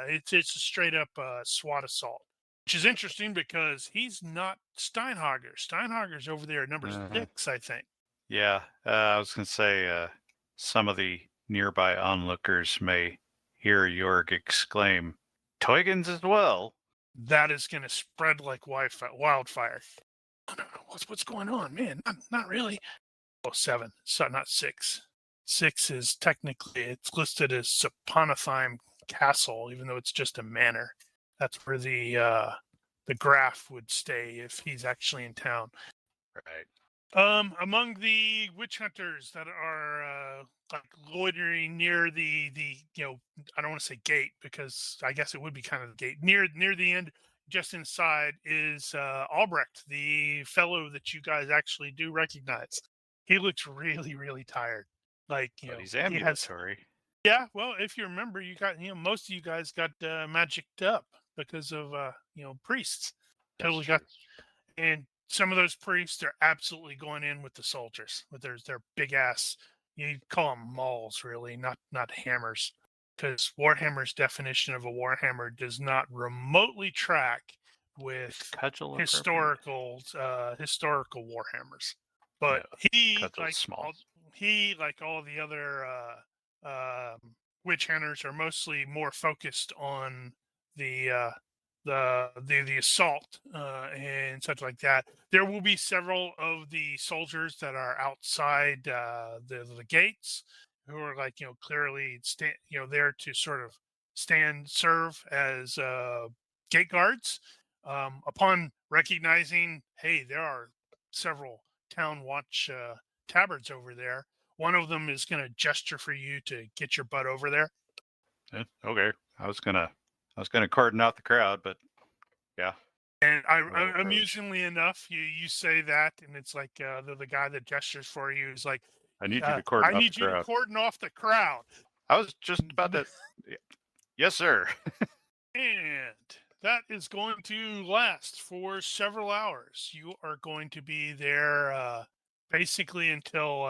It's a straight up SWAT assault. Which is interesting because he's not Steinhager. Steinhager's over there at number 6, I think. Yeah, I was going to say some of the nearby onlookers may hear Jorg exclaim, Teugans as well. That is going to spread like wildfire. What's going on, man? Not really. Oh, 7, so not 6. 6 is technically, it's listed as Saponatheim Castle, even though it's just a manor. That's where the Graf would stay if he's actually in town. Right. Among the witch hunters that are like loitering near the I don't want to say gate, because I guess it would be kind of the gate near the end, just inside, is Albrecht, the fellow that you guys actually do recognize. He looks really tired. Like, But he's he has. ambulatory. Yeah, well, if you remember, you got most of you guys got magicked up because of priests. That's Totally true. got. And some of those priests are absolutely going in with the soldiers with their big ass. You call them mauls, really, not hammers, because Warhammer's definition of a Warhammer does not remotely track with Cudgel appropriate? historical Warhammers. But No, he, cudgel's small. like all the other witch hunters, are mostly more focused on the assault and such like that. There will be several of the soldiers that are outside the gates, who are like clearly there to sort of serve as gate guards. Upon recognizing, hey, there are several town watch tabards over there. One of them is going to gesture for you to get your butt over there. Okay, I was gonna cordon out the crowd, but yeah. And Roll amusingly enough, you say that, and it's like the guy that gestures for you is like, I need you to cordon I off need the you to crowd. cordon off the crowd. I was just about to. Yes, sir. And that is going to last for several hours. You are going to be there basically until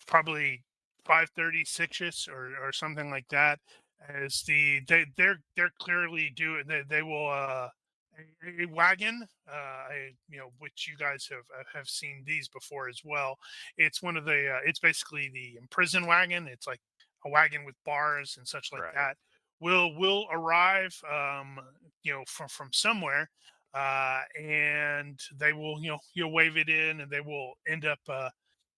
probably 5:30, 6ish, or something like that. As they're clearly doing, they will a wagon, which you guys have seen these before as well. It's one of the it's basically the imprison wagon. It's like a wagon with bars and such like Right. that. Will arrive from somewhere, and they will you'll wave it in, and they will end up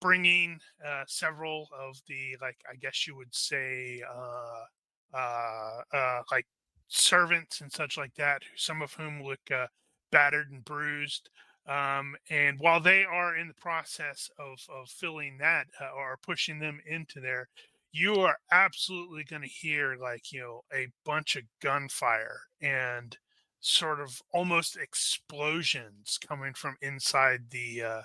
bringing several of the, like, I guess you would say like servants and such like that, some of whom look battered and bruised. And while they are in the process of filling that or pushing them into there, you are absolutely going to hear, like, a bunch of gunfire and sort of almost explosions coming from inside the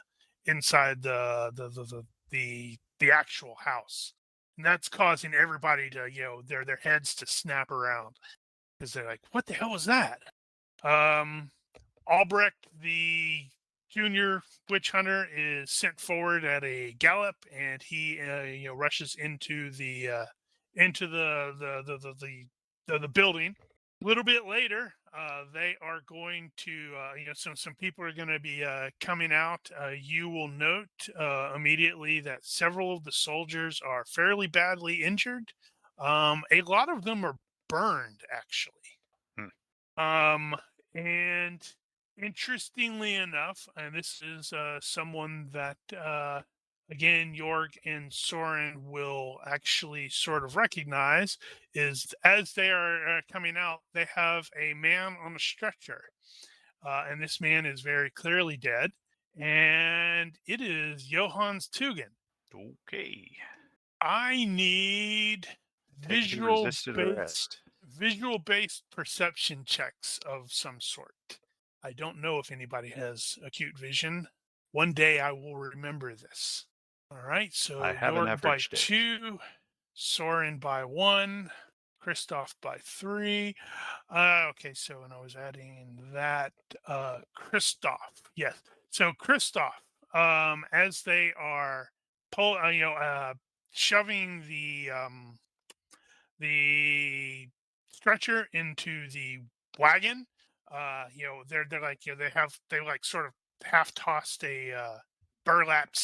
actual house. And that's causing everybody to, their heads to snap around, because they're like, what the hell was that? Albrecht, the junior witch hunter, is sent forward at a gallop, and he rushes into the building. A little bit later, they are going to some people are going to be coming out. You will note immediately that several of the soldiers are fairly badly injured. A lot of them are burned, actually. And interestingly enough, and this is someone that again Jorg and Soren will actually sort of recognize, is as they are coming out, they have a man on a stretcher, and this man is very clearly dead, and it is Johannes Tugen. Okay. I need Technically resisted arrest. visual-based perception checks of some sort. I don't know if anybody has acute vision. One day I will remember this. All right, so I have an Jorg by average day. 2, Soren by 1, Christoph by 3. Okay, so when I was adding that, Christoph, yes. So Christoph, as they are shoving the stretcher into the wagon, they're like, they like sort of half tossed a burlap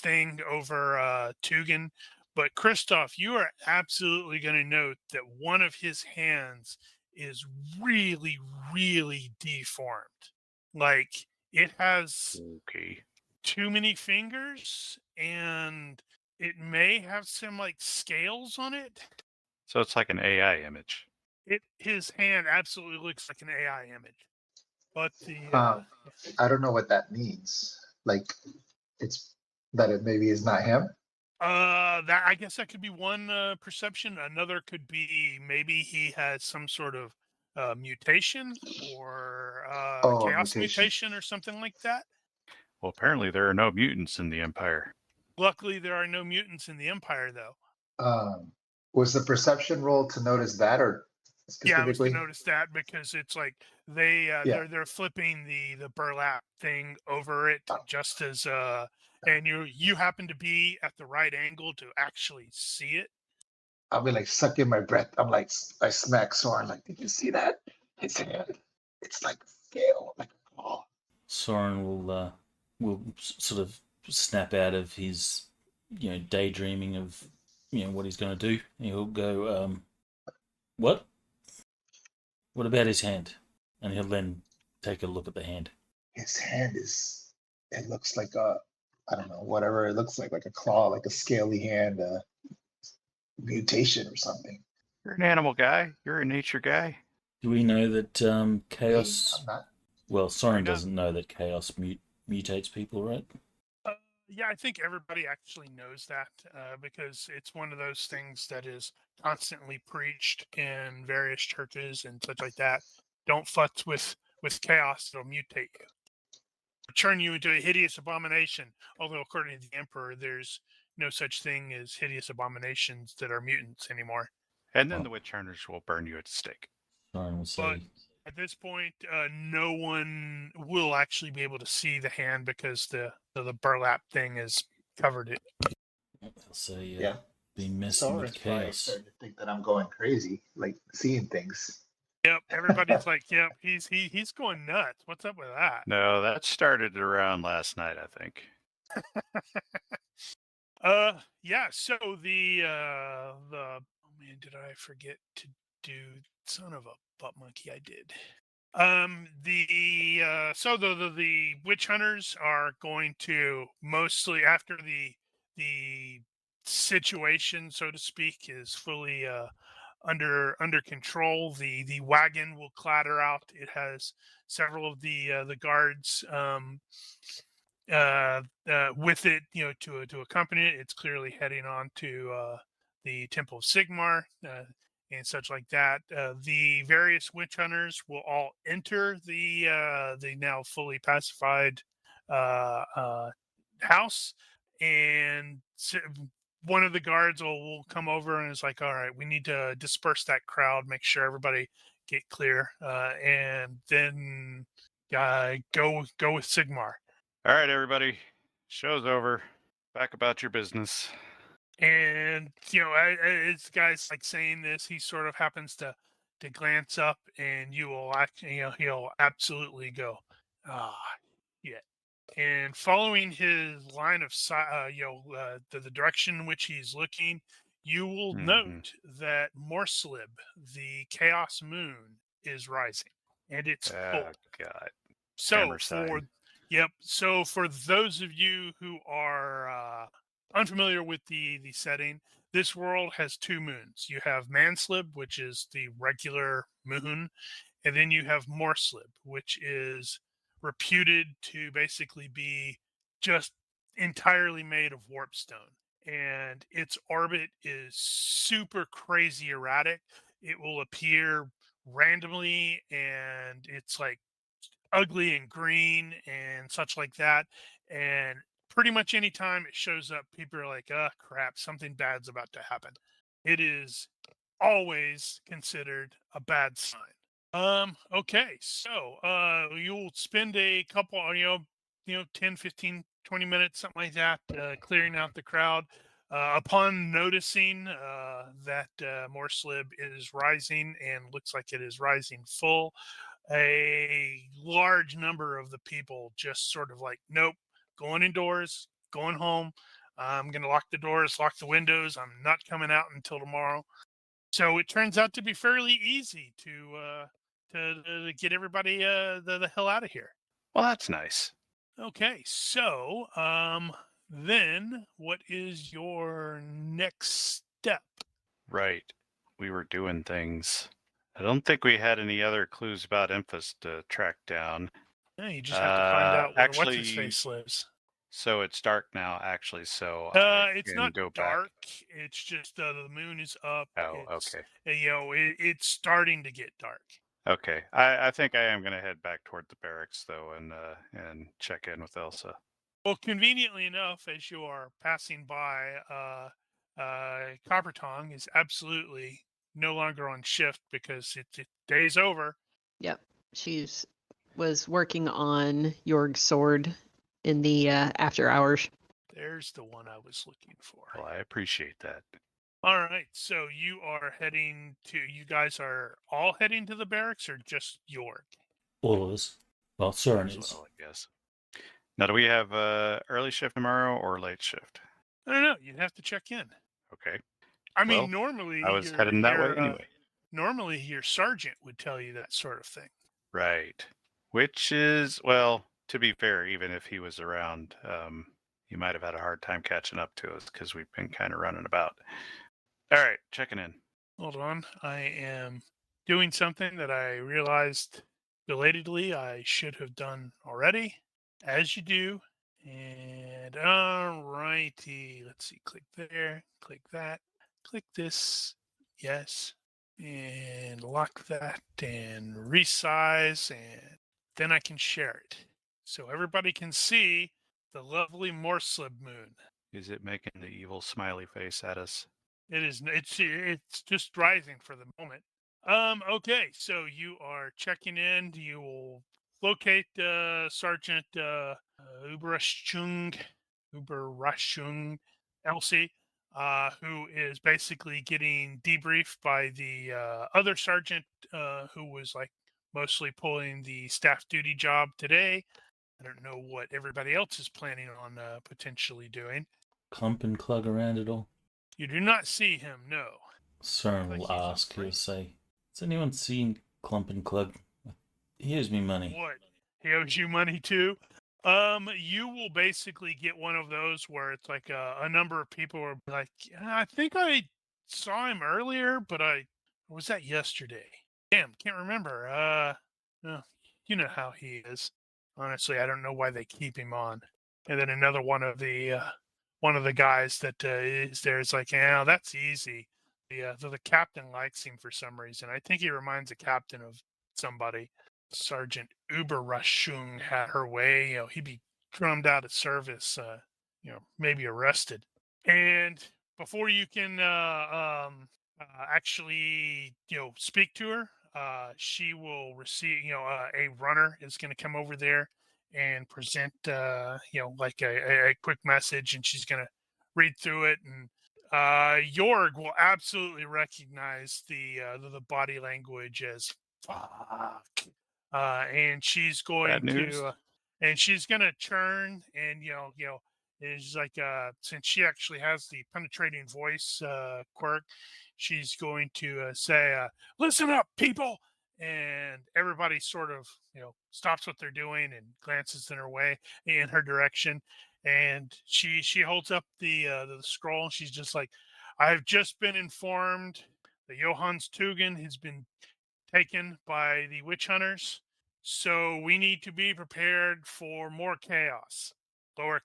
thing over Tugen. But Christoph, you are absolutely going to note that one of his hands is really deformed. Like, it has Okay. too many fingers, and It may have some like scales on it. So it's like an AI image. His hand absolutely looks like an AI image, but the I don't know what that means. Like, it's that it maybe is not him. that I guess that could be one perception. Another could be maybe he has some sort of mutation or Oh, chaos mutation. mutation or something like that. Well, apparently there are no mutants in the Empire. Luckily, there are no mutants in the Empire, though. Was the perception roll to notice that, or Yeah, I was to specifically? notice that because it's like they're flipping the burlap thing over it just as and you happen to be at the right angle to actually see it. I'll be like sucking my breath. I'm like, I smack Soren. Like, did you see that? His hand. It's like scale, like a claw. Soren will sort of snap out of his daydreaming of what he's going to do. He'll go, what? What about his hand? And he'll then take a look at the hand. His hand is. It looks like a. I don't know, whatever it looks like a claw, like a scaly hand, mutation or something. You're an animal guy. You're a nature guy. Do we know that chaos? I'm not. Well, Soren No. doesn't know that chaos mutates people, right? Yeah, I think everybody actually knows that because it's one of those things that is constantly preached in various churches and such like that. Don't futz with chaos; it'll mutate you, turn you into a hideous abomination. Although, according to the Emperor, there's no such thing as hideous abominations that are mutants anymore. And then Oh. the witch hunters will burn you at the stake. Soren will say, At this point, no one will actually be able to see the hand because the burlap thing has covered it. he'll say, Yeah. be messing Soren's with probably chaos. starting to think that I'm going crazy, like seeing things. Yep, everybody's like, yep, he's going nuts. What's up with that? No, that started around last night, I think. Yeah. So the oh man, did I forget to do? Son of a butt monkey, I did. The witch hunters are going to mostly after the situation, so to speak, is fully under control. The wagon will clatter out. It has several of the guards with it, to accompany it. It's clearly heading on to the Temple of Sigmar and such like that. The various witch hunters will all enter the now fully pacified house, and one of the guards will come over and is like, "All right, we need to disperse that crowd, make sure everybody get clear, and then go with Sigmar." All right, everybody. Show's over. Back about your business. And as the guy's like saying this, he sort of happens to glance up, and you will actually, he'll absolutely go, yeah. And following his line of sight, the direction in which he's looking, you will note that Morslib, the Chaos Moon, is rising, and it's full. Oh, God. So Hammer sign. So for those of you who are unfamiliar with the setting, this world has two moons. You have Manslib, which is the regular moon, and then you have Morslib, which is reputed to basically be just entirely made of warpstone. And its orbit is super crazy erratic. It will appear randomly, and it's like ugly and green and such like that. And pretty much anytime it shows up, people are like, crap, something bad's about to happen. It is always considered a bad sign. Okay, so you'll spend a couple, 10, 15, 20 minutes, something like that, clearing out the crowd. Upon noticing that Morslib is rising and looks like it is rising full, a large number of the people just sort of like, nope, going indoors, going home. I'm going to lock the doors, lock the windows. I'm not coming out until tomorrow. So it turns out to be fairly easy to get everybody the hell out of here. Well, that's nice. Okay, so then what is your next step? Right. We were doing things. I don't think we had any other clues about Emphas to track down. Yeah, you just have to find out where what's his actually, face lives. So it's dark now, actually, so I It's can not go dark. back. It's just the moon is up. Oh, It's okay. it's starting to get dark. Okay. I think I am going to head back toward the barracks, though, and check in with Elsa. Well, conveniently enough, as you are passing by, Copper Tongue is absolutely no longer on shift because it's day's over. Yep. She's was working on Jorg's sword in the after hours. There's the one I was looking for. Well, I appreciate that. All right, so you are heading to. You guys are all heading to the barracks, or just Jorg? All of us. Well, Soren As is. well, I guess. Now, do we have early shift tomorrow or late shift? I don't know. You'd have to check in. Okay. I mean, Well, normally I was heading that way anyway. Normally, your sergeant would tell you that sort of thing. Right. Which is, well, to be fair, even if he was around, he might have had a hard time catching up to us because we've been kind of running about. All right, checking in. Hold on. I am doing something that I realized belatedly I should have done already, as you do. And all righty. Let's see. Click there. Click that. Click this. Yes. And lock that and resize. And then I can share it. So everybody can see the lovely Morslib moon. Is it making the evil smiley face at us? It is. It's just rising for the moment. Okay, so you are checking in. You will locate Sergeant Uberraschung Elsie, who is basically getting debriefed by the other sergeant who was like mostly pulling the staff duty job today. I don't know what everybody else is planning on potentially doing. Clump and clug around it all. You do not see him, no. Soren Like will he's ask, he'll afraid. say, has anyone seen Clump and Clug? He owes me money. What? He owes you money too? You will basically get one of those where it's like a number of people are like, I think I saw him earlier, but or was that yesterday? Damn, can't remember. You know how he is. Honestly, I don't know why they keep him on. And then another one of the guys that is there is like, yeah, that's easy. The captain likes him for some reason. I think he reminds the captain of somebody. Sergeant Uberraschung had her way. He'd be drummed out of service. Maybe arrested. And before you can actually, speak to her, she will receive. A runner is going to come over there and present, like a quick message, and she's going to read through it. And Jorg will absolutely recognize the body language as fuck. And she's going to turn and is like since she actually has the penetrating voice quirk, she's going to say, listen up people, and everybody sort of stops what they're doing and glances in her direction, and she holds up the scroll, and she's just like, I've just been informed that Johannes Tugen has been taken by the witch hunters. So we need to be prepared for more chaos, lower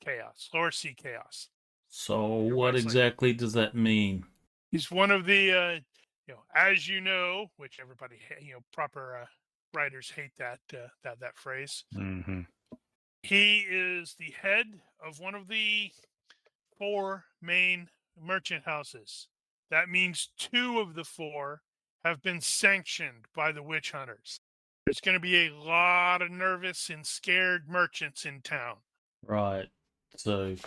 sea chaos. So what Everybody's exactly does that mean? He's one of the, as you know, which everybody, proper writers hate that phrase. Mm-hmm. He is the head of one of the 4 main merchant houses. That means 2 of the 4 have been sanctioned by the witch hunters. There's going to be a lot of nervous and scared merchants in town. Right. So,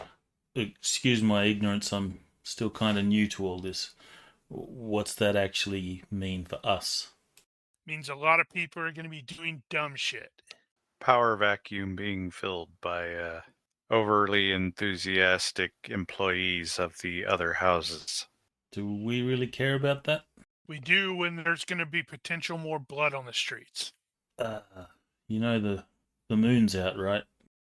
excuse my ignorance, I'm still kind of new to all this. What's that actually mean for us? Means a lot of people are going to be doing dumb shit. Power vacuum being filled by overly enthusiastic employees of the other houses. Do we really care about that? We do when there's going to be potential more blood on the streets. The moon's out, right?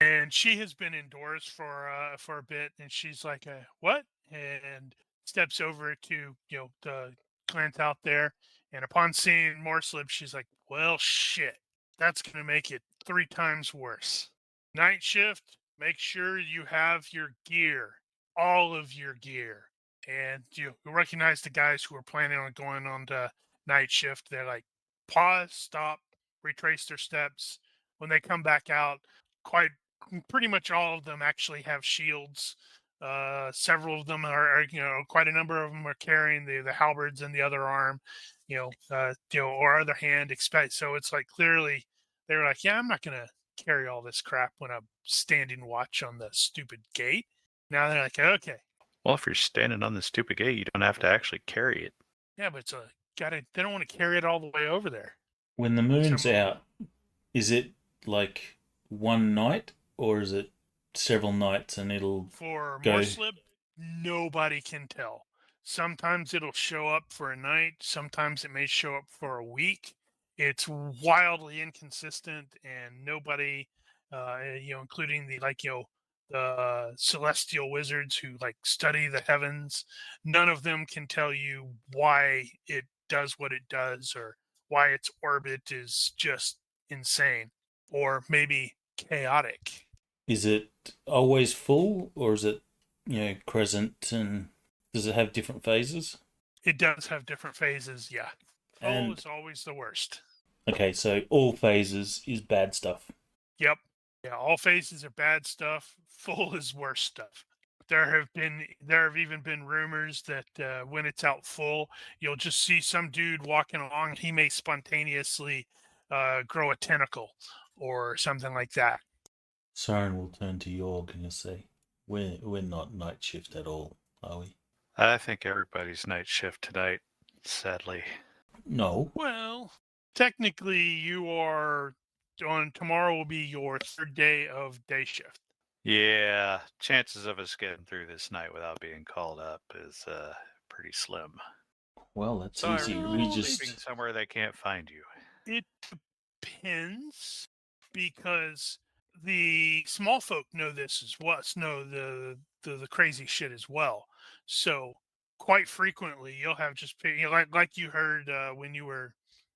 And she has been indoors for a bit, and she's like, "What?" and steps over to the Clint out there, and upon seeing Morslib, she's like, "Well, shit, that's gonna make it 3 times worse. Night shift, make sure you have your gear, all of your gear." And you recognize the guys who are planning on going on to night shift. They're like, pause, stop, retrace their steps. When they come back out, quite pretty much all of them actually have shields. Several of them are, quite a number of them are carrying the halberds in the other arm, or other hand. Expect so it's like clearly they were like, yeah, I'm not gonna carry all this crap when I'm standing watch on the stupid gate. Now they're like, okay, Well, if you're standing on the stupid gate, you don't have to actually carry it. yeah, but they don't want to carry it all the way over there. When the moon's Some- out, is it like one night or is it several nights and it'll For go? Morslib, nobody can tell. Sometimes it'll show up for a night. Sometimes it may show up for a week. It's wildly inconsistent, and nobody, including the celestial wizards who study the heavens, none of them can tell you why it does what it does, or why its orbit is just insane, or maybe chaotic. Is it always full or is it, crescent, and does it have different phases? It does have different phases, yeah. Full And is always the worst. okay, so all phases is bad stuff. Yep. Yeah, all phases are bad stuff. Full is worse stuff. There have even been rumors that when it's out full, you'll just see some dude walking along. He may spontaneously grow a tentacle or something like that. Soren will turn to Yorg and he'll say, "We're not night shift at all, are we?" I think everybody's night shift tonight, sadly. No. Well, technically, you are on tomorrow will be your 3rd day of day shift. Yeah, chances of us getting through this night without being called up is pretty slim. Well, that's So easy. I'm We leaving just somewhere they can't find you. It depends, because the small folk know this as well. Know the crazy shit as well. So quite frequently, you'll have just like you heard when you were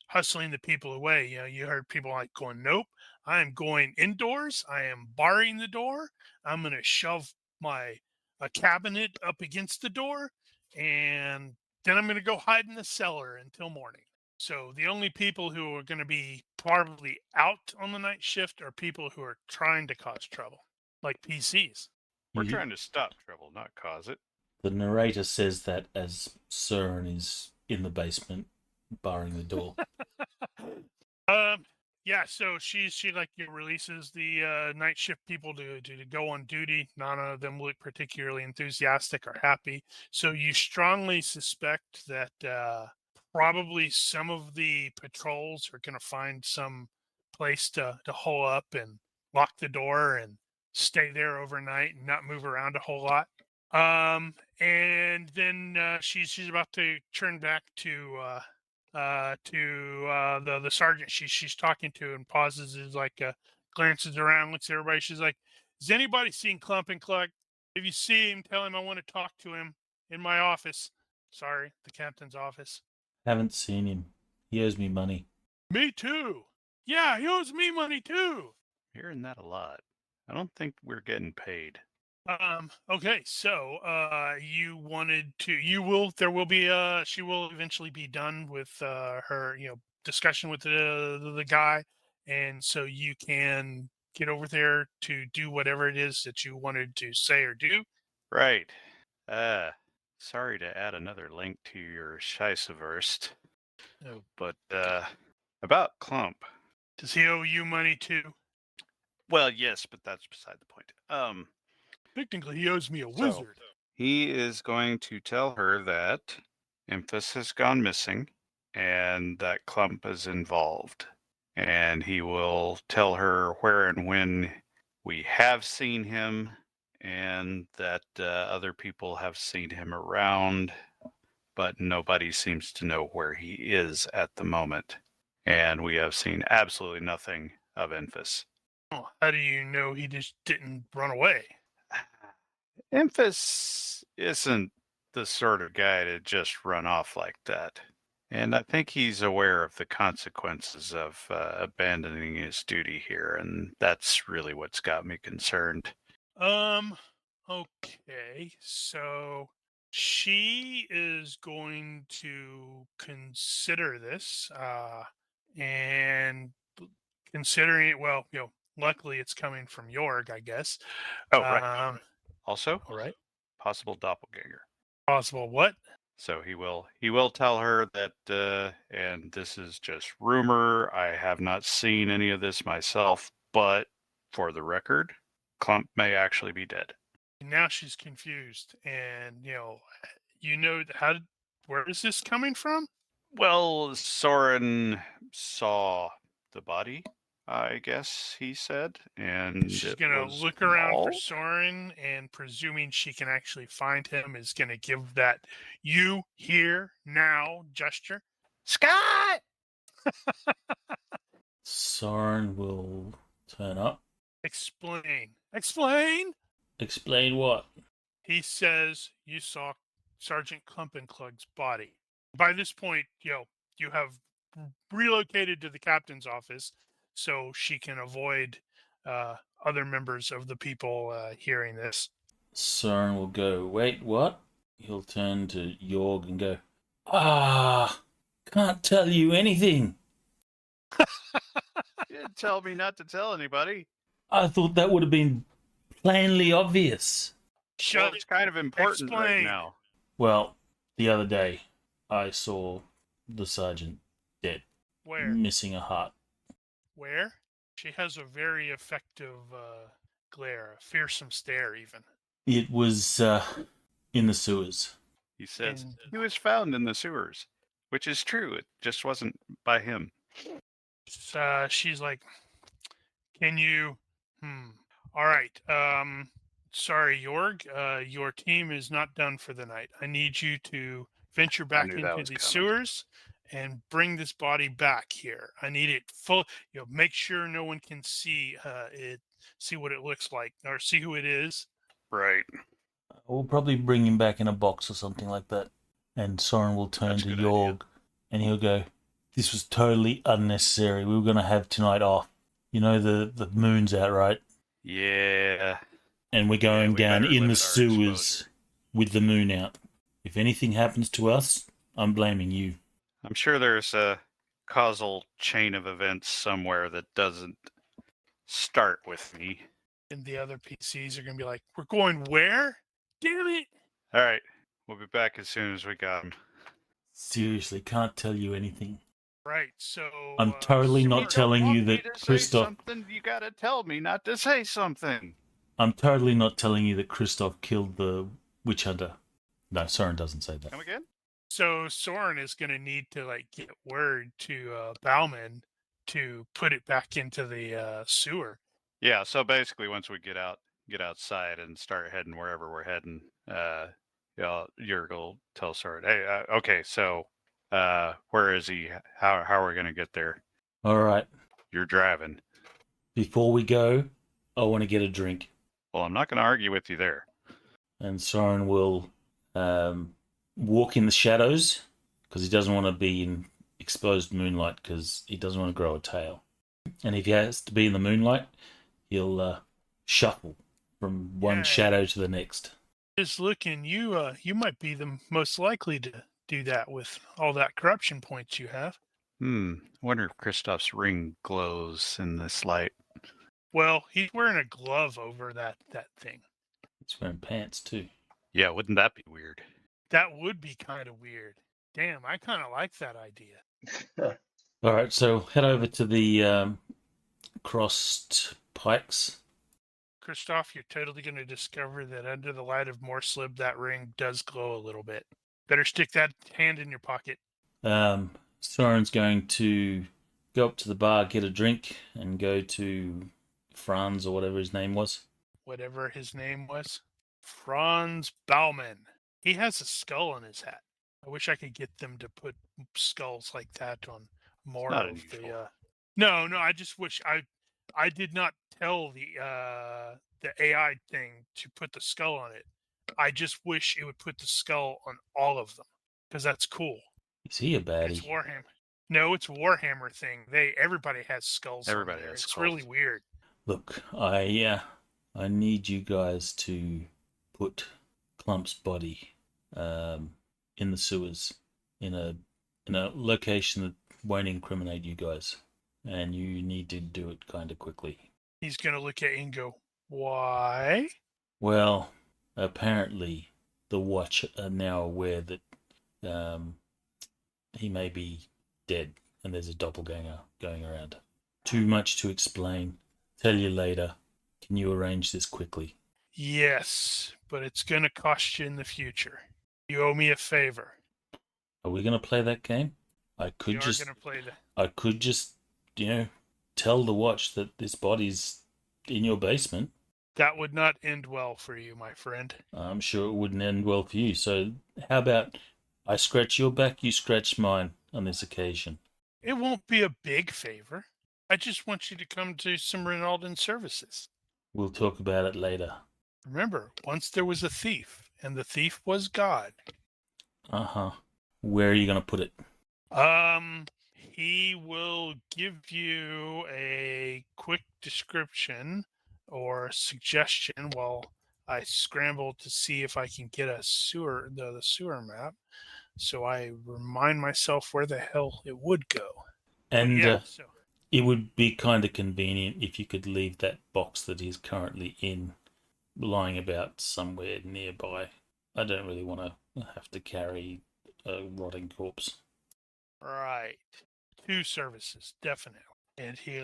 hustling the people away. You heard people like going, "Nope, I am going indoors. I am barring the door. I'm going to shove a cabinet up against the door, and then I'm going to go hide in the cellar until morning." So the only people who are going to be probably out on the night shift are people who are trying to cause trouble, like PCs. We're you- trying to stop trouble, not cause it. the narrator says that as Soren is in the basement barring the door. Yeah. So she releases the night shift people to go on duty. None of them look particularly enthusiastic or happy. So you strongly suspect that probably some of the patrols are going to find some place to hole up and lock the door and stay there overnight and not move around a whole lot. And then she's about to turn back to the sergeant she's talking to, and pauses, is glances around, looks at everybody. She's like, "Has anybody seen Clump and Cluck? If you see him, tell him I want to talk to him in my office." Sorry, the captain's office. Haven't seen him. He owes me money. Me too. Yeah, he owes me money too. Hearing that a lot. I don't think we're getting paid. Okay, so you wanted to she will eventually be done with her discussion with the guy, and so you can get over there to do whatever it is that you wanted to say or do. Right. Sorry to add another link to your Scheisseverst. Oh, But about Clump. does he owe you money too? Well, yes, but that's beside the point. Technically, he owes me a So- wizard. He is going to tell her that Emphas has gone missing and that Clump is involved. And he will tell her where and when we have seen him, and that other people have seen him around, but nobody seems to know where he is at the moment. And we have seen absolutely nothing of Emphas. Oh, how do you know he just didn't run away? Emphas isn't the sort of guy to just run off like that. And I think he's aware of the consequences of abandoning his duty here, and that's really what's got me concerned. Okay, so she is going to consider this, and considering it, well, luckily it's coming from Jorg, I guess. Oh, right. Also, All right. possible doppelganger. Possible what? So he will tell her that, and this is just rumor. I have not seen any of this myself, but for the record, Clump may actually be dead. Now she's confused, and where is this coming from? Well, Soren saw the body, I guess he said, and She's it gonna was look around for Maul. Soren, and presuming she can actually find him, is gonna give that "you here now" gesture. Scott! Soren will turn up. Explain. Explain. Explain what? He says you saw Sergeant Klumpenklug's body. By this point, you have relocated to the captain's office, so she can avoid other members of the people hearing this. Soren will go, wait, what? He'll turn to Jorg and go, can't tell you anything. You didn't tell me not to tell anybody. I thought that would have been plainly obvious. Well, it's kind of important right Explain. now. Well, the other day, I saw the sergeant dead, Where? missing a heart. Where? She has a very effective glare, a fearsome stare, even. It was in the sewers. He says he was found in the sewers, which is true. It just wasn't by him. She's like, can you? All right. Sorry, Jorg. Your team is not done for the night. I need you to venture back knew that into was the coming. sewers and bring this body back here. I need it full. Make sure no one can see it, see what it looks like, or see who it is. Right. We'll probably bring him back in a box or something like that. And Soren will turn That's a to good idea. Jorg and he'll go, this was totally unnecessary. We were going to have tonight off. You know, the moon's out, right? Yeah. And we're going we down better in the limit our sewers exposure. with the moon out. If anything happens to us, I'm blaming you. I'm sure there's a causal chain of events somewhere that doesn't start with me. And the other PCs are going to be like, we're going where? Damn it. All right. We'll be back as soon as we got him. Seriously, can't tell you anything. Right. So I'm totally Soren- not telling you that Christoph... something, you gotta tell me not to say something. I'm totally not telling you that Christoph killed the witch hunter. No, Soren doesn't say that. Come again? So Soren is going to need to get word to Bauman to put it back into the sewer. Yeah, so basically once we get outside and start heading wherever we're heading, Jurg will tell Soren, hey, okay, so where is he? How are we gonna get there? All right. You're driving. Before we go, I want to get a drink. Well, I'm not gonna argue with you there. And Soren will walk in the shadows because he doesn't want to be in exposed moonlight because he doesn't want to grow a tail. And if he has to be in the moonlight, he'll shuffle from one Yeah. shadow to the next. Just looking, you might be the most likely to do that with all that corruption points you have. Wonder if Christoph's ring glows in this light. Well, he's wearing a glove over that thing. He's wearing pants too. Yeah, wouldn't that be weird? That would be kind of weird. Damn, I kind of like that idea. All right, so head over to the crossed pikes. Christoph, you're totally going to discover that under the light of Morslib, that ring does glow a little bit. Better stick that hand in your pocket. Soren's going to go up to the bar, get a drink, and go to Franz or whatever his name was. Whatever his name was. Franz Bauman. He has a skull on his hat. I wish I could get them to put skulls like that on more Not of unusual. the... No, I just wish... I did not tell the AI thing to put the skull on it. I just wish it would put the skull on all of them because that's cool. Is he a It's baddie? Warhammer. No, it's Warhammer thing. Everybody has skulls Everybody on there. has It's skulls. really weird. Look, I need you guys to put Clump's body in the sewers in a location that won't incriminate you guys, and you need to do it kind of quickly. He's gonna look at it and go, "Why?" Well, apparently the Watch are now aware that he may be dead, and there's a doppelganger going around. Too much to explain. Tell you later. Can you arrange this quickly? Yes, but it's gonna cost you in the future. You owe me a favor. Are we going to play that game? I You could are just, gonna play the. tell the Watch that this body's in your basement. That would not end well for you, my friend. I'm sure it wouldn't end well for you. So how about I scratch your back, you scratch mine on this occasion? It won't be a big favor. I just want you to come to some Ronaldan services. We'll talk about it later. Remember, once there was a thief, and the thief was God. Uh-huh. Where are you going to put it? He will give you a quick description or suggestion while I scramble to see if I can get the sewer map, so I remind myself where the hell it would go. And So it would be kind of convenient if you could leave that box that he's currently in lying about somewhere nearby. I don't really want to have to carry a rotting corpse. right, 2 services definitely, and he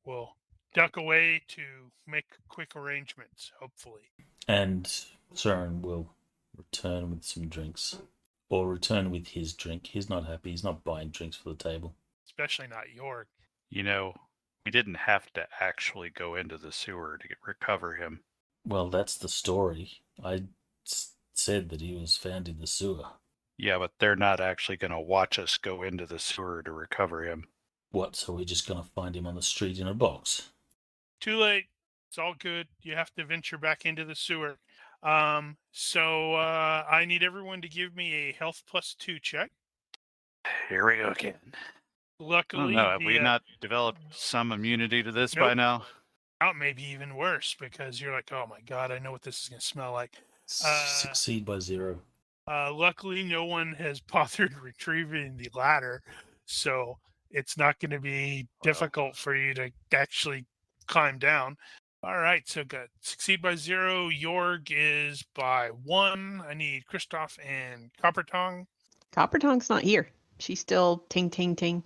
will duck away to make quick arrangements. Hopefully, And Soren will return with some drinks. Or return with his drink. He's not happy. He's not buying drinks for the table. especially not York. You know, we didn't have to actually go into the sewer to recover him. Well, that's the story. I said that he was found in the sewer. Yeah, but they're not actually going to watch us go into the sewer to recover him. What, so we're just going to find him on the street in a box? Too late. It's all good. You have to venture back into the sewer. So I need everyone to give me a health +2 check. Here we go again. I Luckily, don't know. Have we not developed some immunity to this by Nope. now? out may be even worse because you're like, oh my god, I know what this is going to smell like. Succeed by 0. Luckily, no one has bothered retrieving the ladder, so it's not going to be difficult for you to actually climb down. All right, so good. Succeed by 0. Jorg is by 1. I need Christoph and Coppertong. Coppertong's not here. She's still ting ting ting.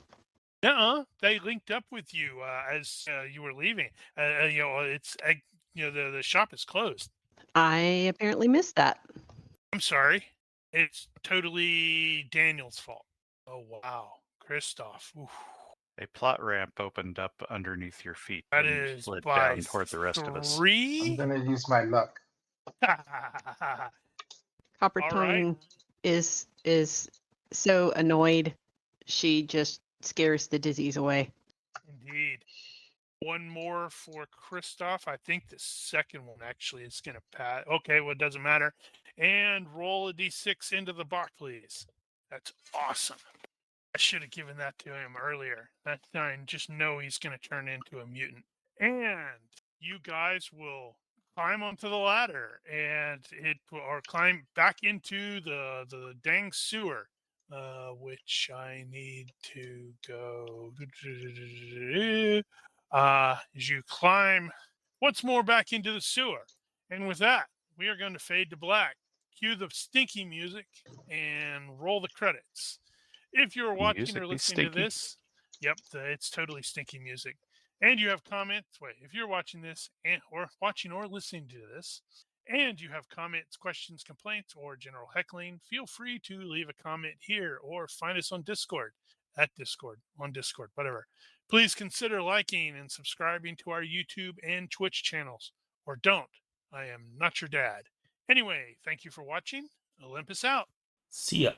They linked up with you as you were leaving. The shop is closed. I apparently missed that. I'm sorry. It's totally Daniel's fault. Oh wow, Christoph. Oof. A plot ramp opened up underneath your feet That and is slid by down toward the rest of us. 3. I'm gonna use my luck. Coppertong is so annoyed. She just scares the disease away. Indeed. One more for Christoph. I think the second one actually is going to pass. Okay, well, it doesn't matter. And roll a d6 into the box, please. That's awesome. I should have given that to him earlier. That time, just know he's going to turn into a mutant. And you guys will climb onto the ladder and climb back into the dang sewer. Which I need to go as you climb once more back into the sewer. And with that, we are going to fade to black, cue the stinky music, and roll the credits. If you're watching Music or be listening to stinky? this, it's totally stinky music. And you have comments. If you're watching this or watching or listening to this, and you have comments, questions, complaints, or general heckling, feel free to leave a comment here or find us on Discord, on Discord, whatever. Please consider liking and subscribing to our YouTube and Twitch channels, or don't. I am not your dad. Anyway, thank you for watching. Olympus out. See ya.